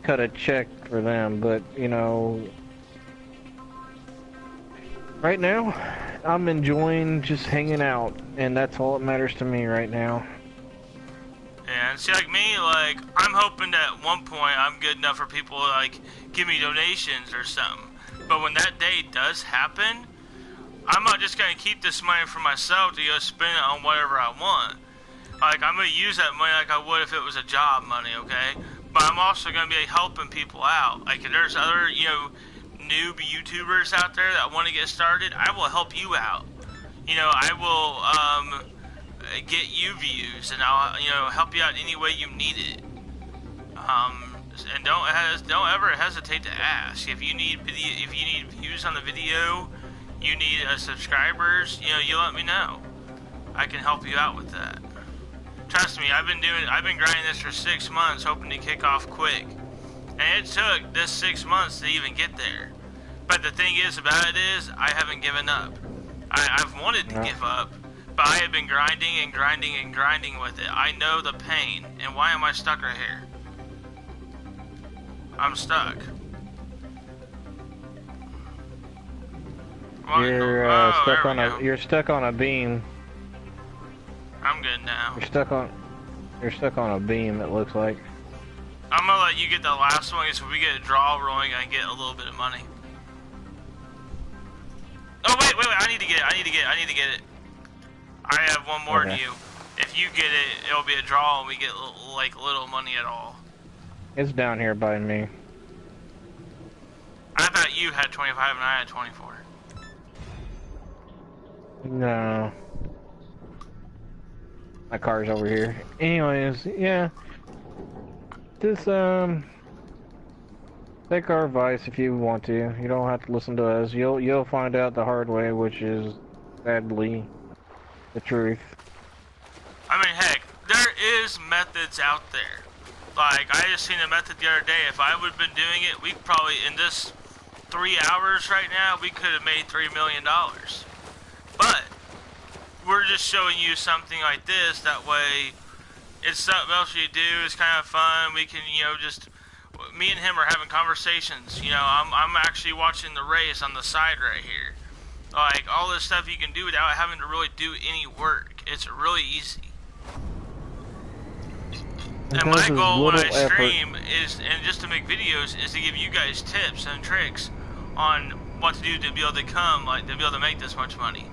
cut a check for them, but, you know, right now, I'm enjoying just hanging out, and that's all that matters to me right now. Yeah, and see, like me, like, I'm hoping that at one point I'm good enough for people to, like, give me donations or something. But when that day does happen, I'm not just going to keep this money for myself to go spend it on whatever I want. Like, I'm going to use that money like I would if it was a job money, okay? But I'm also going to be helping people out. Like, if there's other, you know, noob YouTubers out there that want to get started, I will help you out. You know, I will, get you views, and I'll, you know, help you out any way you need it. And don't ever hesitate to ask if you need views on the video, you need subscribers. You know, you let me know. I can help you out with that. Trust me, I've been grinding this for 6 months, hoping to kick off quick, and it took this 6 months to even get there. But the thing is about it is, I haven't given up. I've wanted to give up. But I have been grinding and grinding and grinding with it. I know the pain. And why am I stuck right here? I'm stuck. You're stuck on a beam. I'm good now. You're stuck on a beam, it looks like. I'm gonna let you get the last one, because if we get a draw, we're only gonna get a little bit of money. Oh wait, I need to get it. I have one more than you. If you get it, it'll be a draw and we get like little money at all. It's down here by me. I thought you had 25 and I had 24. No. My car's over here. Anyways, yeah. Just take our advice if you want to. You don't have to listen to us. You'll find out the hard way, which is sadly the truth. I mean, heck, there is methods out there. Like, I just seen a method the other day. If I would have been doing it, we probably, in this 3 hours right now, we could have made $3 million. But we're just showing you something like this. That way, it's something else you do. It's kind of fun. We can, you know, just, me and him are having conversations. You know, I'm actually watching the race on the side right here. Like, all this stuff you can do without having to really do any work. It's really easy. And my goal when I stream is, and just to make videos, is to give you guys tips and tricks on what to do to be able to to be able to make this much money.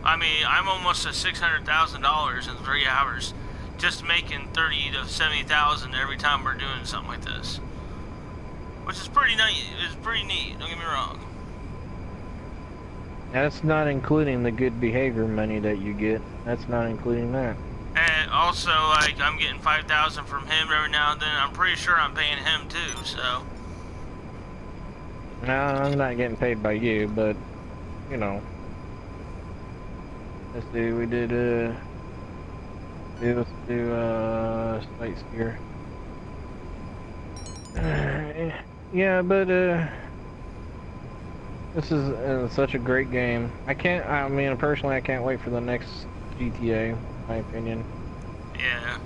I mean, I'm almost at $600,000 in 3 hours, just making 30 to 70,000 every time we're doing something like this, which is pretty nice. It's pretty neat. Don't get me wrong. That's not including the good behavior money that you get. That's not including that. And also, like, I'm getting 5,000 from him every now and then. I'm pretty sure I'm paying him too, so. No, I'm not getting paid by you, but, you know. Let's see, we did, let's do, sites here. Yeah, but, this is such a great game. I mean, personally, I can't wait for the next GTA, in my opinion. Yeah.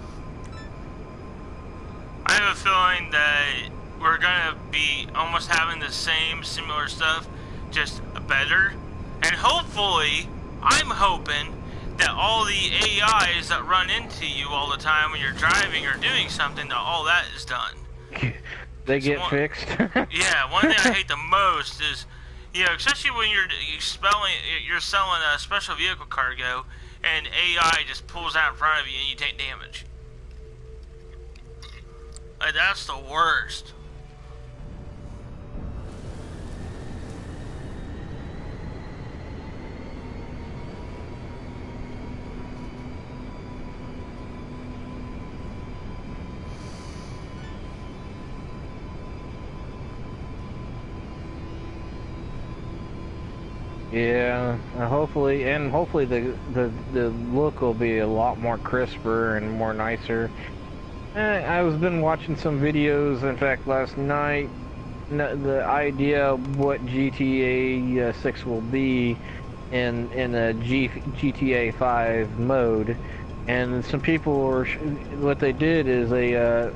I have a feeling that we're gonna be almost having the same similar stuff, just better. And hopefully, I'm hoping that all the AIs that run into you all the time when you're driving or doing something, that all that is done. They get fixed? Yeah, one thing I hate the most is, you know, especially when you're selling a special vehicle cargo, and AI just pulls out in front of you and you take damage. Like, that's the worst. Yeah, hopefully the look will be a lot more crisper and more nicer. I've been watching some videos. In fact, last night, the idea of what GTA 6 will be in a GTA 5 mode, and some people were. What they did is they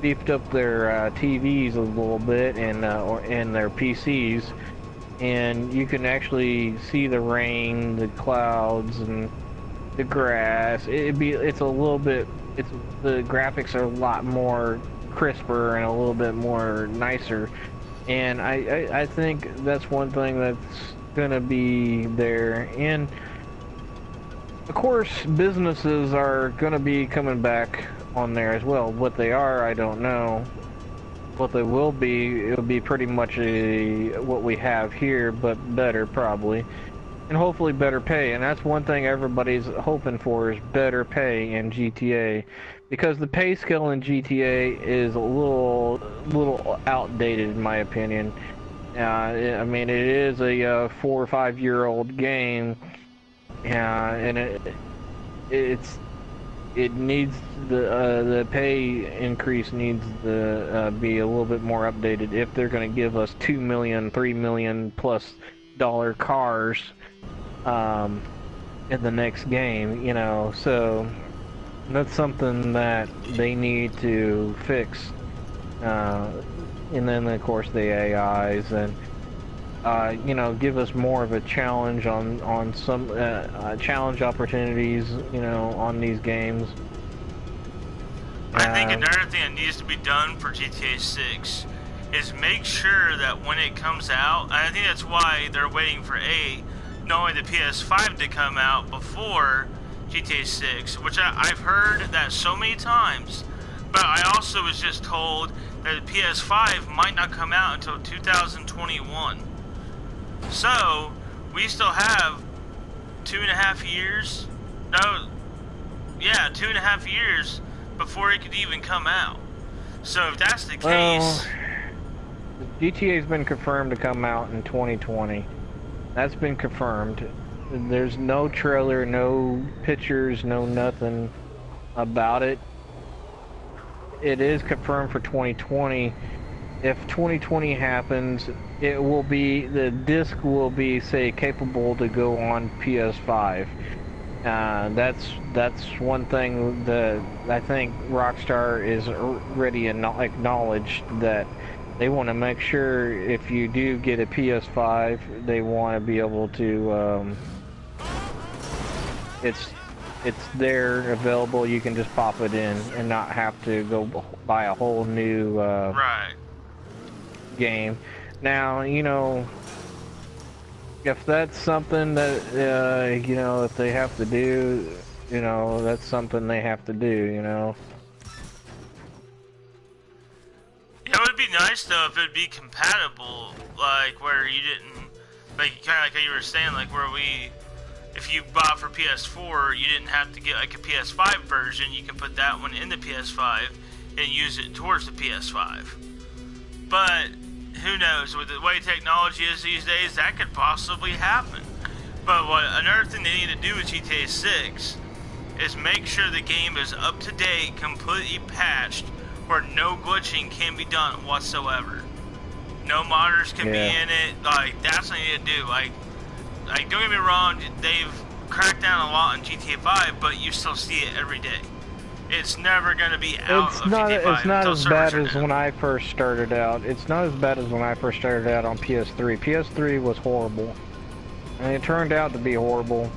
beefed up their TVs a little bit and their PCs. And you can actually see the rain, the clouds, and the grass. It's a little bit, the graphics are a lot more crisper and a little bit more nicer. And I think that's one thing that's gonna be there. And of course, businesses are gonna be coming back on there as well. What they are, I don't know. What they will be, it'll be pretty much what we have here, but better probably, and hopefully better pay. And that's one thing everybody's hoping for, is better pay in GTA, because the pay scale in GTA is a little outdated in my opinion. I mean, it is a 4 or 5 year old game, and it needs the pay increase needs to be a little bit more updated if they're going to give us $2 million, $3 million plus cars in the next game, you know. So that's something that they need to fix. And then of course the AIs, and you know, give us more of a challenge on some challenge opportunities, you know, on these games. I think another thing that needs to be done for GTA 6 is make sure that when it comes out, and I think that's why they're waiting for not only the PS5 to come out before GTA 6, which I've heard that so many times, but I also was just told that the PS5 might not come out until 2021. So, we still have 2.5 years, no, yeah, 2.5 years before it could even come out. So if that's the case... GTA's been confirmed to come out in 2020. That's been confirmed. There's no trailer, no pictures, no nothing about it. It is confirmed for 2020. If 2020 happens, it will be, the disc will be, say, capable to go on PS5. That's one thing that I think Rockstar is already acknowledged, that they want to make sure if you do get a PS5, they want to be able to, it's there, available, you can just pop it in and not have to go buy a whole new game. Now, you know, if that's something that, you know, if they have to do, you know, that's something they have to do, you know. Yeah, it would be nice though if it'd be compatible, like where you didn't, Like kind of like how you were saying, like where if you bought for PS4, you didn't have to get like a PS5 version. You can put that one in the PS5 and use it towards the PS5. But who knows? With the way technology is these days, that could possibly happen. But another thing they need to do with GTA 6 is make sure the game is up to date, completely patched, where no glitching can be done whatsoever. No modders can be in it. Like, that's what they need to do. Like don't get me wrong, they've cracked down a lot on GTA5, but you still see it every day. It's never going to be out of GTA5. It's not as bad as when I first started out. It's not as bad as when I first started out on PS3. PS3 was horrible. And it turned out to be horrible.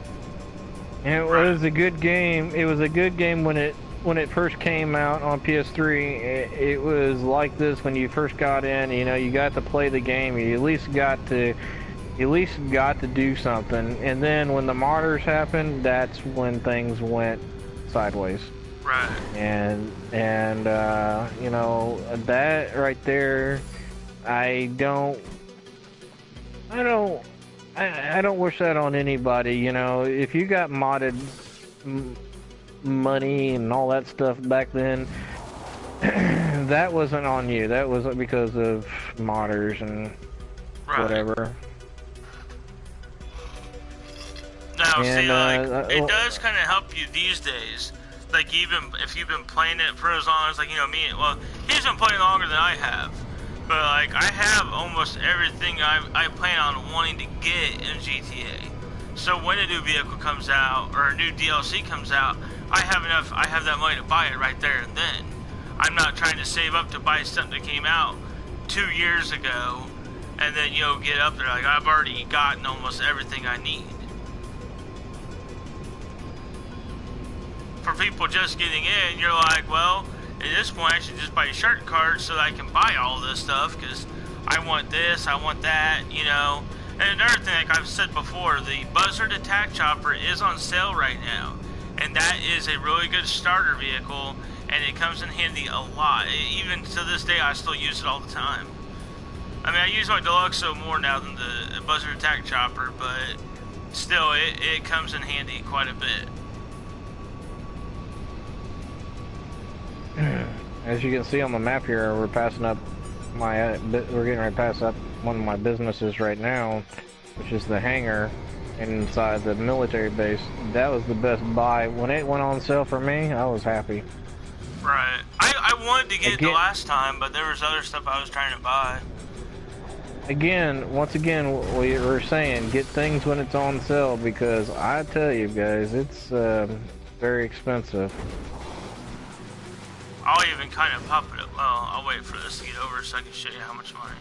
And it was a good game. It was a good game when it first came out on PS3. It was like this when you first got in. You know, you got to play the game. You at least got to do something. And then when the modders happened, that's when things went sideways. Right. And you know, that right there, I don't wish that on anybody. You know, if you got modded money and all that stuff back then, that wasn't on you. That was because of modders and whatever. Now, see, like, it does kind of help you these days. Like, even if you've been playing it for as long as, like, you know, well, he's been playing longer than I have. But, like, I have almost everything I plan on wanting to get in GTA. So when a new vehicle comes out, or a new DLC comes out, I have that money to buy it right there and then. I'm not trying to save up to buy something that came out 2 years ago, and then, you know, get up there, like, I've already gotten almost everything I need. For people just getting in, you're like, well, at this point I should just buy a shark card so that I can buy all this stuff, because I want this, I want that, you know. And another thing, like I've said before, the Buzzard Attack Chopper is on sale right now, and that is a really good starter vehicle, and it comes in handy a lot. Even to this day, I still use it all the time. I mean, I use my Deluxo more now than the Buzzard Attack Chopper, but still, it comes in handy quite a bit. As you can see on the map here, we're passing up we're getting ready to pass up one of my businesses right now, which is the hangar inside the military base. That was the best buy. When it went on sale for me, I was happy. Right. I wanted to get it the last time, but there was other stuff I was trying to buy. Once again, we were saying, get things when it's on sale, because I tell you guys, it's very expensive. I'll even kind of pop it up. Well, I'll wait for this to get over so I can show you how much money.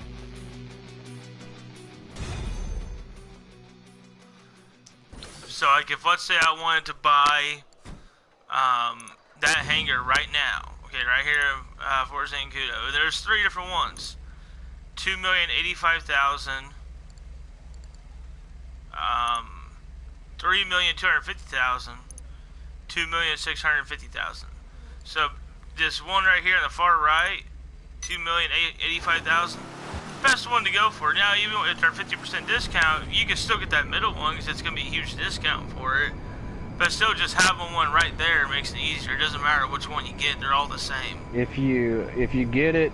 So, like, if let's say I wanted to buy that hangar right now, okay, right here, for Zancudo, there's 3 different ones: 2,085,000, 3,250,000, 2,650,000. So this one right here on the far right, 2,085,000, best one to go for. Now, even with our 50% discount, you can still get that middle one because it's going to be a huge discount for it. But still, just having one right there makes it easier. It doesn't matter which one you get; they're all the same. If you get it,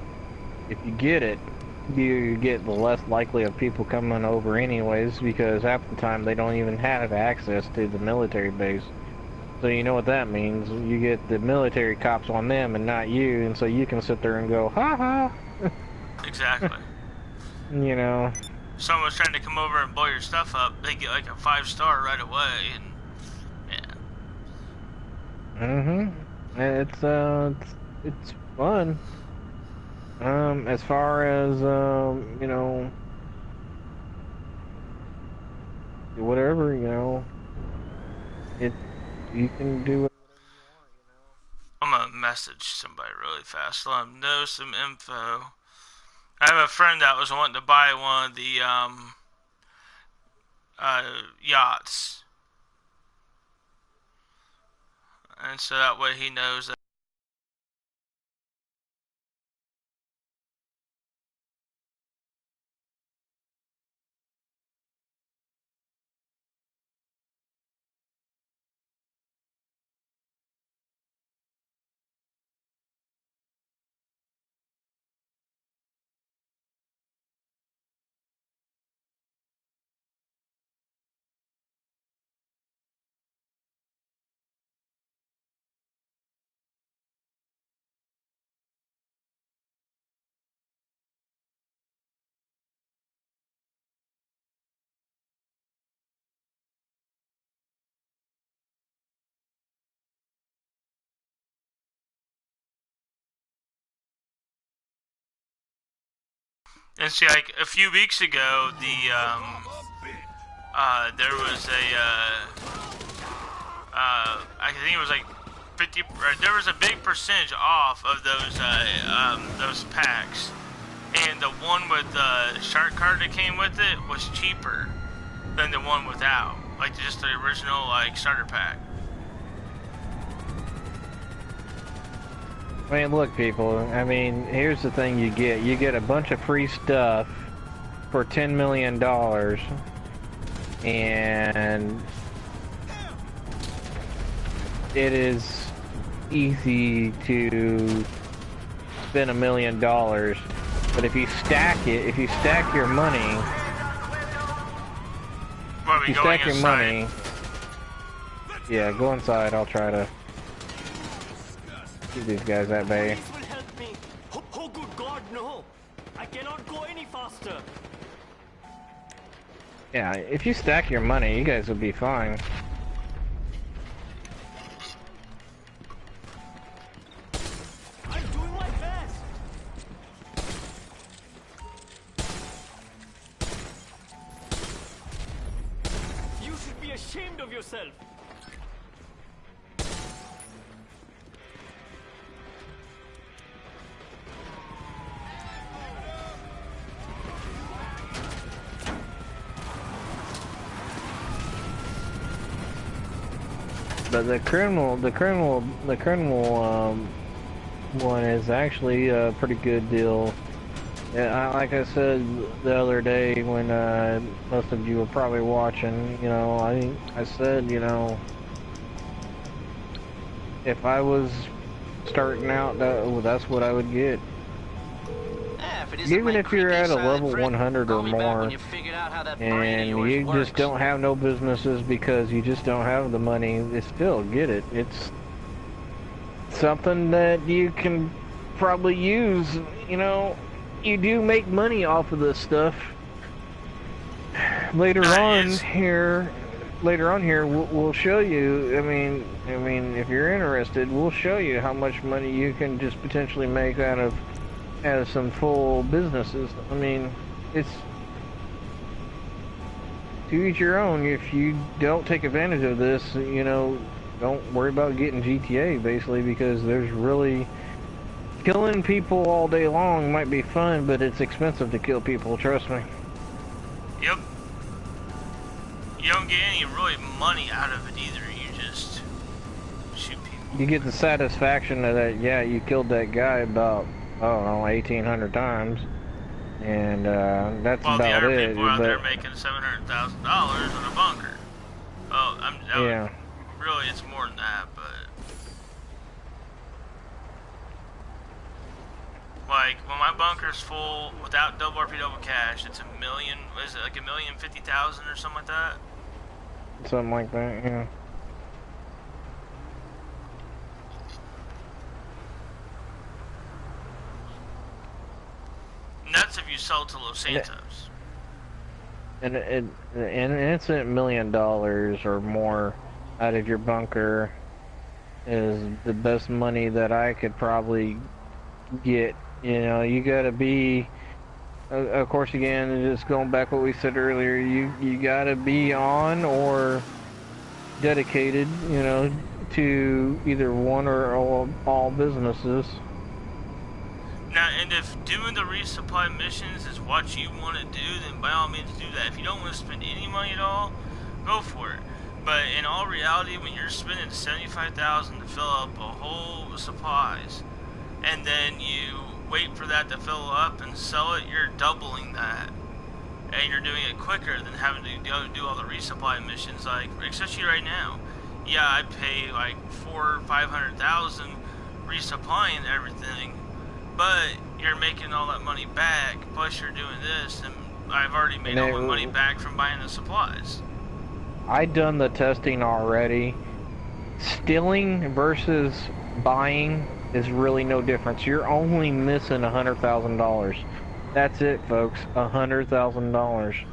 you get the less likely of people coming over anyways, because half the time they don't even have access to the military base. So you know what that means. You get the military cops on them and not you, and so you can sit there and go, ha ha. Exactly. You know. If someone's trying to come over and blow your stuff up, they get like a 5-star right away, and yeah. It's fun. As far as you know, whatever, you know, you can do whatever you want, you know. I'm gonna message somebody really fast. Let them know some info. I have a friend that was wanting to buy one of the yachts, and so that way he knows that And see, like a few weeks ago, there was I think it was like 50. There was a big percentage off of those packs, and the one with the shark card that came with it was cheaper than the one without, like just the original like starter pack. I mean, look, people, I mean, here's the thing you get a bunch of free stuff for $10 million, and it is easy to spend $1 million, but if you stack your money, yeah, go inside, I'll try to keep these guys at bay. Police will help me. Oh, good God, no! I cannot go any faster. Yeah, if you stack your money, you guys will be fine. I'm doing my best. You should be ashamed of yourself. But the criminal one is actually a pretty good deal. Yeah, like I said the other day when most of you were probably watching, you know, I said, you know, if I was starting out, that's what I would get. Even if you're at a level 100 or more, and you just don't have no businesses because you just don't have the money, still get it. It's something that you can probably use. You know, you do make money off of this stuff. Later on here, we'll show you. I mean, if you're interested, we'll show you how much money you can just potentially make out of some full businesses. I mean, it's to each your own. If you don't take advantage of this, you know, don't worry about getting GTA, basically, because there's really killing people all day long might be fun, but it's expensive to kill people, trust me. Yep. You don't get any really money out of it either, you just shoot people. You get the satisfaction of that, yeah, you killed that guy about, I don't know, 1,800 times, and that's well, about the other it. people out there making $700,000 in a bunker. Oh, yeah. Really, it's more than that, but like when my bunker's full without double RP double cash, it's $1 million. Is it like $1,050,000 or something like that? Something like that, yeah. And that's if you sell to Los Santos. And it's $1 million or more out of your bunker is the best money that I could probably get. You know, you gotta be, of course, again, just going back what we said earlier, you gotta be on or dedicated, you know, to either one or all businesses. Now, and if doing the resupply missions is what you want to do, then by all means do that. If you don't want to spend any money at all, go for it. But in all reality, when you're spending $75,000 to fill up a whole supplies, and then you wait for that to fill up and sell it, you're doubling that. And you're doing it quicker than having to go do all the resupply missions, like, especially right now. Yeah, I pay like $400,000 or $500,000 resupplying everything, but you're making all that money back, plus you're doing this, and I've already made all my money back from buying the supplies. I done the testing already. Stealing versus buying is really no difference. You're only missing $100,000. That's it, folks. $100,000.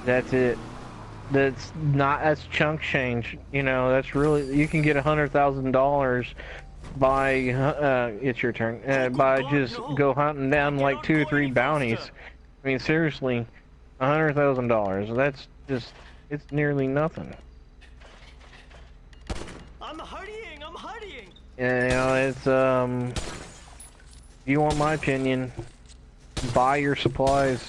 That's it. That's chunk change. You know, that's really, you can get $100,000 buy, it's your turn, buy just go hunting down like 2 or 3 bounties. I mean, seriously, $100,000, that's just, it's nearly nothing. I'm hurrying, I'm hurrying. And, you know, it's, if you want my opinion, buy your supplies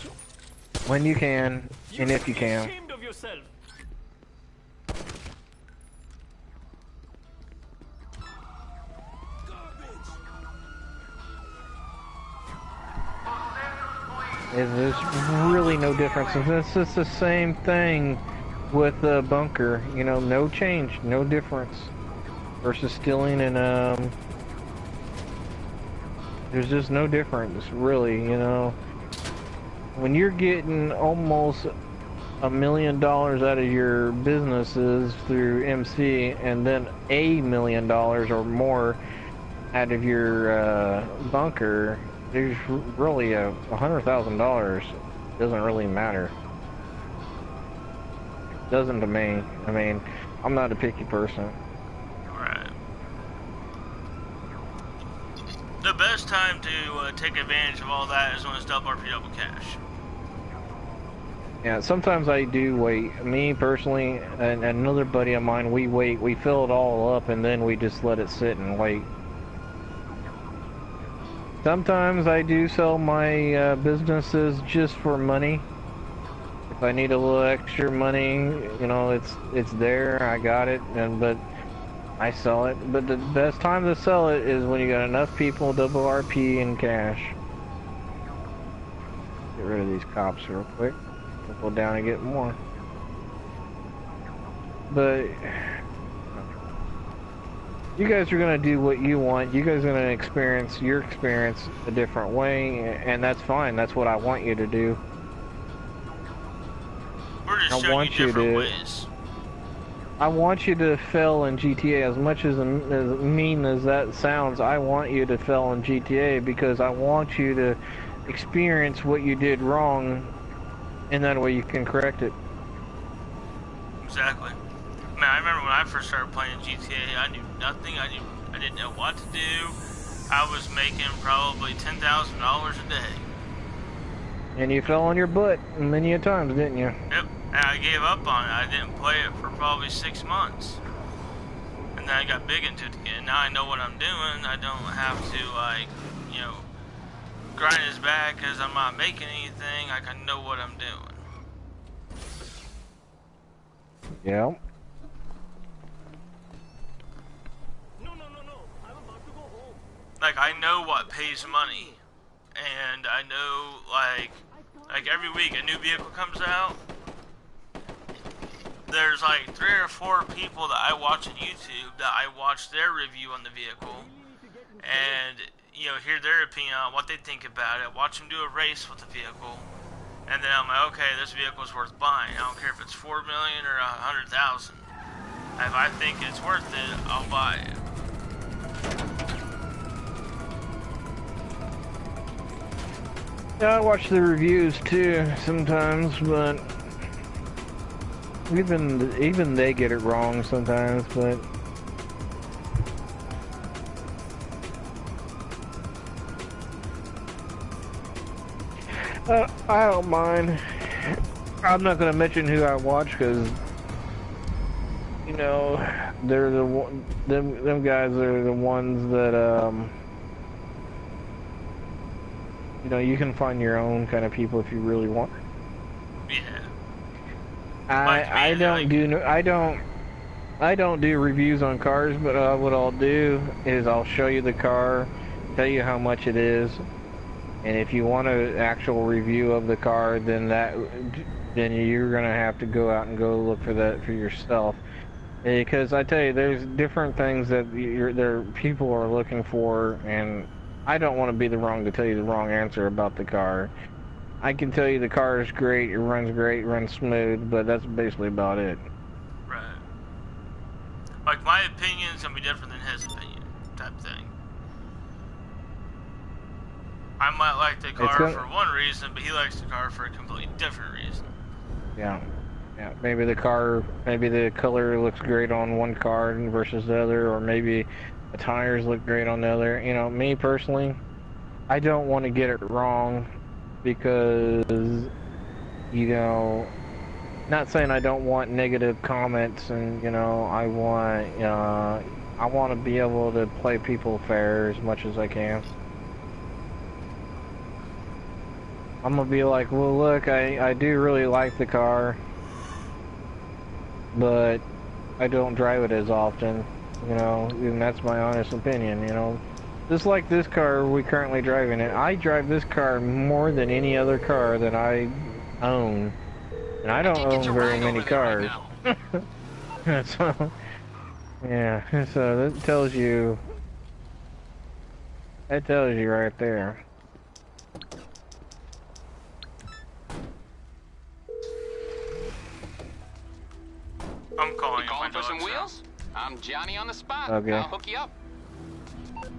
when you can, and if you can. Ashamed of yourself. There's really no difference. It's just the same thing with the bunker. You know, no change, no difference versus stealing and there's just no difference, really. You know, when you're getting almost $1 million out of your businesses through MC, and then $1 million or more out of your bunker. There's really $100,000 doesn't really matter. Doesn't to me. I mean, I'm not a picky person. Right. The best time to take advantage of all that is when it's double RP double cash. Yeah, sometimes I do wait. Me personally, and another buddy of mine, we wait. We fill it all up, and then we just let it sit and wait. Sometimes I do sell my businesses just for money. If I need a little extra money, you know, it's there, I got it, but I sell it. But the best time to sell it is when you got enough people, double RP and cash. Get rid of these cops real quick. We'll go down and get more. But you guys are gonna do what you want. You guys are gonna experience your experience a different way, and that's fine. That's what I want you to do. We're just showing you different ways. I want you to fail in GTA as much as mean as that sounds. I want you to fail in GTA because I want you to experience what you did wrong, and that way you can correct it. Exactly. Man, I remember when I first started playing GTA, I knew nothing. I didn't know what to do. I was making probably $10,000 a day. And you fell on your butt many a times, didn't you? Yep. And I gave up on it. I didn't play it for probably 6 months. And then I got big into it again. Now I know what I'm doing. I don't have to, like, you know, grind his back because I'm not making anything. Like, I know what I'm doing. Yeah. Like, I know what pays money, and I know, like every week a new vehicle comes out, there's like 3 or 4 people that I watch on YouTube that I watch their review on the vehicle, and, you know, hear their opinion on what they think about it, watch them do a race with the vehicle, and then I'm like, okay, this vehicle's worth buying. I don't care if it's $4 million or $100,000. If I think it's worth it, I'll buy it. Yeah, I watch the reviews too sometimes, but even they get it wrong sometimes. But I don't mind. I'm not gonna mention who I watch because you know they're them guys are the ones that you know, you can find your own kind of people if you really want. Yeah. I don't do reviews on cars, but what I'll do is I'll show you the car, tell you how much it is, and if you want an actual review of the car, then you're gonna have to go out and go look for that for yourself. Because I tell you, there's different things that people are looking for, and I don't want to be the wrong to tell you the wrong answer about the car. I can tell you the car is great, it runs smooth, but that's basically about it. Right. Like, my opinion's gonna be different than his opinion, type thing. I might like the car for one reason, but he likes the car for a completely different reason. Yeah. Yeah, maybe the color looks great on one car versus the other, or maybe The tires look great on the other. You know, me personally, I don't want to get it wrong because, you know, not saying I don't want negative comments, and you know, I want to be able to play people fair as much as I can. I'm gonna be like, well, look, I do really like the car, but I don't drive it as often, you know, and that's my honest opinion, you know. Just like this car we currently driving it, I drive this car more than any other car that I own, and I don't own very many cars. So, yeah, so that tells you right there. I'm calling You calling for some wheels? I'm Johnny on the spot. Okay. I'll hook you up.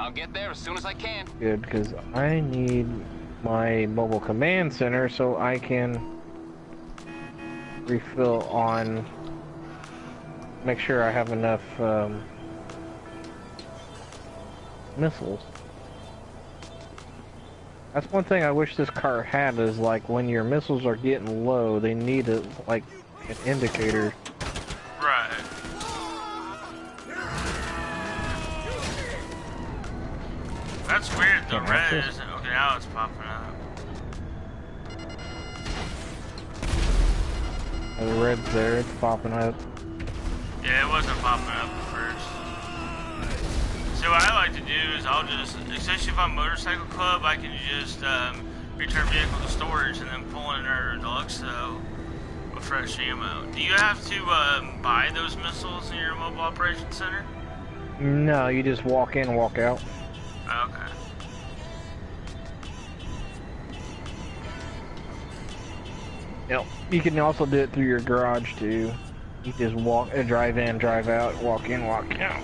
I'll get there as soon as I can. Good, because I need my mobile command center so I can refill on, make sure I have enough missiles. That's one thing I wish this car had, is like when your missiles are getting low, they need like an indicator. Right. That's weird, the red isn't. Okay, now it's popping up. The red's there, it's popping up. Yeah, it wasn't popping up at first. So what I like to do is I'll just, especially if I'm motorcycle club, I can just return vehicle to storage and then pull in our deluxo with fresh ammo. Do you have to buy those missiles in your mobile operations center? No, you just walk in, walk out. Okay. Yep. You can also do it through your garage too. You just walk, drive in, drive out, walk in, walk out.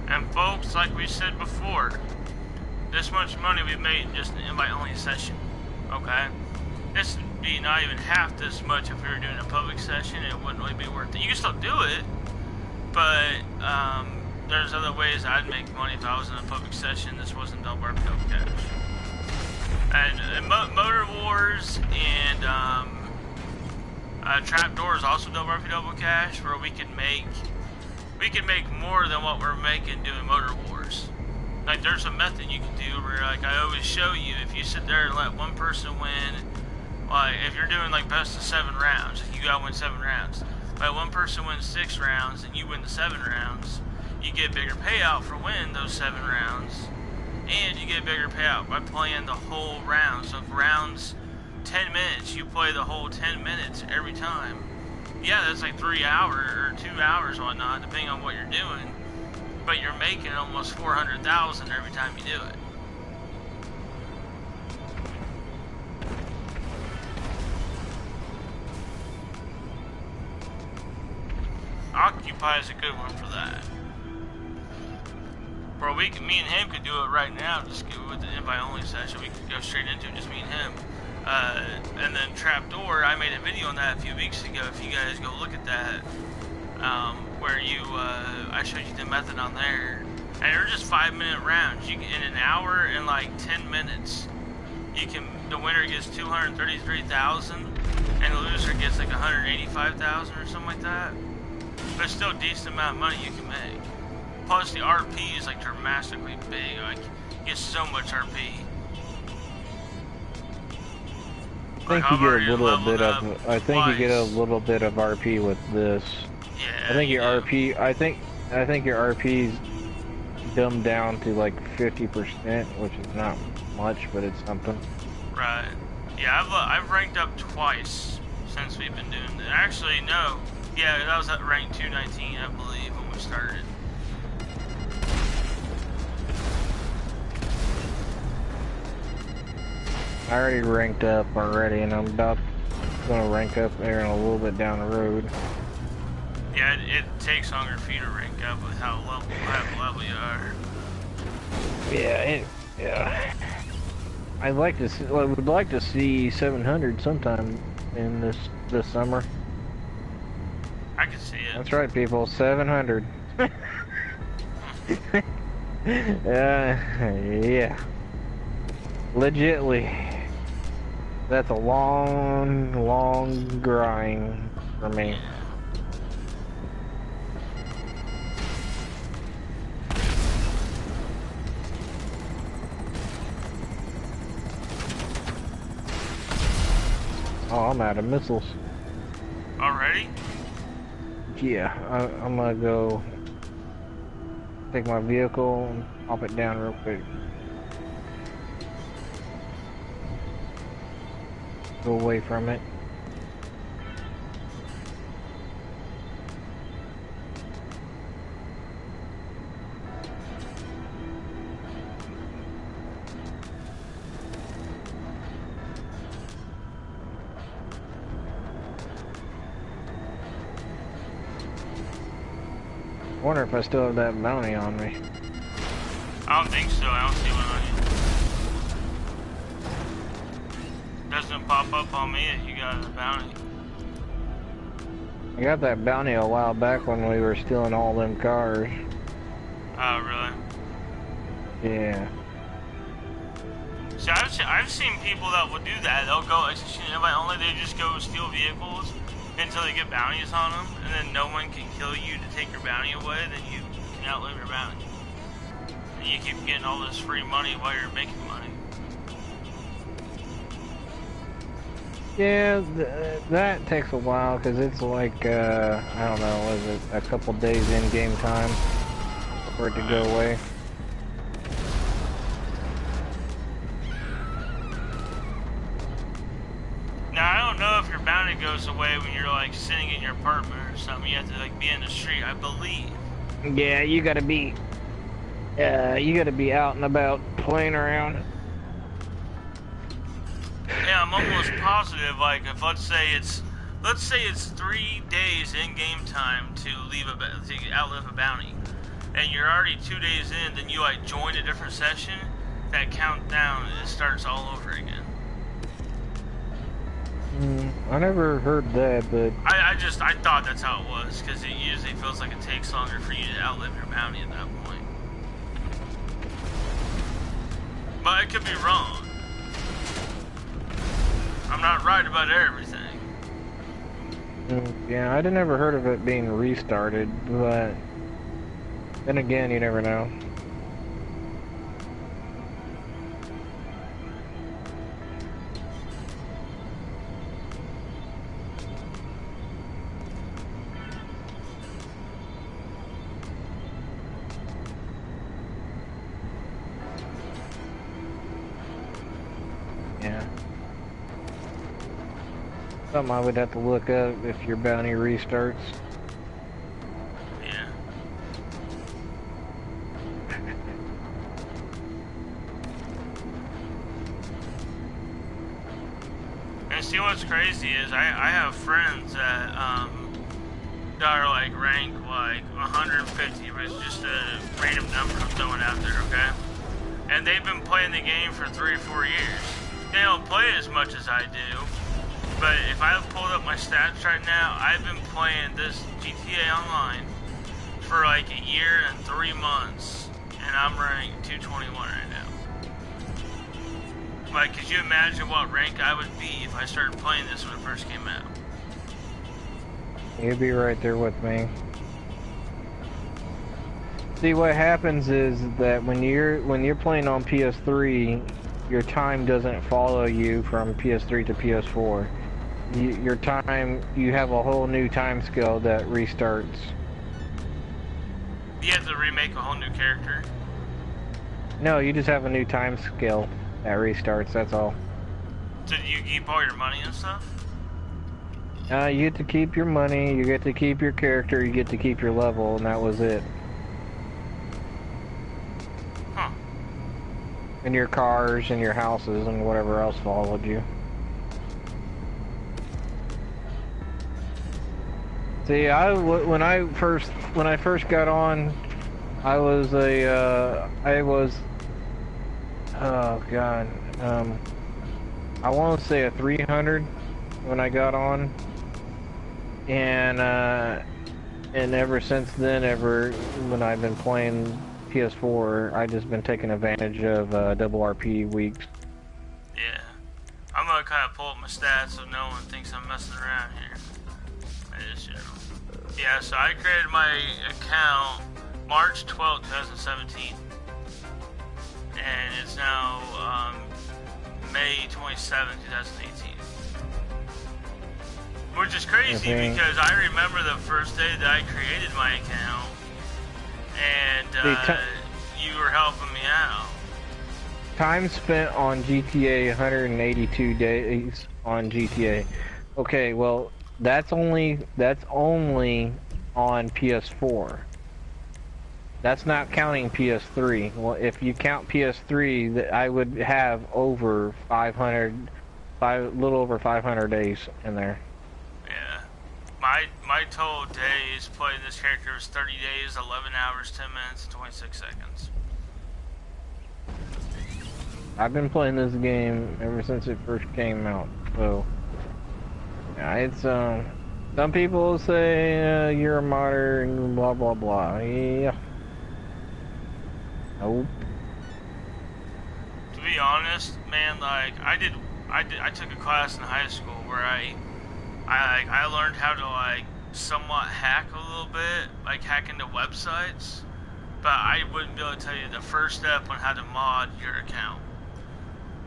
And folks, like we said before, this much money we've made in just an invite-only session, okay? This would be not even half this much if we were doing a public session. It wouldn't really be worth it. You can still do it, but there's other ways I'd make money if I was in a public session. This wasn't double RP double cash. And Motor Wars and Trapdoor is also double RP double cash, where we can make more than what we're making doing Motor Wars. Like, there's a method you can do where, like, I always show you, if you sit there and let one person win, like, if you're doing, like, best of 7 rounds, you gotta win 7 rounds. Like, one person wins 6 rounds and you win the 7 rounds, you get a bigger payout for winning those 7 rounds, and you get a bigger payout by playing the whole round. So if rounds 10 minutes, you play the whole 10 minutes every time. Yeah, that's like 3 hours or 2 hours or whatnot, depending on what you're doing. But you're making almost 400,000 every time you do it. Occupy is a good one for that. Bro, me and him could do it right now. Just go with the invite only session. We could go straight into it, just me and him. And then Trapdoor, I made a video on that a few weeks ago. If you guys go look at that, where I showed you the method on there, and they're just 5-minute rounds. You can, in an hour and like 10 minutes, the winner gets 233,000, and the loser gets like 185,000 or something like that. But it's still a decent amount of money you can make. Plus the RP is like dramatically big. Like, you get so much RP. I think you get a little bit of. I think you get a little bit of RP with this. Yeah. I think your RP. I think your RP's dumbed down to like 50%, which is not much, but it's something. Right. Yeah, I've ranked up twice since we've been doing that. Actually, no. Yeah, that was at rank 219, I believe, when we started. I already ranked up already, and I'm about gonna rank up there and a little bit down the road. Yeah, it takes longer for you to rank up with how level you Yeah. I'd like to see, I would like to see 700 sometime in this summer. I can see it. That's right, people. 700. Yeah. Legitly. That's a long grind for me. Oh, I'm out of missiles. Already? Yeah, I'm gonna go take my vehicle and pop it down real quick. Go away from it. I wonder if I still have that bounty on me. I don't think so. I don't see one on you. Doesn't pop up on me that you got a bounty. I got that bounty a while back when we were stealing all them cars. Oh, really? Yeah. See, I've seen people that would do that. They'll go execution invite only. They just go steal vehicles until they get bounties on them, and then no one can kill you to take your bounty away. Then you can outlive your bounty, and you keep getting all this free money while you're making money. Yeah, that takes a while because it's like I don't know, was it a couple days in game time for it to go away? Now, I don't know if your bounty goes away when you're like sitting in your apartment or something. You have to like be in the street, I believe. Yeah, you gotta be out and about playing around. Yeah, I'm almost positive. Like, if let's say it's 3 days in game time to outlive a bounty, and you're already 2 days in, then you like join a different session. That countdown it starts all over again. I never heard that, but I thought that's how it was, because it usually feels like it takes longer for you to outlive your bounty at that point. But I could be wrong. I'm not right about everything. Yeah, I'd never heard of it being restarted, but then again, you never know. Yeah. Something I would have to look up if your bounty restarts. Yeah. And see what's crazy is I have friends that are like rank like 150, but it's just a random number I'm throwing out there, okay? And they've been playing the game for 3 or 4 years. They don't play as much as I do, but if I've pulled up my stats right now, I've been playing this GTA Online for like a year and 3 months, and I'm ranked 221 right now. Like, could you imagine what rank I would be if I started playing this when it first came out? You'd be right there with me. See, what happens is that when you're playing on PS3, your time doesn't follow you from PS3 to PS4. Your time, you have a whole new time scale that restarts. You have to remake a whole new character? No, you just have a new time scale that restarts, that's all. So do you keep all your money and stuff? You get to keep your money, you get to keep your character, you get to keep your level, and that was it. Huh. And your cars and your houses and whatever else followed you. See, when I first got on, I was oh god, I want to say a 300 when I got on, and ever since then, when I've been playing PS4, I've just been taking advantage of double RP weeks. Yeah. I'm gonna kind of pull up my stats so no one thinks I'm messing around here. I just, you know. Yeah, so I created my account March 12, 2017. And it's now May 27, 2018. Which is crazy because I remember the first day that I created my account and you were helping me out. Time spent on GTA, 182 days on GTA. Okay, well, that's only on PS4. That's not counting PS3. Well, if you count PS3, I would have over 500, little over 500 days in there. Yeah. My total days playing this character was 30 days, 11 hours, 10 minutes, and 26 seconds. I've been playing this game ever since it first came out, so yeah, it's some people say you're a modder and blah blah blah. Yeah. Nope. To be honest, man, like I took a class in high school where I learned how to like somewhat hack a little bit, like hack into websites, but I wouldn't be able to tell you the first step on how to mod your account.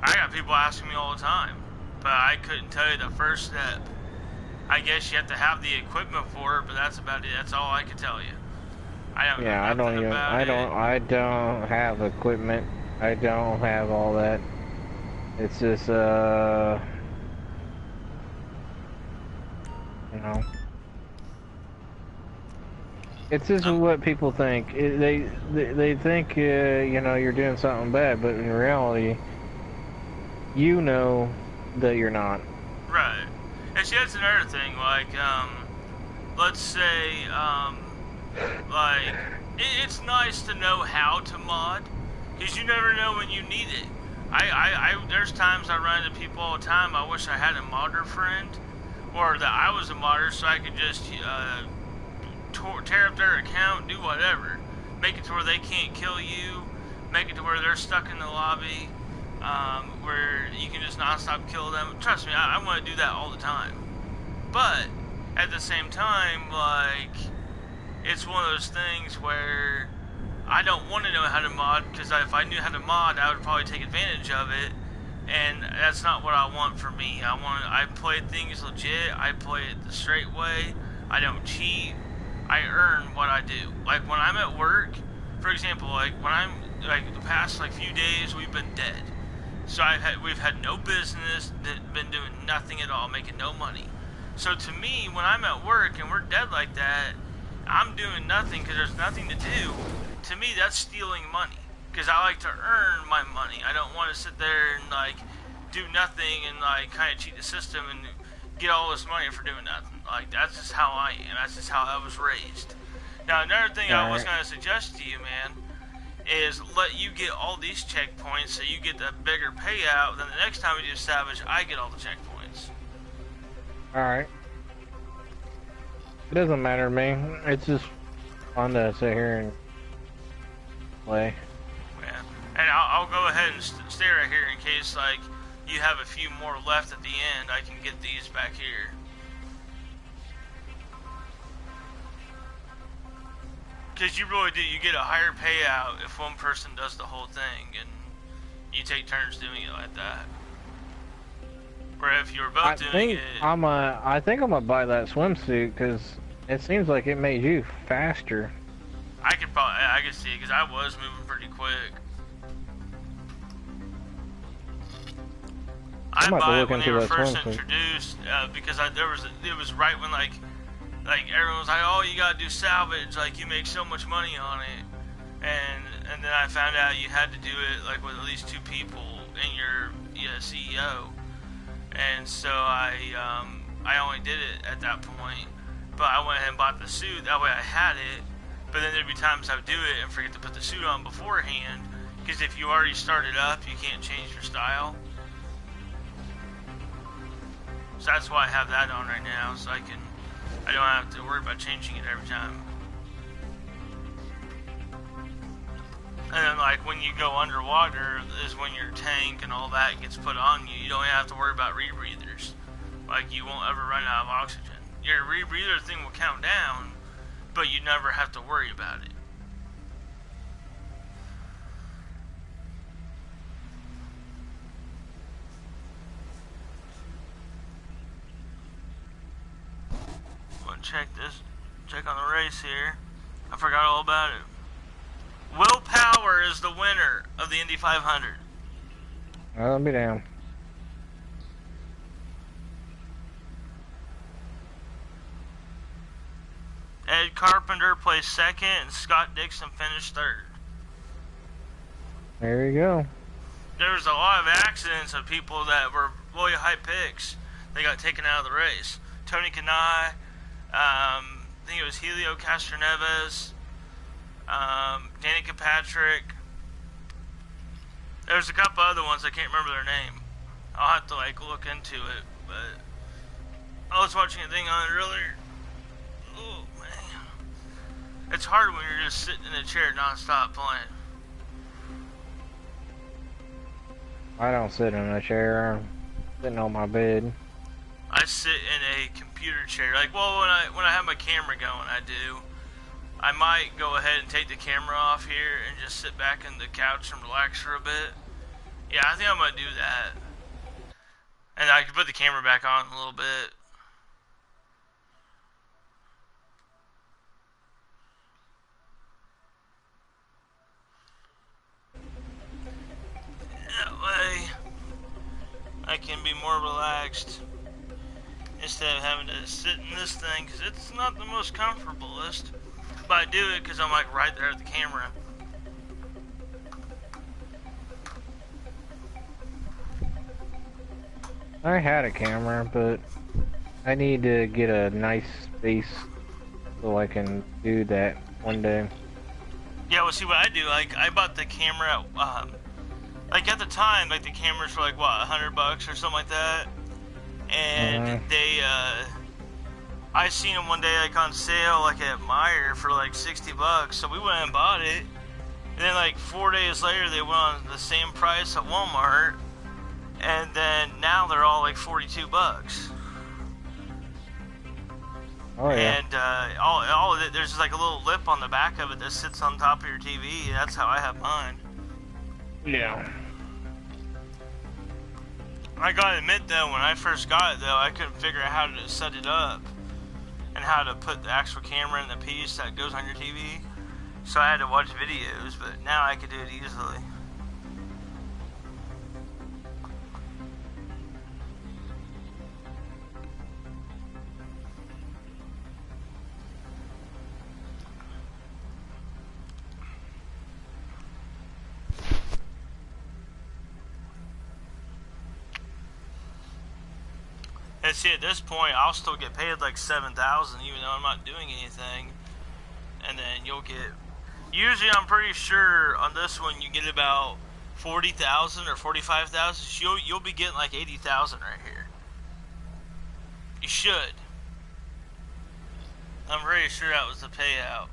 I got people asking me all the time, but I couldn't tell you the first step. I guess you have to have the equipment for it, but that's about it. That's all I could tell you. I don't know nothing about it. I don't have equipment. I don't have all that. It's just you know, it's just what people think. They think you know, you're doing something bad, but in reality, you know that you're not. Right. And see, that's another thing. Like, let's say, like, it's nice to know how to mod, because you never know when you need it. There's times I run into people all the time. I wish I had a modder friend, or that I was a modder, so I could just tear up their account, do whatever, make it to where they can't kill you, make it to where they're stuck in the lobby, where you can just non-stop kill them. Trust me, I want to do that all the time. But at the same time, like, it's one of those things where I don't want to know how to mod, because if I knew how to mod, I would probably take advantage of it, and that's not what I want for me. I play things legit. I play it the straight way. I don't cheat. I earn what I do. Like when I'm at work, for example, like when I'm like the past like few days, we've been dead. So we've had no business, been doing nothing at all, making no money. So to me, when I'm at work and we're dead like that, I'm doing nothing because there's nothing to do. To me, that's stealing money, because I like to earn my money. I don't want to sit there and like do nothing and like kind of cheat the system and get all this money for doing nothing. Like, that's just how I am. That's just how I was raised. Now, another thing I was going to suggest to you, man, is let you get all these checkpoints so you get the bigger payout. Then the next time we do Savage, I get all the checkpoints. Alright. It doesn't matter to me. It's just fun to sit here and play. Yeah. And I'll go ahead and stay right here in case, like, you have a few more left at the end. I can get these back here. Because you really do, you get a higher payout if one person does the whole thing and you take turns doing it like that. Or if you're both doing it. I think I'm gonna buy that swimsuit because it seems like it made you faster. I could see it because I was moving pretty quick. I bought it when they were first introduced because it was right when like everyone was like, oh, you gotta do salvage, like you make so much money on it, and then I found out you had to do it like with at least 2 people in your CEO, and so I only did it at that point, but I went ahead and bought the suit, that way I had it. But then there'd be times I would do it and forget to put the suit on beforehand, Because if you already started up, you can't change your style. So that's why I have that on right now, so I don't have to worry about changing it every time. And then like when you go underwater is when your tank and all that gets put on you. You don't have to worry about rebreathers. Like you won't ever run out of oxygen. Your rebreather thing will count down, but you never have to worry about it. Check on the race here. I forgot all about it. Will Power is the winner of the Indy 500. I'll be down. Ed Carpenter placed second and Scott Dixon finished third. There you go. There was a lot of accidents of people that were really high picks. They got taken out of the race. Tony Kanai, I think it was Helio Castroneves, Danica Patrick. There's a couple other ones, I can't remember their name. I'll have to like look into it, but I was watching a thing on it earlier. Oh man. It's hard when you're just sitting in a chair non-stop playing. I don't sit in a chair. I'm sitting on my bed. I sit in a computer chair. Like, well, when I have my camera going, I do. I might go ahead and take the camera off here and just sit back in the couch and relax for a bit. Yeah, I think I'm gonna do that. And I can put the camera back on in a little bit. That way, I can be more relaxed instead of having to sit in this thing, because it's not the most comfortablest. But I do it because I'm like right there at the camera. I had a camera, but I need to get a nice space so I can do that one day. Yeah, well, see what I do, like, I bought the camera, like, at the time, like, the cameras were, like, what, $100 or something like that? And they, I seen them one day, like, on sale, like, at Meijer for, like, $60, so we went and bought it. And then, like, 4 days later, they went on the same price at Walmart. And then, now they're all, like, $42. Oh, yeah. And all of it, there's just like a little lip on the back of it that sits on top of your TV. That's how I have mine. Yeah. I gotta admit though, when I first got it though, I couldn't figure out how to set it up and how to put the actual camera in the piece that goes on your TV. So I had to watch videos, but now I could do it easily. And see, at this point, I'll still get paid like $7,000, even though I'm not doing anything. And then you'll get. Usually, I'm pretty sure on this one you get about 40,000 or 45,000. So you'll be getting like 80,000 right here. You should. I'm pretty sure that was the payout.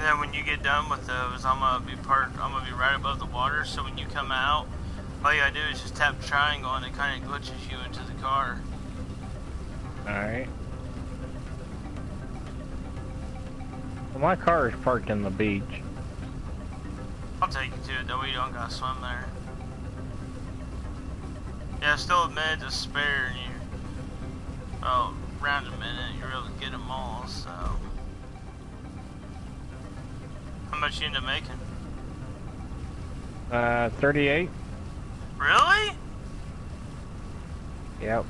And then when you get done with those, I'm gonna be right above the water. So when you come out, all you gotta do is just tap the triangle, and it kind of glitches you into the car. All right. Well, my car is parked in the beach. I'll take you to it, though. We don't gotta swim there. Yeah, still a minute to spare, and you, well, around a minute, you're able to get them all, so. How much you end up making? 38. Really? Yep.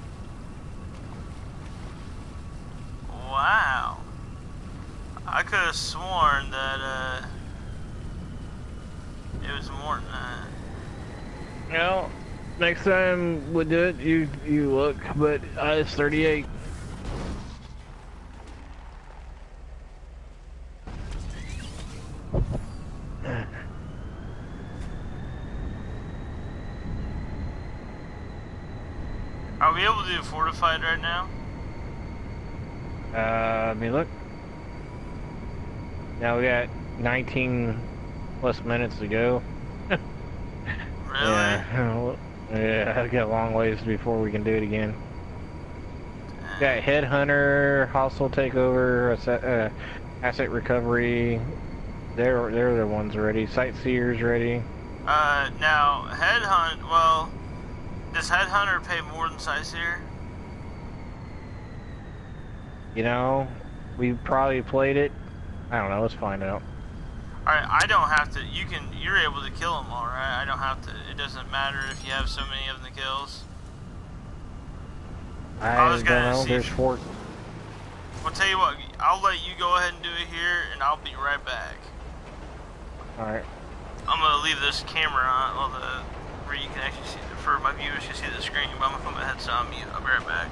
Wow. I could have sworn that, it was more than that. Well, next time we do it, you look, but it's 38. Are we able to do fortified right now? Let me look. Now we got 19 plus minutes to go. Really? Yeah, yeah, I've got a long ways before we can do it again. Got Headhunter, Hostile Takeover, Asset Recovery. They're the ones ready. Sightseers ready. Now, Headhunt, well, does Headhunter pay more than Sightseer? You know, we probably played it. I don't know, let's find out. Alright, I don't have to, you're able to kill them all, right? I don't have to, it doesn't matter if you have so many of them kills. I was don't gonna know, see there's if- 4. Well, tell you what, I'll let you go ahead and do it here, and I'll be right back. Alright. I'm gonna leave this camera on, where you can actually see, for my viewers can see the screen, but I'm gonna put my headset on mute. I'll be right back.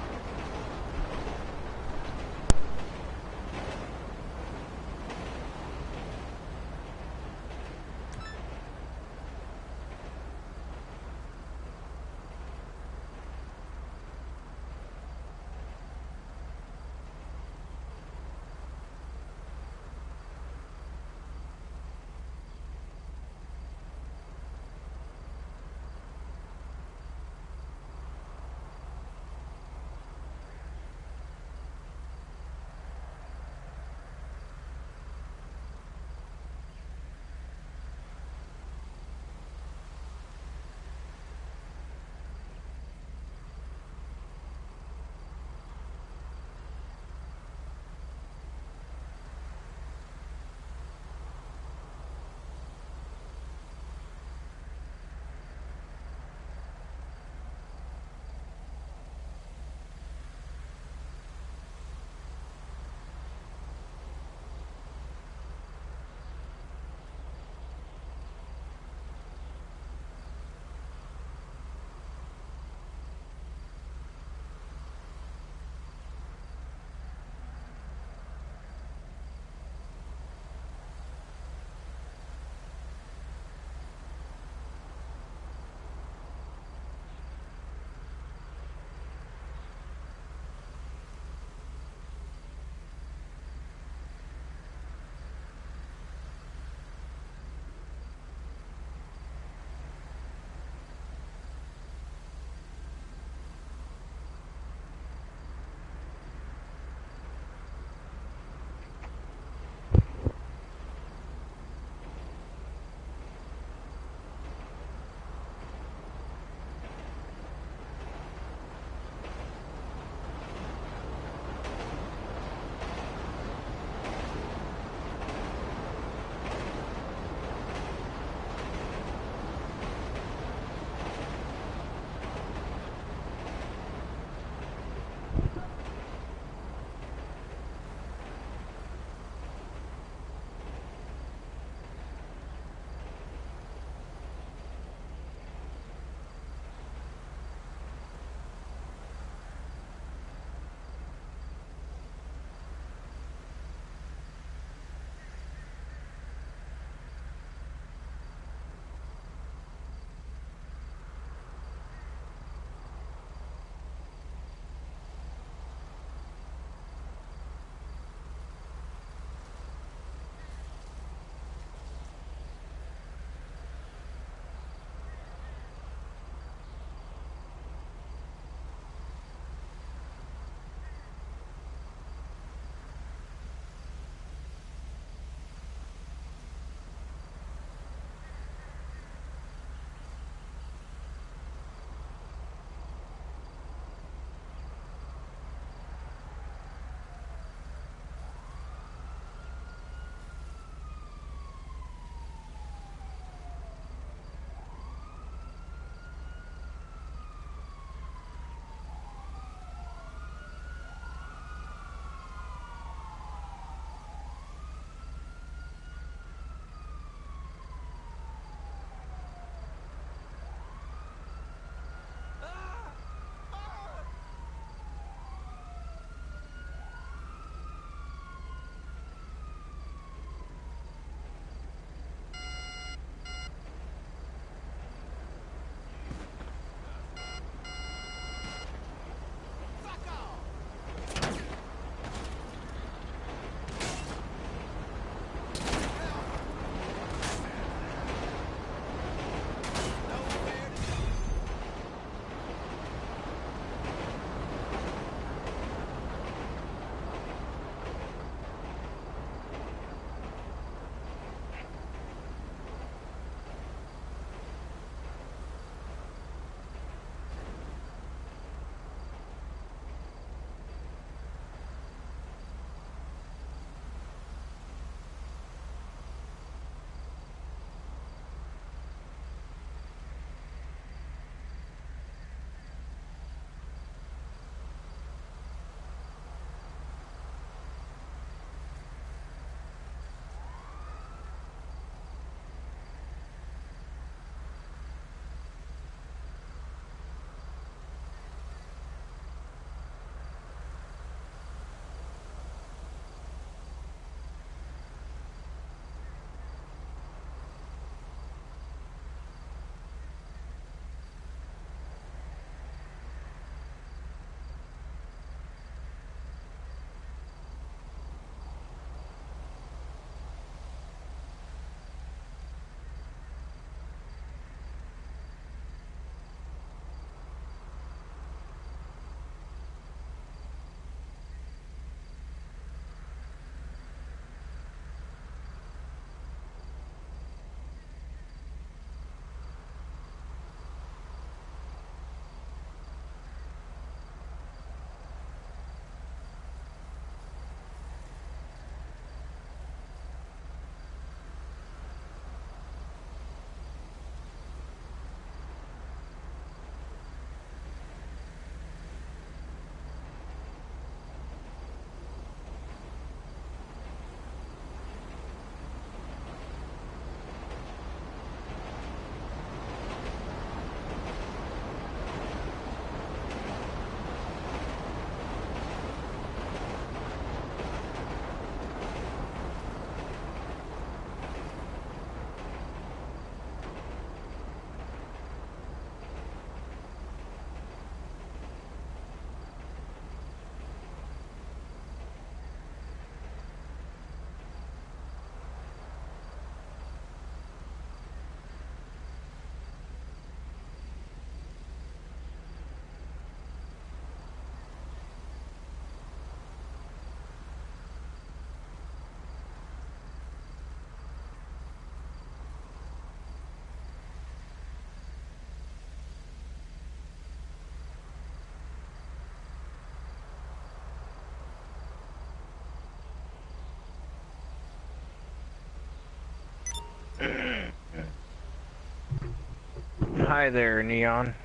Hi there, Neon.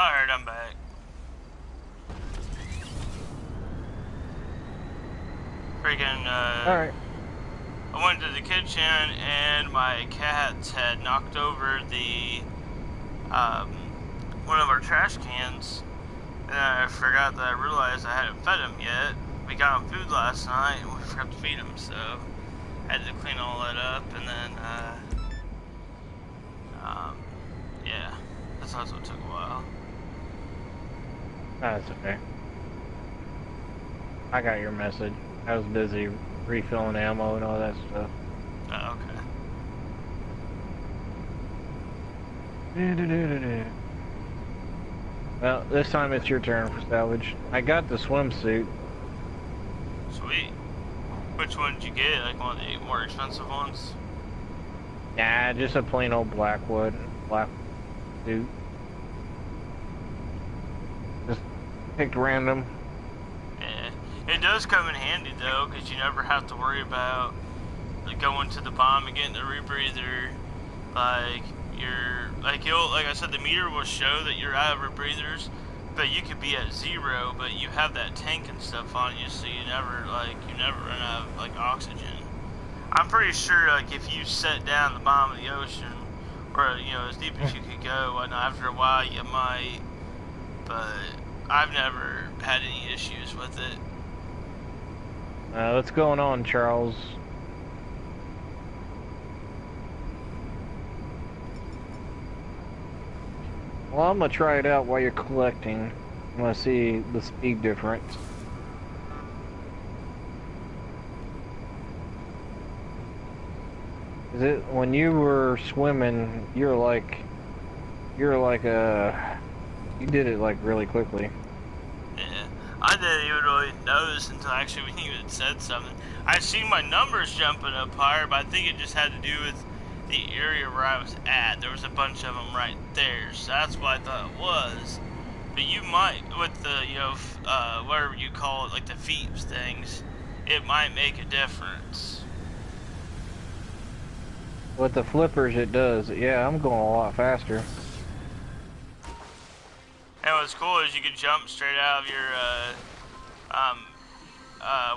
Alright, I'm back. Freaking, Alright. I went to the kitchen and my cats had knocked over the, one of our trash cans. And I forgot that I realized I hadn't fed him yet. We got him food last night and we forgot to feed him, so I had to clean all that up and then, yeah. That's also took a while. That's okay. I got your message. I was busy refilling ammo and all that stuff. Oh, okay. Well, this time it's your turn for salvage. I got the swimsuit. Sweet. Which one did you get? Like one of the more expensive ones? Nah, just a plain old black suit. Just picked random. Yeah. It does come in handy though, because you never have to worry about like, going to the bomb and getting the rebreather. Like like I said, the meter will show that you're out of rebreathers, but you could be at 0, but you have that tank and stuff on you, so you never run out of like oxygen. I'm pretty sure like if you set down the bottom of the ocean, or you know as deep as you could go, and after a while you might, but I've never had any issues with it. What's going on, Charles? Well, I'm gonna try it out while you're collecting. I'm gonna see the speed difference. Is it when you were swimming? You did it like really quickly. Yeah, I didn't even really notice until actually when you had said something. I seen my numbers jumping up higher, but I think it just had to do with the area where I was at. There was a bunch of them right there, so that's what I thought it was. But you might, with the, you know, whatever you call it, like the feeps things, it might make a difference. With the flippers, it does. Yeah, I'm going a lot faster. And what's cool is you can jump straight out of your,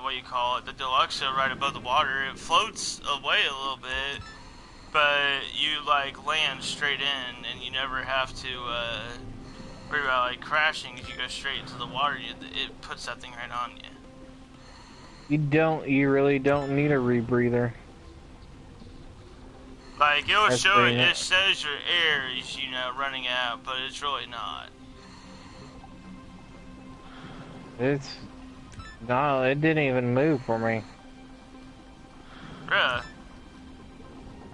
what do you call it, the Deluxa right above the water. It floats away a little bit, but you like land straight in, and you never have to worry about like crashing. If you go straight into the water, it puts that thing right on you. You really don't need a rebreather. Like it'll show it. It says your air is, you know, running out, but it's really not. No, it didn't even move for me. Really?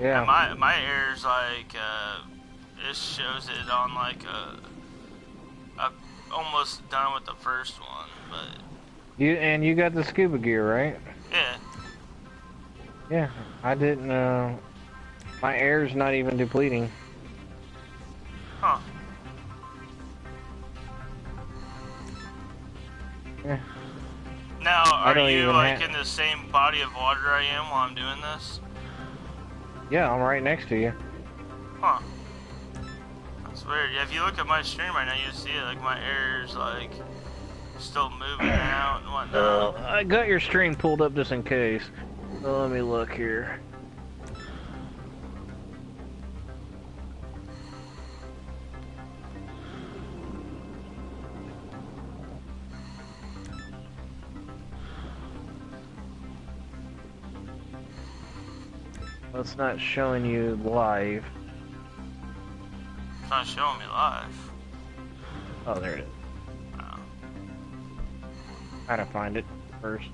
Yeah. And my air's like, it shows it on like a almost done with the first one, but. You got the scuba gear, right? Yeah. Yeah, I didn't, my air's not even depleting. Huh. Yeah. Now, are you like in the same body of water I am while I'm doing this? Yeah, I'm right next to you. Huh. That's weird. Yeah, if you look at my stream right now, you see it, like my air's like still moving out and whatnot. I got your stream pulled up just in case. So let me look here. Well, it's not showing you live. It's not showing me live. Oh, there it is. Oh. Gotta find it first.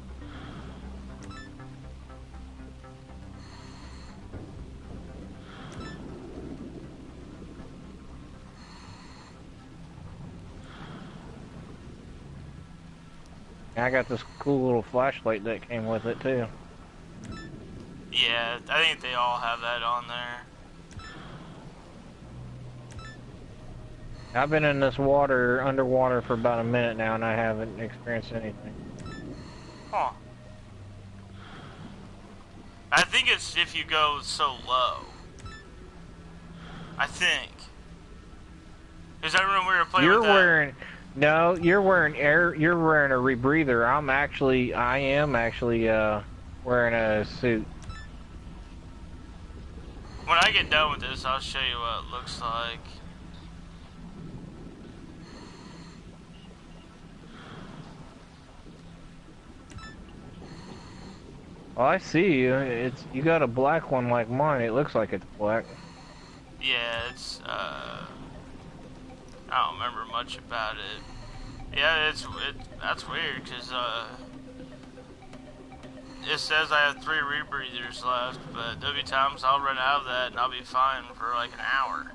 I got this cool little flashlight that came with it too. Yeah, I think they all have that on there. I've been in this underwater for about a minute now, and I haven't experienced anything. Huh. I think it's if you go so low. I think. Is that when we were playing You're with that? wearing... No, you're wearing air. You're wearing a rebreather. I am actually wearing a suit. When I get done with this, I'll show you what it looks like. Well, I see you. You got a black one like mine. It looks like it's black. Yeah, it's I don't remember much about it. Yeah, that's weird because it says I have 3 rebreathers left, but there'll be times I'll run out of that and I'll be fine for like an hour.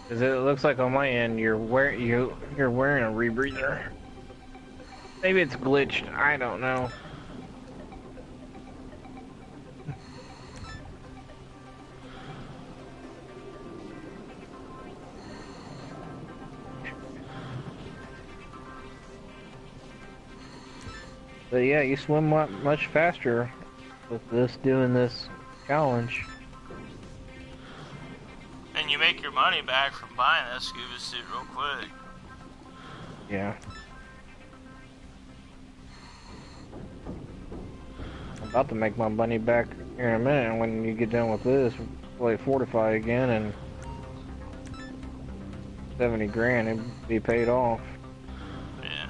Because it looks like on my end you're wearing a rebreather. Maybe it's glitched. I don't know. But yeah, you swim much faster with doing this challenge. And you make your money back from buying that scuba suit real quick. Yeah. I'm about to make my money back here in a minute, and when you get done with this, play Fortify again, and 70 grand, it'd be paid off. Yeah.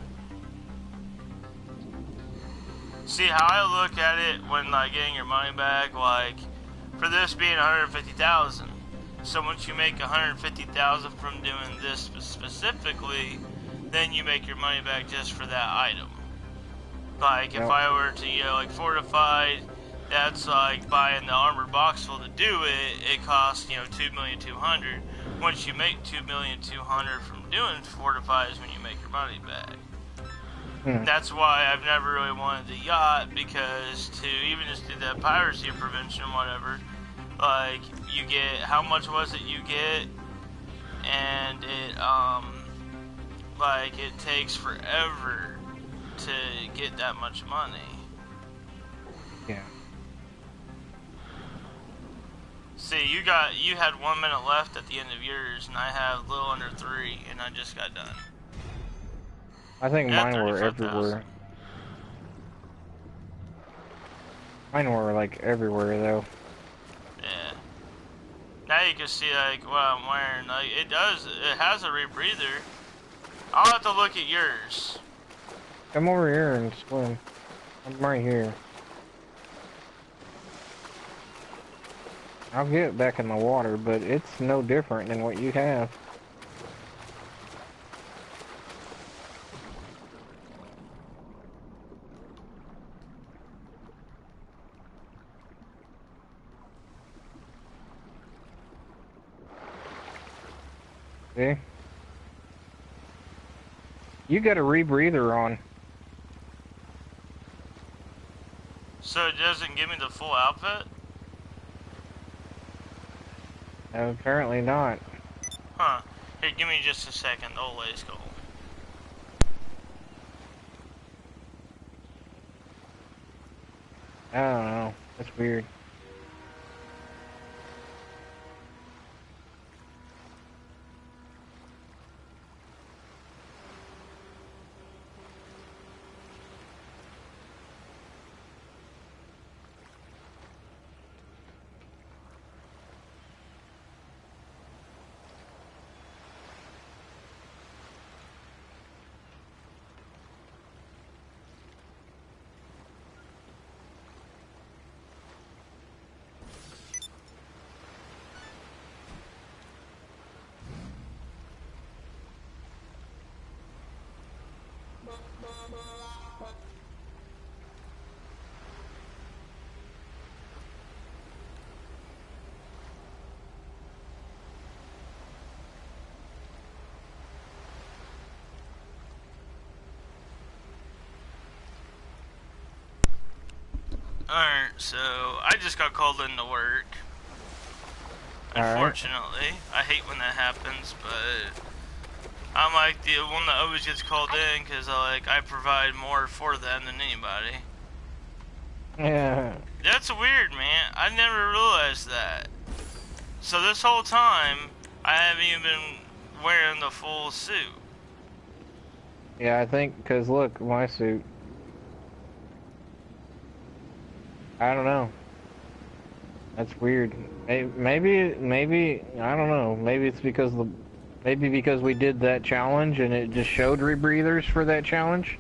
See how I look at it when like getting your money back, like for this being 150,000. So once you make 150,000 from doing this specifically, then you make your money back just for that item. Like if I were to, you know, like Fortified, that's like buying the armor box full to do it. It costs, you know, 2,200,000. Once you make 2,200,000 from doing Fortified is when you make your money back. That's why I've never really wanted the yacht, because to even just do that piracy prevention, whatever, like you get, how much was it you get, and it like it takes forever to get that much money. Yeah. See, you had 1 minute left at the end of yours, and I have a little under 3, and I just got done. I think mine were everywhere. Mine were like everywhere though. Yeah. Now you can see like what I'm wearing. Like it has a rebreather. I'll have to look at yours. Come over here and swim. I'm right here. I'll get back in the water, but it's no different than what you have. See? You got a rebreather on. So it doesn't give me the full outfit? Apparently not. Huh. Here, give me just a second. The old lady's cold. I don't know. That's weird. Alright, so I just got called into work. Unfortunately, I hate when that happens, but I'm like the one that always gets called in because I provide more for them than anybody. Yeah. That's weird, man. I never realized that. So this whole time, I haven't even been wearing the full suit. Yeah, I think, because look, my suit. I don't know. That's weird. Maybe, I don't know. Maybe it's because we did that challenge and it just showed rebreathers for that challenge.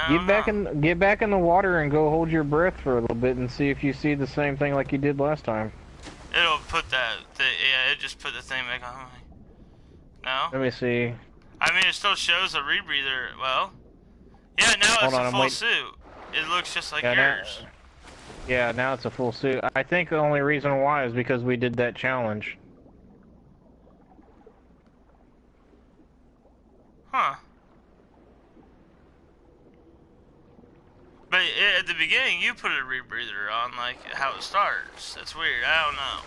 Get back in the water and go hold your breath for a little bit and see if you see the same thing like you did last time. It'll put yeah, it just put the thing back on me. No? Let me see. I mean, it still shows a rebreather. Well, yeah, now it's a full suit. It looks just like yours. Yeah, now it's a full suit. I think the only reason why is because we did that challenge. Huh. But at the beginning, you put a rebreather on, like how it starts. That's weird. I don't know.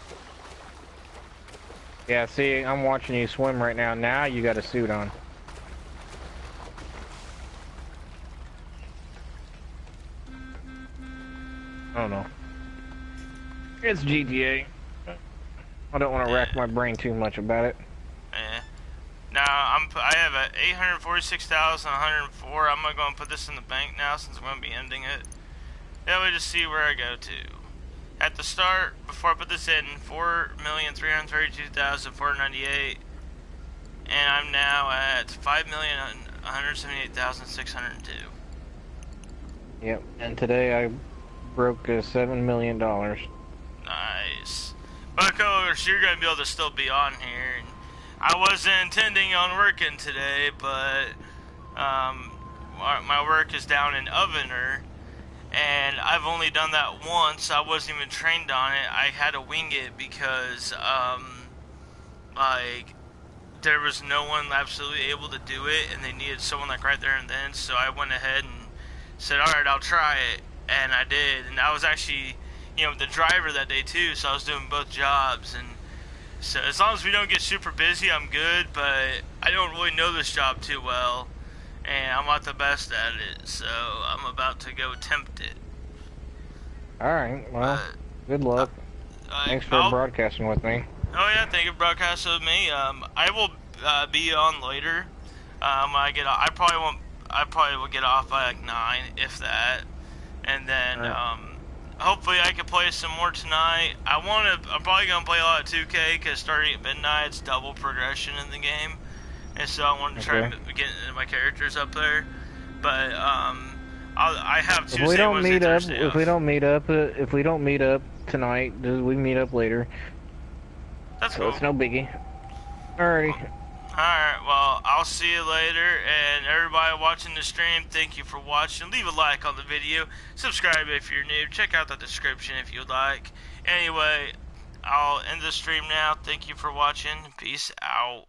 Yeah, see, I'm watching you swim right now. Now you got a suit on. I don't know. It's GTA. I don't want to rack my brain too much about it. Yeah. Now I have a 846,104. I'm gonna go and put this in the bank now since I'm gonna be ending it. That way, just see where I go to. At the start, before I put this in, 4,332,498, and I'm now at 5,178,602. Yep. And today I broke $7 million. Nice. But of course, you're gonna be able to still be on here. And I wasn't intending on working today, but my work is down in Ovener, and I've only done that once. I wasn't even trained on it. I had to wing it because like there was no one absolutely able to do it, and they needed someone like right there and then. So I went ahead and said, "All right, I'll try it," and I did. And I was actually, the driver that day too. So I was doing both jobs and. So as long as we don't get super busy, I'm good, but I don't really know this job too well, and I'm not the best at it, so I'm about to go attempt it. Alright, well, good luck. Thanks for broadcasting with me. Oh yeah, thank you for broadcasting with me. I will be on later. When I get off, I probably will get off by like 9, if that, and then, hopefully I can play some more tonight. I'm probably going to play a lot of 2K because starting at midnight, it's double progression in the game. And so I want to try to get my characters up there. But I have Tuesday, Wednesday, Thursday off. If we don't meet up tonight, we meet up later. That's cool. It's no biggie. Alrighty. Alright, well, I'll see you later, and everybody watching the stream, thank you for watching. Leave a like on the video, subscribe if you're new, check out the description if you'd like. Anyway, I'll end the stream now. Thank you for watching. Peace out.